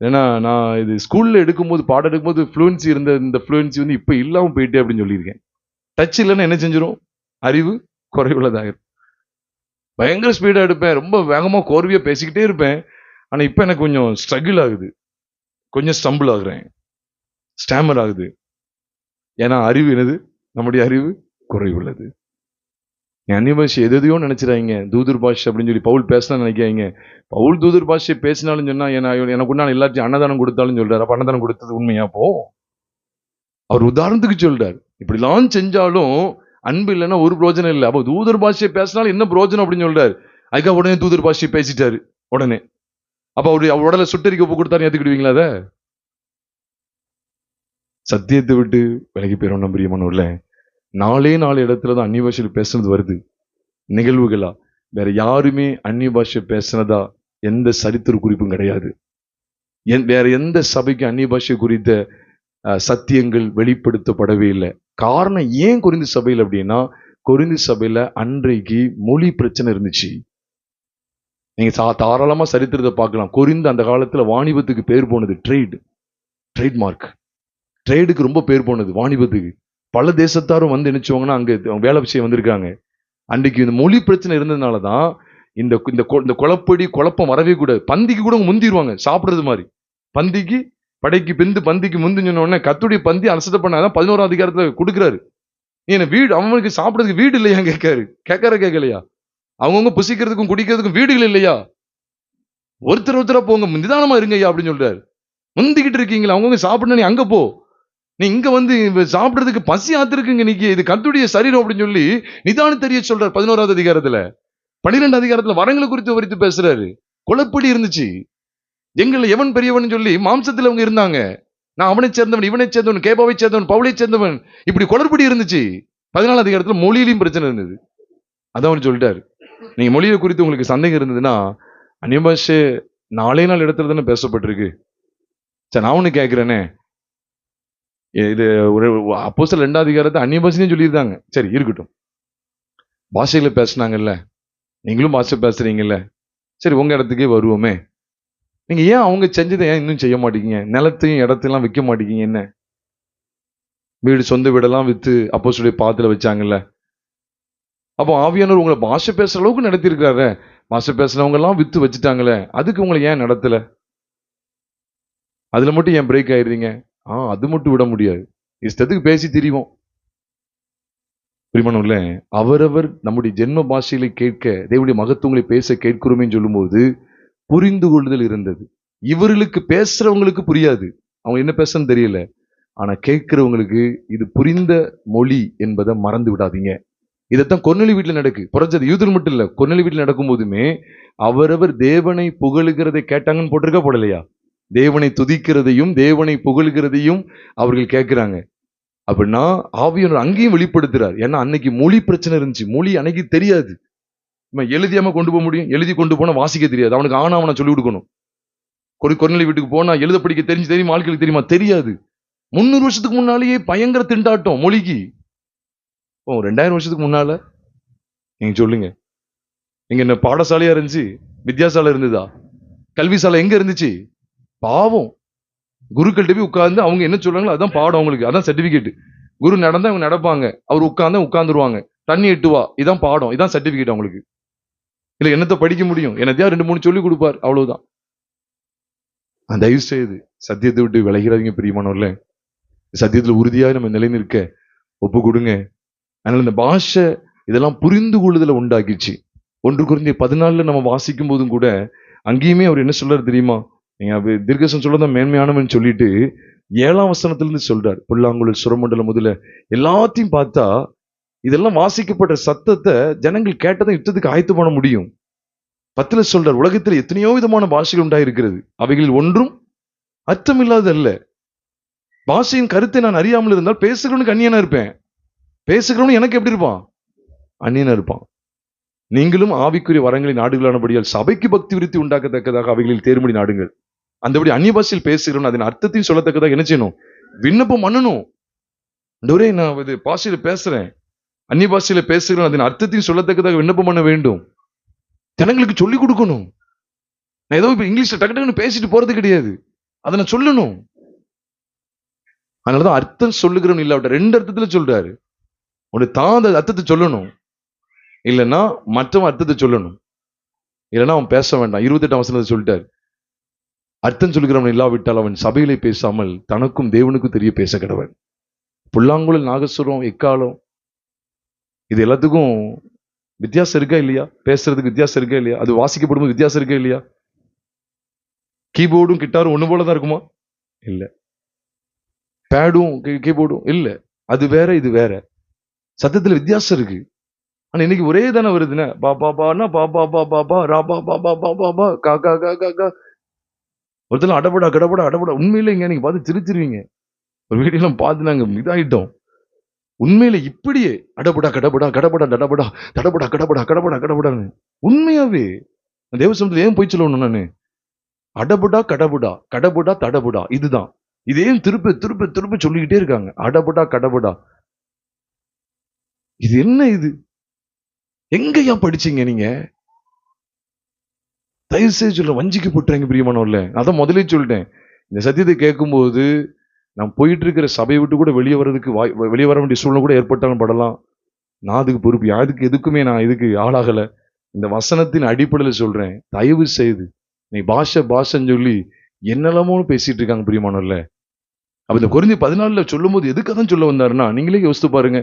ஏன்னா நான் இது ஸ்கூல்ல எடுக்கும்போது, பாடம் எடுக்கும்போது ஃப்ளூயன்சி இருந்த இந்த ஃப்ளூயன்சி வந்து இப்ப இல்லாம போயிட்டே அப்படின்னு சொல்லியிருக்கேன். டச் இல்லைன்னா என்ன செஞ்சிடும்? அறிவு குறைவுள்ளதாக. பயங்கர ஸ்பீடா எடுப்பேன், ரொம்ப வேகமா கோர்வையா பேசிக்கிட்டே இருப்பேன். ஆனா இப்ப எனக்கு கொஞ்சம் ஸ்ட்ரகிள் ஆகுது, கொஞ்சம் ஸ்டம்பிள் ஆகுறேன், ஸ்டாமர் ஆகுது. ஏன்னா அறிவு என்னது? நம்முடைய அறிவு குறைவுள்ளது. அந்நிய பாஷை எதையோ நினைச்சிடாங்க, தூதர் பாஷை அப்படின்னு சொல்லி பவுல் பேசலாம் நினைக்காங்க. பவுல் தூதர் பாஷை பேசினாலும் சொன்னா எனக்கு உண்டான எல்லாத்தையும் அன்னதானம் கொடுத்தாலும் சொல்றாரு. அப்ப அன்னதானம் கொடுத்தது உண்மையா? போ, அவர் உதாரணத்துக்கு சொல்றாரு. இப்படிலாம் செஞ்சாலும் அன்பு இல்லைன்னா ஒரு பிரோஜனம் இல்லை. அப்போ தூதர் பாஷையை பேசினாலும் என்ன பிரோஜனம் அப்படின்னு சொல்றாரு. அதுக்காக உடனே தூதர் பாஷையை பேசிட்டாரு உடனே. அப்ப அவருடைய உடலை சுட்டரிக்க ஒப்பு கொடுத்தாரு, ஏத்துக்கிடுவீங்களா? அதை சத்தியத்தை விட்டு விலகி போயிடும். நம்பிரியமானவர்கள, நாலே இடத்துலதான் அந்நிய பாஷையில் பேசுனது வருது நிகழ்வுகளா. வேற யாருமே அந்நிய பாஷை பேசுனதா எந்த சரித்திர குறிப்பும் கிடையாது. வேற எந்த சபைக்கு அந்நிய பாஷை குறித்த சத்தியங்கள் வெளிப்படுத்தப்படவே இல்லை. காரணம் ஏன் கொரிந்து சபையில் அப்படின்னா, கொரிந்து சபையில அன்றைக்கு மொழி பிரச்சனை இருந்துச்சு. நீங்க தாராளமா சரித்திரத்தை பார்க்கலாம். கொரிந்து அந்த காலத்துல வாணிபத்துக்கு பேர் போனது ட்ரேட்மார்க். ட்ரேடுக்கு ரொம்ப பேர் போனது, வாணிபத்துக்கு. பல தேசத்தாரும் வந்து நினைச்சவங்கன்னா அங்க வேலை செய்ய வந்திருக்காங்க. அன்றைக்கு இந்த மொழி பிரச்சனை இருந்ததுனாலதான் இந்த குழப்பம் வரவே கூடாது. பந்திக்கு கூட முந்திடுவாங்க சாப்பிடுறது மாதிரி. பந்திக்கு படைக்கு பிந்து பந்திக்கு முந்தின உடனே கத்துடைய பந்தி அலசத்தை பண்ணாதான் 11ஆம் அதிகாரத்துல கொடுக்குறாரு. நீ வீடு, அவங்களுக்கு சாப்பிடுறதுக்கு வீடு இல்லையா கேட்கலையா? அவங்கவுங்க புசிக்கிறதுக்கும் குடிக்கிறதுக்கும் வீடுகள் இல்லையா? ஒருத்தரா போங்க, நிதானமா இருங்க ஐயா அப்படின்னு சொல்றாரு. முந்திக்கிட்டு இருக்கீங்களா? அவங்கவுங்க சாப்பிடணும், நீ அங்க போ. நீ இங்க வந்து சாப்பிடுறதுக்கு பசி ஆத்திருக்குங்க, நீங்க இது கர்த்தருடைய சரீரம் அப்படின்னு சொல்லி நிதானம் தெரிய சொல்றாரு. 11ஆவது அதிகாரத்துல 12 அதிகாரத்துல வரங்களை குறித்து விவரித்து பேசுறாரு. குழப்படி இருந்துச்சு. எங்களை எவன் பெரியவன் சொல்லி மாம்சத்தில் அவங்க இருந்தாங்க. நான் அவனை சேர்ந்தவன், இவனை சேர்ந்தவன், கேபாவை சேர்ந்தவன், பவுலை சேர்ந்தவன், இப்படி குளறுபடி இருந்துச்சு. 14 அதிகாரத்துல மொழியிலையும் பிரச்சனை இருந்தது. அதான் அவன் சொல்லிட்டாரு, நீங்க மொழியை குறித்து உங்களுக்கு சந்தேகம் இருந்ததுன்னா அந்நிய பாஷை நாளே இடத்துல தானே பேசப்பட்டிருக்கு. சரி, நான் ஒண்ணு கேட்கிறேனே, இது ஒரு அப்போஸ்தலர் 2ஆம் அதிகாரத்தை அந்நிய பாஷைன்னு சொல்லியிருந்தாங்க. சரி இருக்கட்டும், பாஷைகளை பேசினாங்கல்ல, நீங்களும் பாஷை பேசுறீங்கல்ல. சரி, உங்க இடத்துக்கே வருவோமே. நீங்க ஏன் அவங்க செஞ்சதை ஏன் இன்னும் செய்ய மாட்டீங்க? நிலத்தையும் இடத்தையும் விற்க மாட்டீங்க? என்ன வீடு, சொந்த வீடெல்லாம் வித்து அப்போஸ்தலருடைய பாதத்துல வச்சாங்கல்ல. அப்போ ஆவியானவர் உங்களை பாஷை பேசுற அளவுக்கு நடத்திருக்கிறாரு. பாஷை பேசுறவங்க எல்லாம் வித்து வச்சுட்டாங்களே, அதுக்கு உங்களை ஏன் நடத்தல? அதுல மட்டும் ஏன் பிரேக் ஆயிடுறீங்க? அது மட்டும் விட முடியாது. இஷ்டத்துக்கு பேசி திரிவோம். பிரியமானவர்களே, அவரவர் நம்முடைய ஜென்ம பாஷையில கேட்க, தேவனுடைய மகத்துவங்களை பேச கேட்கிறோமேன்னு சொல்லும்போது புரிந்து கொள்ளுதல் இருந்தது. இவர்களுக்கு பேசுறவங்களுக்கு புரியாது, அவங்க என்ன பேசன்னு தெரியல. ஆனா கேட்கிறவங்களுக்கு இது புரிந்த மொழி என்பதை மறந்து விடாதீங்க. இதைத்தான் கொர்நேலியு வீட்டுல நடக்கு. புறஜாதி யூதர் மட்டும் இல்ல, கொர்நேலியு வீட்டுல நடக்கும் போதுமே அவரவர் தேவனை புகழுகிறதை கேட்டாங்கன்னு போட்டிருக்கா போடலையா? தேவனை துதிக்கிறதையும் தேவனை புகழ்கிறதையும் அவர்கள் கேட்கிறாங்க. அப்படின்னா ஆவியானவர் அங்கேயும் வெளிப்படுத்துறார். ஏன்னா அன்னைக்கு மொழி பிரச்சனை இருந்துச்சு. மொழி அன்னைக்கு தெரியாது. இவன் எழுதியாம கொண்டு போக முடியும்? எழுதி கொண்டு போனா வாசிக்க தெரியாது. அவனுக்கு ஆனா சொல்லி கொடுக்கணும். கொர்நேலியு வீட்டுக்கு போனா எழுத படிக்க தெரியுமா? ஆட்களுக்கு தெரியுமா? தெரியாது. 300 வருஷத்துக்கு முன்னாலேயே பயங்கர திண்டாட்டம் மொழிக்கு. 2000 வருஷத்துக்கு முன்னால நீங்க சொல்லுங்க, நீங்க என்ன பாடசாலையா இருந்துச்சு? வித்தியாசாலை இருந்ததா? கல்வி சாலை எங்க இருந்துச்சு? பாவம். குருக்கள்கிட்ட போய் உட்கார்ந்து அவங்க என்ன சொல்றாங்களோ அதான் பாடம், அவங்களுக்கு அதான் சர்டிபிகேட். குரு நடந்தா அவங்க நடப்பாங்க, அவர் உட்கார்ந்துருவாங்க. தண்ணி எட்டு வா, இதான் பாடம், இதான் சர்டிபிகேட் அவங்களுக்கு. இல்ல என்னத்தை படிக்க முடியும்? என்னத்தையா 2-3 சொல்லி கொடுப்பார், அவ்வளவுதான். தயவு செய்து சத்தியத்தை விட்டு விலகிறாதீங்க பிரியமானவர்களே. சத்தியத்துல உறுதியாக நம்ம நிலைநிற்க ஒப்பு கொடுங்க. அதனால இந்த பாஷை இதெல்லாம் புரிந்து கொள்ளுதல உண்டாக்கிச்சு. 1 கொரிந்தியர் 14 நம்ம வாசிக்கும் போதும் கூட அங்கேயுமே அவர் என்ன சொல்றாரு தெரியுமா? நீங்க தீர்க்கதரிசனம் சொல்லதான் மேன்மையானவன் சொல்லிட்டு 7ஆம் வசனத்திலிருந்து சொல்றார். புல்லாங்குழல், சுரமண்டலம் முதல்ல எல்லாத்தையும் பார்த்தா இதெல்லாம் வாசிக்கப்பட்ட சத்தத்தை ஜனங்கள் கேட்டதை யுத்தத்துக்கு ஆயத்து பண்ண முடியும். 10ல சொல்றார், உலகத்தில் எத்தனையோ விதமான பாஷைகள் உண்டாயிருக்கிறது, அவைகளில் ஒன்றும் அர்த்தமில்லாத அல்ல. பாஷையின் கருத்தை நான் அறியாமல் இருந்தால் பேசுகிறவனுக்கு அந்நியனா இருப்பேன். பேசுகிறவனு எனக்கு எப்படி இருப்பான்? அந்நியனா இருப்பான். நீங்களும் ஆவிக்குரிய வரங்களை நாடுகளானபடியால் சபைக்கு பக்தி விருத்தி உண்டாக்கத்தக்கதாக அவைகளில் தேர்மொழி நாடுங்கள். அந்தபடி அந்நிய பாஷையில் பேசுகிறவன் அதன் அர்த்தத்தையும் சொல்லத்தக்கதாக என்ன செய்யணும்? விண்ணப்பம் பண்ணணும். ஆண்டவரே, நான் இது பாஷையில பேசுறேன், அந்நிய பாஷையில பேசுகிறவன் அதன் அர்த்தத்தையும் சொல்லத்தக்கதாக விண்ணப்பம் பண்ண வேண்டும். ஜனங்களுக்கு சொல்லிக் கொடுக்கணும். நான் ஏதோ இப்ப இங்கிலீஷ்ல டக்கு டக்குன்னு பேசிட்டு போறது கிடையாது, அதை நான் சொல்லணும். அதனாலதான் அர்த்தம் சொல்லுகிறவன் இல்லாவிட்ட 2 அர்த்தத்துல சொல்றாரு. உனக்கு தான் அந்த அர்த்தத்தை சொல்லணும், இல்லைன்னா மற்றவன் அர்த்தத்தை சொல்லணும், இல்லைன்னா அவன் பேச வேண்டாம். 28ஆம் வசனத்தை சொல்லிட்டாரு, அர்த்தம் சொல்லுகிறவன் இல்லாவிட்டால் அவன் சபையிலே பேசாமல் தனக்கும் தேவனுக்கும் தெரிய பேச கடவன். புல்லாங்குழல், நாகசுரம், எக்காலம், இது எல்லாத்துக்கும் வித்தியாசம் இருக்கா இல்லையா? பேசுறதுக்கு வித்தியாசம் இருக்கா இல்லையா? அது வாசிக்கப்படும்போது வித்தியாசம் இருக்கா இல்லையா? கீபோர்டும் கிட்டாரும் ஒண்ணு போலதான் இருக்குமா? இல்ல. பேடும் கீபோர்டும் இல்ல, அது வேற இது வேற. சத்தத்துல வித்தியாசம் இருக்கு. ஆனா இன்னைக்கு ஒரே தானே வருதுன்னா, பா பா பானா பா பா பா பா பா ரா பா பா பா பா பா பா கா கா கா கா கா. ஒருத்தர் அடபடா கடபடா அடபடா. உண்மையில இங்க நீங்க பார்த்து சிரிச்சிருவீங்க. ஒரு வீடியோலாம் பார்த்து நாங்க இதாயிட்டோம். உண்மையில இப்படியே அடபடா கடபடா கடபடா டடபடா தடபடா கடபடா கடபடா கடபடான்னு உண்மையாவே தேவசமத்துல ஏன் போய் சொல்லணும்? நானு அடபடா கடபுடா கடபுடா தடபுடா, இதுதான். இதையும் திருப்ப திருப்ப திருப்ப சொல்லிக்கிட்டே இருக்காங்க. அடபடா கடபுடா. இது என்ன? இது எங்கயா படிச்சீங்க நீங்க? தயவு செய்து சொல்ல, வஞ்சிக்கு போட்டுறாங்க பிரியமானவர்களே. அதான் முதலே சொல்லிட்டேன், இந்த சத்தியத்தை கேட்கும்போது நான் போயிட்டு இருக்கிற சபையை விட்டு கூட வெளியே வர்றதுக்கு வெளியே வர வேண்டிய சூழ்நிலை கூட ஏற்பட்டாலும் படலாம். நான் அதுக்கு பொறுப்பு. அதுக்கு எதுக்குமே நான் இதுக்கு ஆளாகல. இந்த வசனத்தின் அடிப்படையில் சொல்றேன், தயவு செய்து நீ பாஷைன்னு சொல்லி என்னெல்லாமோ பேசிட்டு இருக்காங்க பிரியமானவர்களே. அப்ப இந்த கொரிந்தியர் 14 சொல்லும் போது எதுக்காக சொல்ல வந்தாருன்னா, நீங்களே யோசித்து பாருங்க.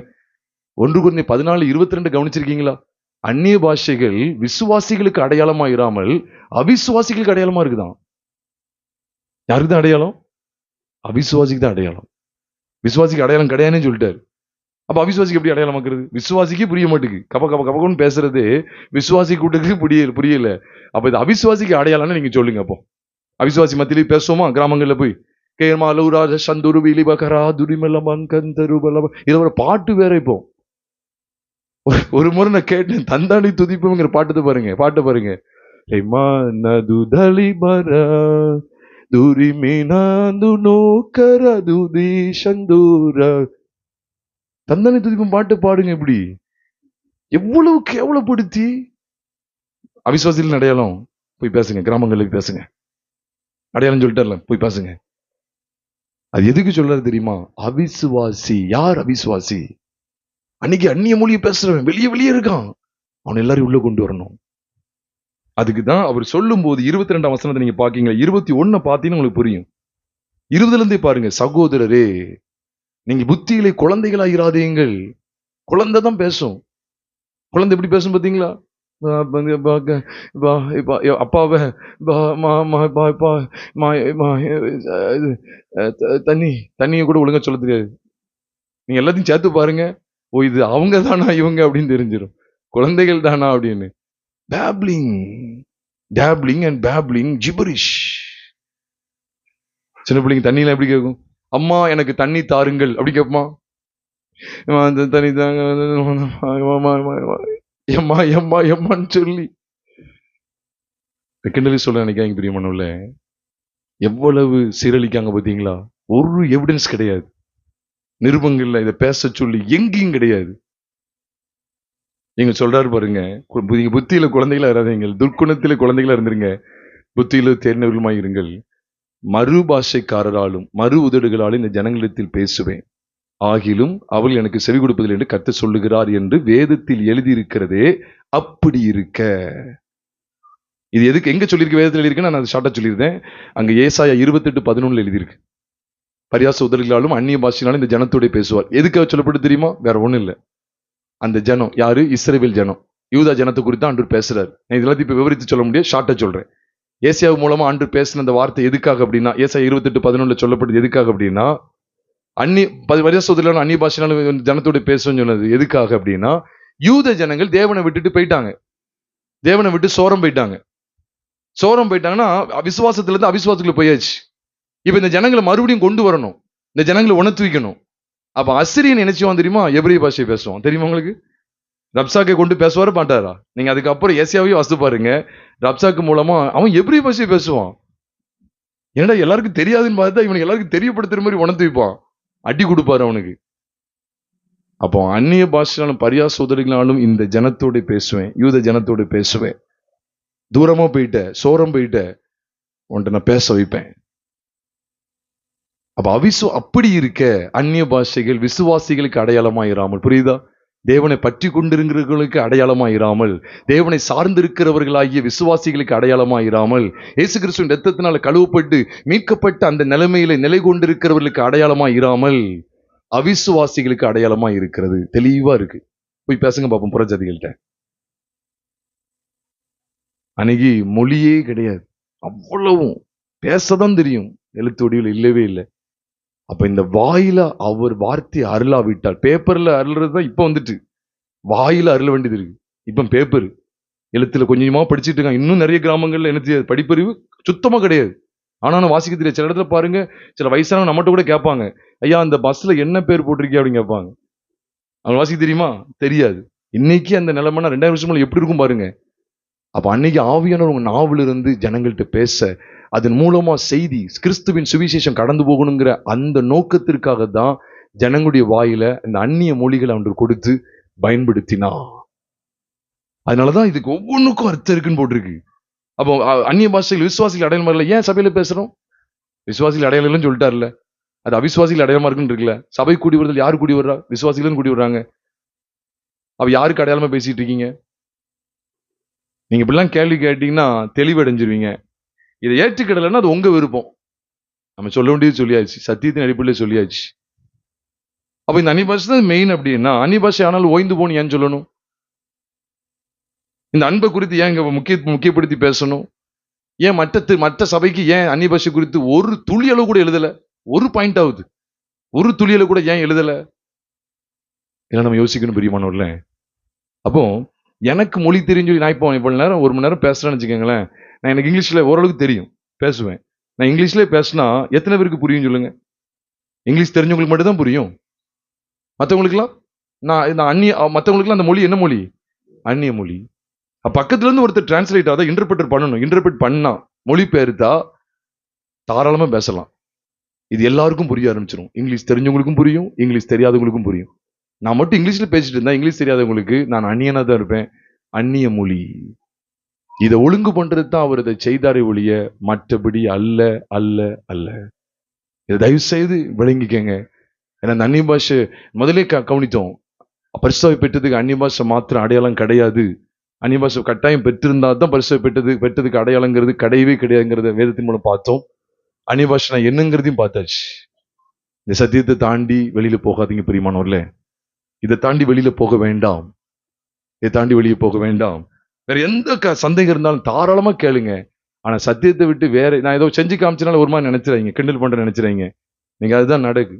1 கொரிந்தியர் 14:22 கவனிச்சிருக்கீங்களா? அந்நிய பாஷைகள் விசுவாசிகளுக்கு அடையாளமா இராமல் அவிசுவாசிகளுக்கு அடையாளமா இருக்குதான். யாருக்கு தான் அடையாளம்? அவிசுவாசிக்கு தான் அடையாளம். விசுவாசிக்கு அடையாளம் கிடையாதுன்னு சொல்லிட்டாரு. அப்ப அவிசுவாசிக்கு எப்படி அடையாளமாக்குறது? விசுவாசிக்கு புரிய மாட்டேங்குது. கப கப கபன்னு பேசுறது விசுவாசி கூட்டத்துக்கு புரியல. அப்ப இது அவிசுவாசிக்கு அடையாளம்னு நீங்க சொல்லுங்க. அப்போ அவிசுவாசி மத்தியிலே பேசுவோமா? கிராமங்கள்ல போய் இத ஒரு பாட்டு வேற. இப்போ ஒரு முறை நான் கேட்டேன், தந்தாளி துதிப்புங்கிற பாட்டு பாருங்க. தந்தானி துதிப்பும் பாட்டு பாடுங்க. இப்படி எவ்வளவு கேவலப்படுத்தி அவிசுவாசிகள் அடையாளம் போய் பேசுங்க. கிராமங்களுக்கு பேசுங்க. அடையாளம் சொல்லிட்டார்ல, போய் பேசுங்க. அது எதுக்கு சொல்றாரு தெரியுமா? அவிசுவாசி. யார் அவிசுவாசி? அன்னைக்கு அந்நிய மொழியை பேசுறவன் வெளியே இருக்கான், அவன் எல்லாரும் உள்ள கொண்டு வரணும். அதுக்குதான் அவர் சொல்லும் போது 22ஆம் வசனத்தை நீங்க பாக்கீங்க, 21 பாத்தீங்கன்னா உங்களுக்கு புரியும். 20 இருந்தே பாருங்க. சகோதரரே, நீங்க புத்தியிலே குழந்தைகளாயிராதீங்கள். குழந்தை தான் பேசும். குழந்தை எப்படி பேசும் பாத்தீங்களா? அப்பாவை தண்ணி தண்ணியை கூட ஒழுங்கா சொல்ல தெரியாது. நீங்க எல்லாத்தையும் சேர்த்து பாருங்க. ஓ, இது அவங்க தானா இவங்க அப்படின்னு தெரிஞ்சிடும். குழந்தைகள் தானா அப்படின்னு. Babbling dabbling and babbling gibberish. சின்ன பிள்ளைங்க தண்ணியில எப்படி கேட்கும்? அம்மா எனக்கு தண்ணி தாருங்கள் அப்படி கேட்போமா? தண்ணி தாங்க எம்மா எம்மா எம்மான்னு சொல்லி கிண்டலி சொல்ல நினைக்காங்க. பிரியமானவர்களே, எவ்வளவு சீரழிக்காங்க பாத்தீங்களா? ஒரு எவிடன்ஸ் கிடையாது, நிருபங்கள்ல இதை பேச சொல்லி எங்கேயும் கிடையாது. நீங்க சொல்றாரு பாருங்க, நீங்க புத்தியில குழந்தைகளா இராதீங்க, துர்க்குணத்தில குழந்தைகளா இருந்துருங்க, புத்தியில தேர்ந்தவர்களுமாய் இருங்கள். மறு பாஷைக்காரராலும் மறு உதடுகளாலும் இந்த ஜனங்களிடத்தில் பேசுவேன், ஆகிலும் அவள் எனக்கு செவி கொடுப்பதில்லை என்று கர்த்தர் சொல்லுகிறார் என்று வேதத்தில் எழுதியிருக்கிறதே. அப்படி இருக்க, இது எதுக்கு எங்க சொல்லியிருக்கு? வேதத்தில் எழுதியிருக்கு, நான் அதை ஷார்ட்டா சொல்லியிருந்தேன். அங்க ஏசாயா 28:11 எழுதியிருக்கு. பரியாச உதடுகளாலும் அந்நிய பாஷையினாலும் இந்த ஜனத்தோட பேசுவார். எதுக்காக சொல்லப்பட்டு தெரியுமா? வேற ஒண்ணும் இல்லை. அந்த ஜனம் யாரு? இஸ்ரவேல் ஜனம், யூதா ஜனத்தை குறித்து ஆண்டவர் பேசுறாரு. நான் இதெல்லாம் இப்ப விவரித்து சொல்ல முடியாது, ஷார்ட்டா சொல்றேன். ஏசாயா மூலமா ஆண்டவர் பேசின அந்த வார்த்தை எதுக்காக அப்படின்னா, ஏசாயா 28:11 சொல்லப்பட்டது எதுக்காக அப்படின்னா, அந்நிய பாஷையினாலும் ஜனத்தோட பேசுன்னு சொன்னது எதுக்காக அப்படின்னா, யூத ஜனங்கள் தேவனை விட்டுட்டு போயிட்டாங்க. தேவனை விட்டு சோரம் போயிட்டாங்க. சோரம் போயிட்டாங்கன்னா விசுவாசத்துல இருந்து அவிசுவாசத்துக்குள்ள போயாச்சு. இப்ப இந்த ஜனங்களை மறுபடியும் கொண்டு வரணும், இந்த ஜனங்களை உணர்த்து வைக்கணும். அப்ப அசிரியன் நினைச்சுவான் தெரியுமா? எபிரேய பாஷையை பேசுவான் தெரியுமா உங்களுக்கு? ரப்சாக்கை கொண்டு பேசுவாரு மாட்டாரா? நீங்க அதுக்கப்புறம் ஏசியாவையும் வாசித்து பாருங்க. ரப்சாக்கு மூலமா அவன் எபிரேய பாஷையை பேசுவான். ஏன்னா எல்லாருக்கும் தெரியாதுன்னு பார்த்தா இவனுக்கு எல்லாருக்கும் தெரியப்படுத்துற மாதிரி உணர்த்து வைப்பான், அடி கொடுப்பாரு அவனுக்கு. அப்போ அந்நிய பாஷையாலும் பரியாச உதடுகளாலும் இந்த ஜனத்தோட பேசுவேன், யூத ஜனத்தோட பேசுவேன். தூரமா போயிட்ட, சோரம் போயிட்ட, உன்கிட்ட நான் பேச வைப்பேன். அப்ப அப்படி இருக்க அந்நிய பாஷைகள் விசுவாசிகளுக்கு அடையாளமாயிராமல், புரியுதா? தேவனை பற்றி கொண்டிருக்கிறவர்களுக்கு அடையாளமாயிராமல், தேவனை சார்ந்திருக்கிறவர்களாகிய விசுவாசிகளுக்கு அடையாளமாயிராமல், இயேசு கிறிஸ்துவின் இரத்தத்தினால கழுவப்பட்டு மீட்கப்பட்ட அந்த நிலைமையில நிலை கொண்டிருக்கிறவர்களுக்கு அடையாளமாயிராமல் அவிசுவாசிகளுக்கு அடையாளமா இருக்கிறது. தெளிவா இருக்கு. போய் பேசுங்க பாப்போம் புறஜாதிகள்கிட்ட. அன்னைக்கு மொழியே கிடையாது, அவ்வளவும் பேசதான் தெரியும், எழுத்து வடிவில் இல்லவே இல்லை. அப்ப இந்த வாயில அவர் வார்த்தையை அருளாவிட்டால், பேப்பர்ல அருள்றதுதான் இப்ப வந்துட்டு, வாயில அருள வேண்டியது இருக்கு. இப்ப பேப்பர் எழுத்துல கொஞ்சமா படிச்சுட்டு இருக்காங்க. இன்னும் நிறைய கிராமங்கள்ல என்ன தெரியாது, படிப்பறிவு சுத்தமா கிடையாது. ஆனாலும் வாசிக்க தெரியாது. சில இடத்துல பாருங்க, சில வயசானவங்க நம்மகிட்ட கூட கேட்பாங்க, ஐயா அந்த பஸ்ல என்ன பேர் போட்டிருக்கீங்க அப்படின்னு கேட்பாங்க. அவங்க வாசிக்க தெரியுமா? தெரியாது. இன்னைக்கு அந்த நிலைமைனா 2000 வருஷம் எப்படி இருக்கும் பாருங்க. அப்ப அன்னைக்கு ஆவியானவர் உங்க நாவல இருந்து ஜனங்கள்கிட்ட பேச, அதன் மூலமா செய்தி கிறிஸ்துவின் சுவிசேஷம் கடந்து போகணுங்கிற அந்த நோக்கத்திற்காக தான் ஜனங்களுடைய வாயில இந்த அந்நிய மொழிகளை அவனுக்கு கொடுத்து பயன்படுத்தினா. அதனாலதான் இதுக்கு ஒவ்வொன்றுக்கும் அர்த்தம் இருக்குன்னு போட்டிருக்கு. அப்போ அந்நிய பாஷையில் விசுவாசிகள் அடையாளமா இல்லை. ஏன் சபையில பேசுறோம்? விசுவாசிகள் அடையாளம் இல்லைன்னு சொல்லிட்டார்ல, அது அவிசுவாசிகள் அடையாளமா இருக்குன்னு இருக்குல்ல. சபை கூடி வருதல் யாரு கூடி வர்றா? விசுவாசிகள் கூடி வர்றாங்க. அப்ப யாருக்கு அடையாளமா பேசிட்டு இருக்கீங்க? நீங்க இப்படிலாம் கேள்வி கேட்டீங்கன்னா தெளிவடைஞ்சிருவீங்க. இதை ஏற்றுக்கிடலைன்னா அது உங்க விருப்பம். நம்ம சொல்ல வேண்டியது சொல்லியாச்சு, சத்தியத்தின் அடிப்படையில் சொல்லியாச்சு. அப்ப இந்த அந்நிய பாஷை தான் மெயின். அப்படின்னா அந்நிய பாஷை ஆனாலும் ஓய்ந்து போன்னு ஏன் சொல்லணும்? இந்த அன்பை குறித்து ஏன் இங்க முக்கியப்படுத்தி பேசணும்? ஏன் மற்ற சபைக்கு ஏன் அந்நிய பாஷை குறித்து ஒரு துளி அளவு கூட எழுதல? ஒரு பாயிண்ட் ஆகுது, ஒரு துளி அளவு கூட ஏன் எழுதல? ஏன்னா நம்ம யோசிக்கணும் பிரியமானவர்களே. அப்போ எனக்கு மொழி தெரிஞ்சு நான் இப்போ இவ்வளவு நேரம் 1 மணி நேரம் பேசுறேன்னு வச்சுக்கோங்களேன். நான் எனக்கு இங்கிலீஷ்ல ஓரளவுக்கு தெரியும், பேசுவேன். நான் இங்கிலீஷ்லேயே பேசினா எத்தனை பேருக்கு புரியும் சொல்லுங்க? இங்கிலீஷ் தெரிஞ்சவங்களுக்கு மட்டும் தான் புரியும். மற்றவங்களுக்குலாம் மற்றவங்களுக்குலாம் அந்த மொழி என்ன மொழி? அந்நிய மொழி. பக்கத்துல இருந்து ஒருத்தர் டிரான்ஸ்லேட் ஆகுதா, இன்டர்பிரட்டர் பண்ணணும். இன்டர்பிரட் பண்ணா, மொழி பெயர்த்தா தாராளமா பேசலாம். இது எல்லாருக்கும் புரிய ஆரம்பிச்சிடும். இங்கிலீஷ் தெரிஞ்சவங்களுக்கும் புரியும், இங்கிலீஷ் தெரியாதவங்களுக்கும் புரியும். நான் மட்டும் இங்கிலீஷ்ல பேசிட்டு இருந்தா இங்கிலீஷ் தெரியாதவங்களுக்கு நான் அந்நியனா தான் இருப்பேன். அந்நிய மொழி. இதை ஒழுங்கு பண்றது தான் அவர் இதை செய்தாரே ஒழிய மற்றபடி அல்ல அல்ல அல்ல. இதை தயவு செய்து விளங்கிக்கங்க. ஏன்னா அந்த அந்நிய பாஷை முதலே கவனித்தோம். பரிசுத்தவை பெற்றதுக்கு அந்நிய பாஷை மாத்திரம் அடையாளம் கிடையாது. அந்நிய பாஷை கட்டாயம் பெற்றிருந்தா தான் பரிசுத்தவை பெற்றதுக்கு அடையாளங்கிறது கிடையவே கிடையாதுங்கிறத வேதத்தின் மூலம் பார்த்தோம். அந்நிய பாஷை நான் என்னங்கிறதையும் பார்த்தாச்சு. இந்த சத்தியத்தை தாண்டி வெளியில போகாதீங்க பிரியமானவர்களே. இதை தாண்டி வெளியில போக வேண்டாம். இதை தாண்டி வெளியே போக வேண்டாம். வேற எந்த சந்தேகம் இருந்தாலும் தாராளமா கேளுங்க. ஆனா சத்தியத்தை விட்டு வேற நான் ஏதோ செஞ்சு காமிச்சனால ஒரு மாதிரி நினைச்சிடாங்க, கிண்டல் பண்ற நினைச்சிடாங்க. நீங்க அதுதான் நடக்கு.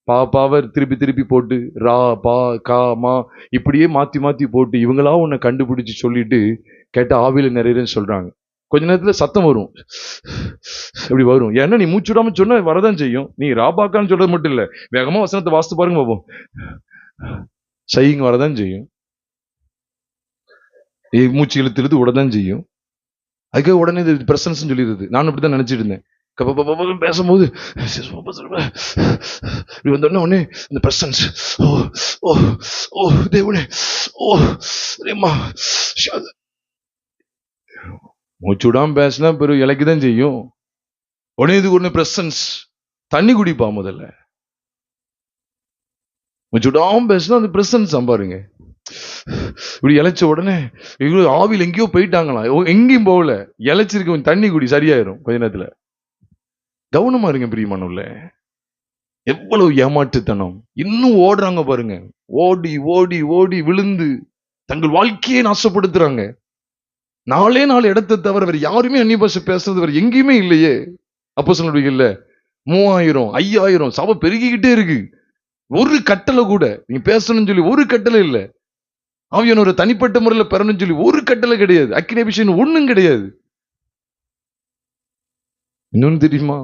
பாவர் திருப்பி திருப்பி போட்டு ரா பா கா மா இப்படியே மாத்தி மாத்தி போட்டு இவங்களா உன்னை கண்டுபிடிச்சு சொல்லிட்டு கேட்ட ஆவியில நிறையன்னு சொல்றாங்க. கொஞ்ச நேரத்துல சத்தம் வரும், இப்படி வரும். ஏன்னா நீ மூச்சு விடாம சொன்னா வரதான் செய்யும். நீ ராபாக்கான்னு சொல்றது மட்டும் இல்ல, வேகமா வசனத்தை வாசித்து பாருங்க பாப்போம், சைங்க வரதான் செய்யும். மூச்சு இழுத்து இழுத்து விடதான் செய்யும். அதுக்காக உடனே இது பிரசன்ஸ் சொல்லிடுது. நான் அப்படிதான் நினைச்சிட்டு இருந்தேன். பேசும்போது வந்தோடனே உடனே இந்த பிரசன்ஸ், ஓ ஓ ஓ தேவனே, ஓ மூச்சு விடாம பேசினா பெரும் இலைக்குதான் செய்யும். உடனே இது ஒண்ணு பிரசன்ஸ். தண்ணி குடிப்பா முதல்ல. மூச்சு விடாம பேசினா அந்த பிரசன்ஸ் பாருங்க. இப்படி இழைச்ச உடனே ஆவியில் எங்கேயோ போயிட்டாங்களா, எங்கேயும் போகல, இழைச்சிருக்க தண்ணி குடி சரியாயிரும் கொஞ்ச நேரத்துல. கவனமா இருங்க பிரியமானவர்களே. எவ்வளவு ஏமாற்றுத்தனம். இன்னும் ஓடுறாங்க பாருங்க. ஓடி ஓடி ஓடி விழுந்து தங்கள் வாழ்க்கையை நாசப்படுத்துறாங்க. நாலே 4 இடத்தை தவிர வேற யாருமே அந்நிய பாஷை பேசுறது வேற எங்கேயுமே இல்லையே. அப்போஸ்தலர்கள்ல 3000 5000 சபை பெருகிக்கிட்டே இருக்கு. ஒரு கட்டளை கூட நீங்க பேசணும்னு சொல்லி ஒரு கட்டளை இல்லை. ஆவியான ஒரு தனிப்பட்ட முறையில பெறணும்னு சொல்லி ஒரு கட்டளை கிடையாது. அக்கினி அபிஷேகம் ஒண்ணும் கிடையாது. இன்னொன்னு தெரியுமா,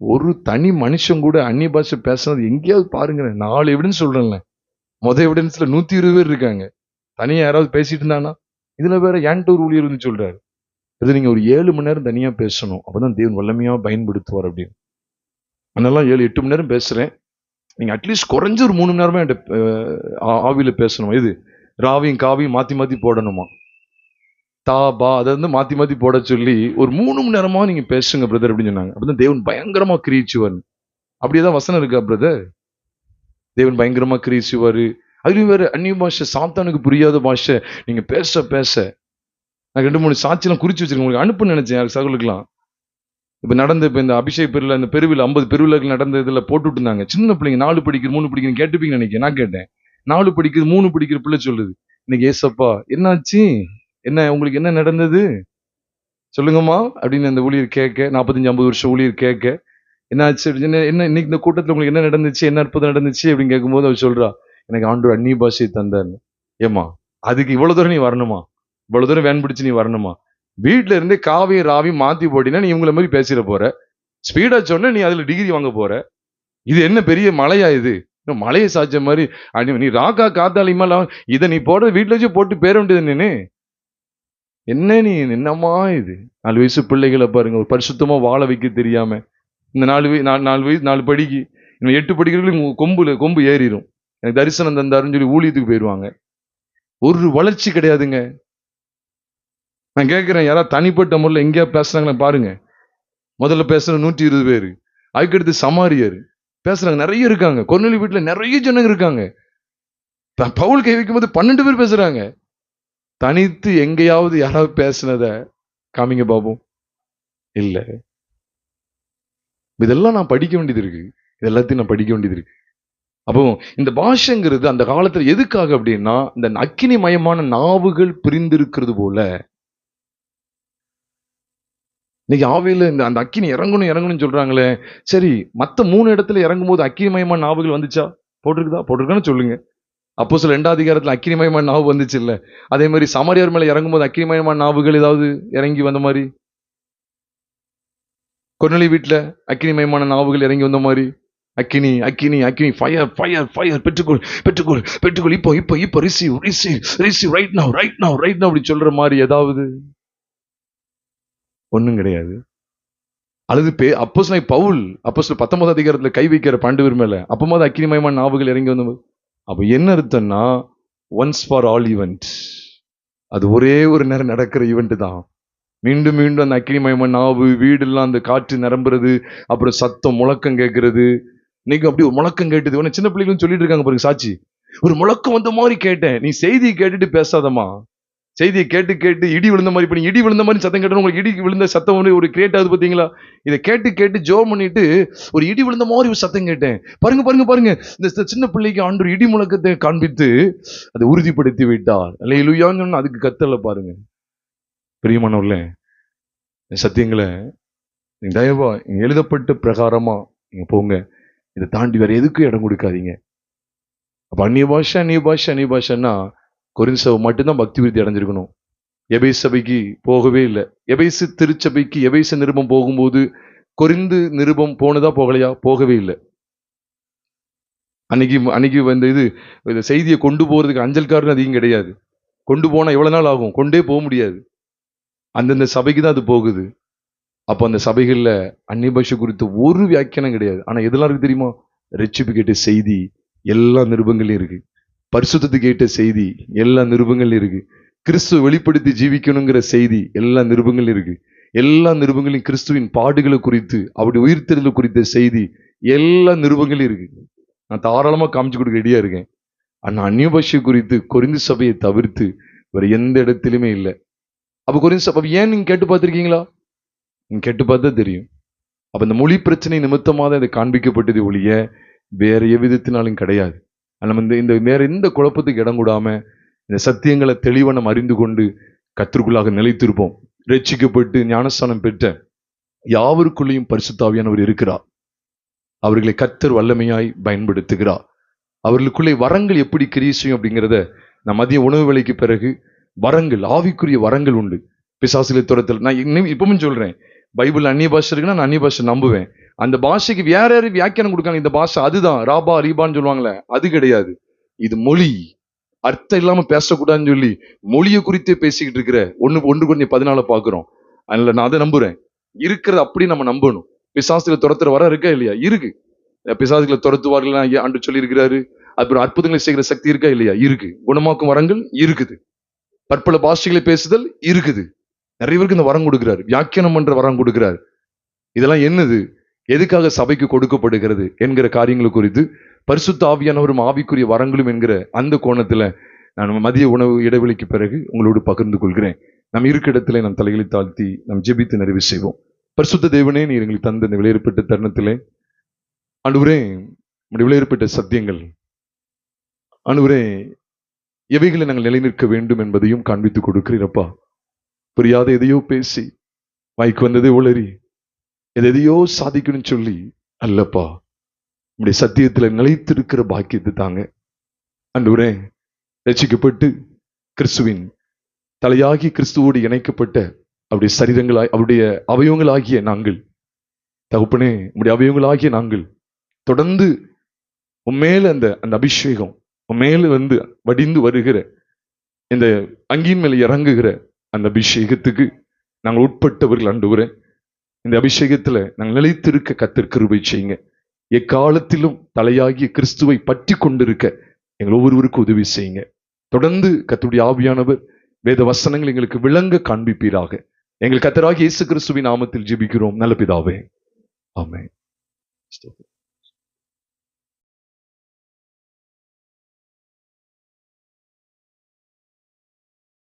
ஒரு தனி மனுஷன் கூட அந்நிய பாஷை பேசுறது எங்கேயாவது பாருங்க. 4 எவிடன்ஸ் சொல்றேன்ல, எவிடன்ஸ்ல 120 பேர் இருக்காங்க. தனியா யாராவது பேசிட்டு இருந்தானா, இதுல வேற ஏன்ட்டு ஒரு ஊழியர் வந்து சொல்றாரு, இது நீங்க ஒரு 7 மணி நேரம் தனியா பேசணும், அப்பதான் தேவன் வல்லமையா பயன்படுத்துவார் அப்படின்னு. அதனால 7-8 மணி நேரம் பேசுறேன். நீங்க அட்லீஸ்ட் குறைஞ்ச ஒரு 3 மணி நேரமா ஆவியில பேசணும். இது ராவியும் காவியும் மாத்தி மாத்தி போடணுமா, தா பா அதை வந்து மாத்தி மாத்தி போட சொல்லி ஒரு 3 மணி நேரமா நீங்க பேசுங்க பிரதர் அப்படின்னு சொன்னாங்க. அப்படிதான் தேவன் பயங்கரமா கிரீச்சுவார். அப்படியேதான் வசனம் இருக்கா பிரதர்? தேவன் பயங்கரமா கிரீச்சுவாரு. அதுலயும் வேற அந்நிய பாஷை, சாத்தானுக்கு புரியாத பாஷை நீங்க பேச பேச. நான் 2-3 சாட்சியெல்லாம் குறிச்சு வச்சிருக்கேன், உங்களுக்கு அனுப்புன்னு நினைச்சேன் யாருக்கு சகலுக்கலாம். இப்ப இந்த அபிஷேக பெருவிழா, இந்த பெருவிழா 50 பெருவிழாக்கள் நடந்த இதுல போட்டுட்டு இருந்தாங்க. சின்ன பிள்ளைங்க 4 படிக்கிற 3 படிக்கிற கேட்டுப்பீங்க நினைக்கிறேன். நான் கேட்டேன், 4 படிக்கிற 3 படிக்கிற பிள்ளை சொல்லுது, இன்னைக்கு ஏசப்பா என்னாச்சு, என்ன உங்களுக்கு என்ன நடந்தது சொல்லுங்கம்மா அப்படின்னு அந்த ஊழியர் கேட்க, 45-50 வருஷம் ஊழியர் கேட்க, என்னாச்சு என்ன இன்னைக்கு இந்த கூட்டத்துல உங்களுக்கு என்ன நடந்துச்சு, என்ன அற்புதம் நடந்துச்சு அப்படின்னு கேட்கும்போது அவர் சொல்றா, எனக்கு ஆண்டவர் அந்நிய பாஷையை தந்தார். ஏமா அதுக்கு இவ்வளவு தூரம் நீ வரணுமா, இவ்வளவு தூரம் வேன் பிடிச்சு நீ வரணுமா? வீட்டுல இருந்தே காவியும் ராவியும் மாத்தி போட்டினா நீ இவங்கள மாதிரி பேசிட போற, ஸ்பீடா சொன்ன நீ அதுல டிகிரி வாங்க போற. இது என்ன பெரிய மலையா? இது மலையை சாய்ச்ச மாதிரி நீ ராக்கா காத்தாலிமா இதை நீ போடுற வீட்டுல வச்சு போட்டு பேர வேண்டியது என்ன நீ என்னமா இது? 4 வயசு பிள்ளைகளை பாருங்க, ஒரு பரிசுத்தமா வாழ வைக்க தெரியாம இந்த 4 படிக்கு, இன்னும் 8 படிக்கிறவங்களுக்கு கொம்பு ஏறிடும். எனக்கு தரிசனம் தந்தாருன்னு சொல்லி ஊழியத்துக்கு போயிடுவாங்க. ஒரு வளர்ச்சி கிடையாதுங்க. நான் கேட்கிறேன், யாராவது தனிப்பட்ட முறையில் எங்கேயா பேசுறாங்களா பாருங்க. முதல்ல பேசுற 120 பேரு, அதுக்கடுத்து சமாரியர் பேசுறாங்க, நிறைய இருக்காங்க. கொர்நேலியு வீட்டுல நிறைய ஜனங்க இருக்காங்க. பவுல் கை வைக்கும் போது 12 பேர் பேசுறாங்க. தனித்து எங்கேயாவது யாராவது பேசுனத காமிங்க பாப்போம். இல்ல. இதெல்லாம் நான் படிக்க வேண்டியது இருக்கு. இதெல்லாத்தையும் நான் படிக்க வேண்டியது இருக்கு. அப்போ இந்த பாஷைங்கிறது அந்த காலத்துல எதுக்காக அப்படின்னா, இந்த அக்கினி மயமான நாவுகள் பிரிந்திருக்கிறது போல இன்னைக்கு ஆவியில அந்த அக்கினி இறங்கணும்னு சொல்றாங்களே. சரி, மத்த 3 இடத்துல இறங்கும் போது அக்கினிமயமான நாவுகள் வந்துச்சா? போட்டிருக்கான்னு சொல்லுங்க. அப்போஸ்தலர் 2ஆம் அதிகாரத்துல அக்கினிமயமான நாவு வந்துச்சு இல்ல? அதே மாதிரி சமாரியார் மேல இறங்கும் போது அக்கினிமயமான நாவுகள் ஏதாவது இறங்கி வந்த மாதிரி? கொர்நேலியு வீட்டுல அக்கினிமயமான நாவுகள் இறங்கி வந்த மாதிரி? அக்கினி அக்கினி அக்கினி, ஃபயர் ஃபயர் ஃபயர், பெற்றுக்கொள் இப்போ ரிசீவ் ரைட் நவ அப்படி சொல்ற மாதிரி ஏதாவது? ஒண்ணும் கிடையாது. அல்லது அப்போஸ்தலன் பவுல் அப்போஸ்தலர் 19ஆம் அதிகாரத்துல கை வைக்கிற 12 பேர் மேல அப்பமாவது அக்கினிமயமான நாவுகள் இறங்கி வந்த. அப்ப என்ன அர்த்தம்னா, ஒன்ஸ் ஃபார் ஆல் ஈவெண்ட், அது ஒரே ஒரு நேரம் நடக்கிற ஈவெண்ட் தான். மீண்டும் மீண்டும் அந்த அக்கினிமயமான நாவு, வீடெல்லாம் அந்த காற்று நிரம்புறது, அப்புறம் சத்தம் முழக்கம் கேட்கறது. இன்னைக்கு அப்படி ஒரு முழக்கம் கேட்டது, உன சின்ன பிள்ளைகளும் சொல்லிட்டு இருக்காங்க பாருங்க சாட்சி, ஒரு முழக்கம் வந்த மாதிரி கேட்டேன். நீ செய்தி கேட்டுட்டு பேசாதம்மா, செய்தியை கேட்டு கேட்டு இடி விழுந்த மாதிரி, இப்ப நீங்க இடி விழுந்த மாதிரி சத்தம் கேட்டா உங்களுக்கு இடி விழுந்த சத்தம் வந்து ஒரு கிரியேட் ஆகுது பாத்தீங்களா? இதை கேட்டு கேட்டு ஜெபம் பண்ணிட்டு ஒரு இடி விழுந்த மாதிரி ஒரு சத்தம் கேட்டேன். பாருங்க பாருங்க பாருங்க, இந்த சின்ன பிள்ளைக்கு ஆண்டவர் இடி முழக்கத்தை காண்பித்து அதை உறுதிப்படுத்தி விட்டார். அல்லேலூயான்னு சொன்னா அதுக்கு கத்தல பாருங்க. பிரியமானவர்களே, இந்த சத்தியங்களை நீங்க தயவா இங்க எழுதப்பட்ட பிரகாரமா நீங்க போங்க. இதை தாண்டி வேற எதுக்கும் இடம் கொடுக்காதீங்க. அப்ப அந்நிய பாஷைன்னா கொரிந்து சபை மட்டும்தான் பக்தி விருத்தி அடைஞ்சிருக்கணும். எபேசு சபைக்கு போகவே இல்லை. எபேசு திருச்சபைக்கு எபேசு நிருபம் போகும்போது கொரிந்து நிருபம் போனதா போகலையா? போகவே இல்லை. அன்னைக்கு வந்து இது செய்தியை கொண்டு போறதுக்கு அஞ்சல்காரன் அதிகம் கிடையாது. கொண்டு போனா எவ்வளவு நாள் ஆகும்? கொண்டே போக முடியாது. அந்தந்த சபைக்கு தான் அது போகுது. அப்ப அந்த சபைகள்ல அந்நிய பாஷை குறித்து ஒரு வியாக்கியானம் கிடையாது. ஆனா எதெல்லாம் இருக்கு தெரியுமா? ரட்சிப்பு கேட்ட செய்தி எல்லா நிருபங்களையும் இருக்கு. பரிசுத்தத்துக்கு கேட்ட செய்தி எல்லா நிருபங்களையும் இருக்கு. கிறிஸ்துவ வெளிப்படுத்தி ஜீவிக்கணுங்கிற செய்தி எல்லா நிருபங்களையும் இருக்கு. எல்லா நிருபங்களையும் கிறிஸ்துவின் பாடுகளை குறித்து அவருடைய உயிர்த்தெழுதல் குறித்த செய்தி எல்லா நிருபங்களையும் இருக்கு. நான் தாராளமா காமிச்சு கொடுக்க ரெடியா இருக்கேன். ஆனா அந்நிய பாஷை குறித்து கொரிந்து சபையை தவிர்த்து வேற எந்த இடத்திலுமே இல்லை. அப்ப கொரிந்து சபை ஏன் நீங்க கேட்டு பார்த்திருக்கீங்களா? நீங்க கேட்டு பார்த்தா தெரியும். அப்ப இந்த மொழி பிரச்சனை நிமித்தமாக தான் இதை காண்பிக்கப்பட்டது ஒழிய வேற எவ்விதத்தினாலும் கிடையாது. நம்ம இந்த வேற எந்த குழப்பத்துக்கு இடம் கூடாம இந்த சத்தியங்களை தெளிவா நம்ம அறிந்து கொண்டு கர்த்தருக்குள்ளாக நிலைத்திருப்போம். ரட்சிக்கப்பட்டு ஞானஸ்தானம் பெற்ற யாவருக்குள்ளேயும் பரிசுத்த ஆவியானவர் இருக்கிறார். அவர்களை கர்த்தர் வல்லமையாய் பயன்படுத்துகிறார். அவர்களுக்குள்ளே வரங்கள் எப்படி கிரியை செய்யும் அப்படிங்கிறத நான் மதிய உணவு வேளைக்கு பிறகு வரங்கள், ஆவிக்குரிய வரங்கள் உண்டு. பிசாசுகளை துரத்தல். நான் இன்னும் இப்பவும் சொல்றேன், பைபிள் அந்நிய பாஷை இருக்குன்னா நான் அந்நிய பாஷை நம்புவேன். அந்த பாஷைக்கு வேற யாரும் வியாக்கியானம் கொடுக்காங்க. இந்த பாஷை அதுதான் ராபா ரீபான்னு சொல்லுவாங்களே, அது கிடையாது. இது மொழி. அர்த்தம் இல்லாம பேசக்கூடாதுன்னு சொல்லி மொழியை குறித்தே பேசிக்கிட்டு இருக்கிற ஒன்று கொஞ்சம் 14 பாக்குறோம். அதனால நான் அதை நம்புறேன். இருக்கிறது அப்படி நம்ம நம்பணும். பிசாசுகளை துரத்துற வர இருக்கா இல்லையா? இருக்கு. பிசாசுகளை துரத்துவார்கள் ஆண்டு சொல்லி இருக்கிறாரு. அப்புறம் அற்புதங்களை செய்கிற சக்தி இருக்கா இல்லையா? இருக்கு. குணமாக்கும் வரங்கள் இருக்குது. பற்பல பாஷைகளை பேசுதல் இருக்குது. நிறைய பேருக்கு இந்த வரம் கொடுக்கிறாரு. வியாக்கியானம் பண்ற வரம் கொடுக்கிறாரு. இதெல்லாம் என்னது? எதுக்காக சபைக்கு கொடுக்கப்படுகிறது என்கிற காரியங்களை குறித்து பரிசுத்த ஆவியானவரும் ஆவிக்குரிய வரங்களும் என்கிற அந்த கோணத்துல நான் மதிய உணவு இடைவெளிக்கு பிறகு உங்களோடு பகிர்ந்து கொள்கிறேன். நம் இருக்க இடத்துல நம் தலைகளை தாழ்த்தி நம் ஜெபித்து நிறைவு செய்வோம். பரிசுத்த தேவனே, நீர் எங்களுக்கு தந்த இந்த விலையேறப்பட்ட தருணத்திலே ஆண்டவரே, நம்முடைய விலையேறப்பட்ட சத்தியங்கள் ஆண்டவரே எவைகளை நாங்கள் நிலைநிற்க வேண்டும் என்பதையும் காண்பித்துக் கொடுக்கிறீரப்பா. புரியாத எதையோ பேசி வாய்க்கு வந்ததே உளறி எதையோ சாதிக்கணும்னு சொல்லி அல்லப்பா, நம்முடைய சத்தியத்துல நிலைத்திருக்கிற பாக்கியத்தை தாங்க ஆண்டவரே. ரட்சிக்கப்பட்டு கிறிஸ்துவின் தலையாகி கிறிஸ்துவோடு இணைக்கப்பட்ட அவருடைய சரீரங்களாய் அவருடைய அவயவங்களாகிய நாங்கள் தகப்பனே, நம்முடைய அவயவங்களாகிய நாங்கள் தொடர்ந்து உண்மையில அந்த அபிஷேகம் உண்மையில வந்து வடிந்து வருகிற இந்த அங்கியின் மேல இறங்குகிற அந்த அபிஷேகத்துக்கு நாங்கள் உட்பட்டவர்கள் ஆண்டவரே. இந்த அபிஷேகத்துல நாங்கள் நிலைத்திருக்க கர்த்தர் கிருபை செய்யுங்க. எக்காலத்திலும் தலையாகிய கிறிஸ்துவை பற்றி கொண்டிருக்க எங்கள் ஒவ்வொருவருக்கும் உதவி செய்யுங்க. தொடர்ந்து கர்த்தருடைய ஆவியானவர் வேத வசனங்கள் எங்களுக்கு விளங்க காண்பிப்பீராக. எங்கள் கர்த்தராகிய இயேசு கிறிஸ்துவின் நாமத்தில் ஜெபிக்கிறோம் நல்ல பிதாவே, ஆமென்.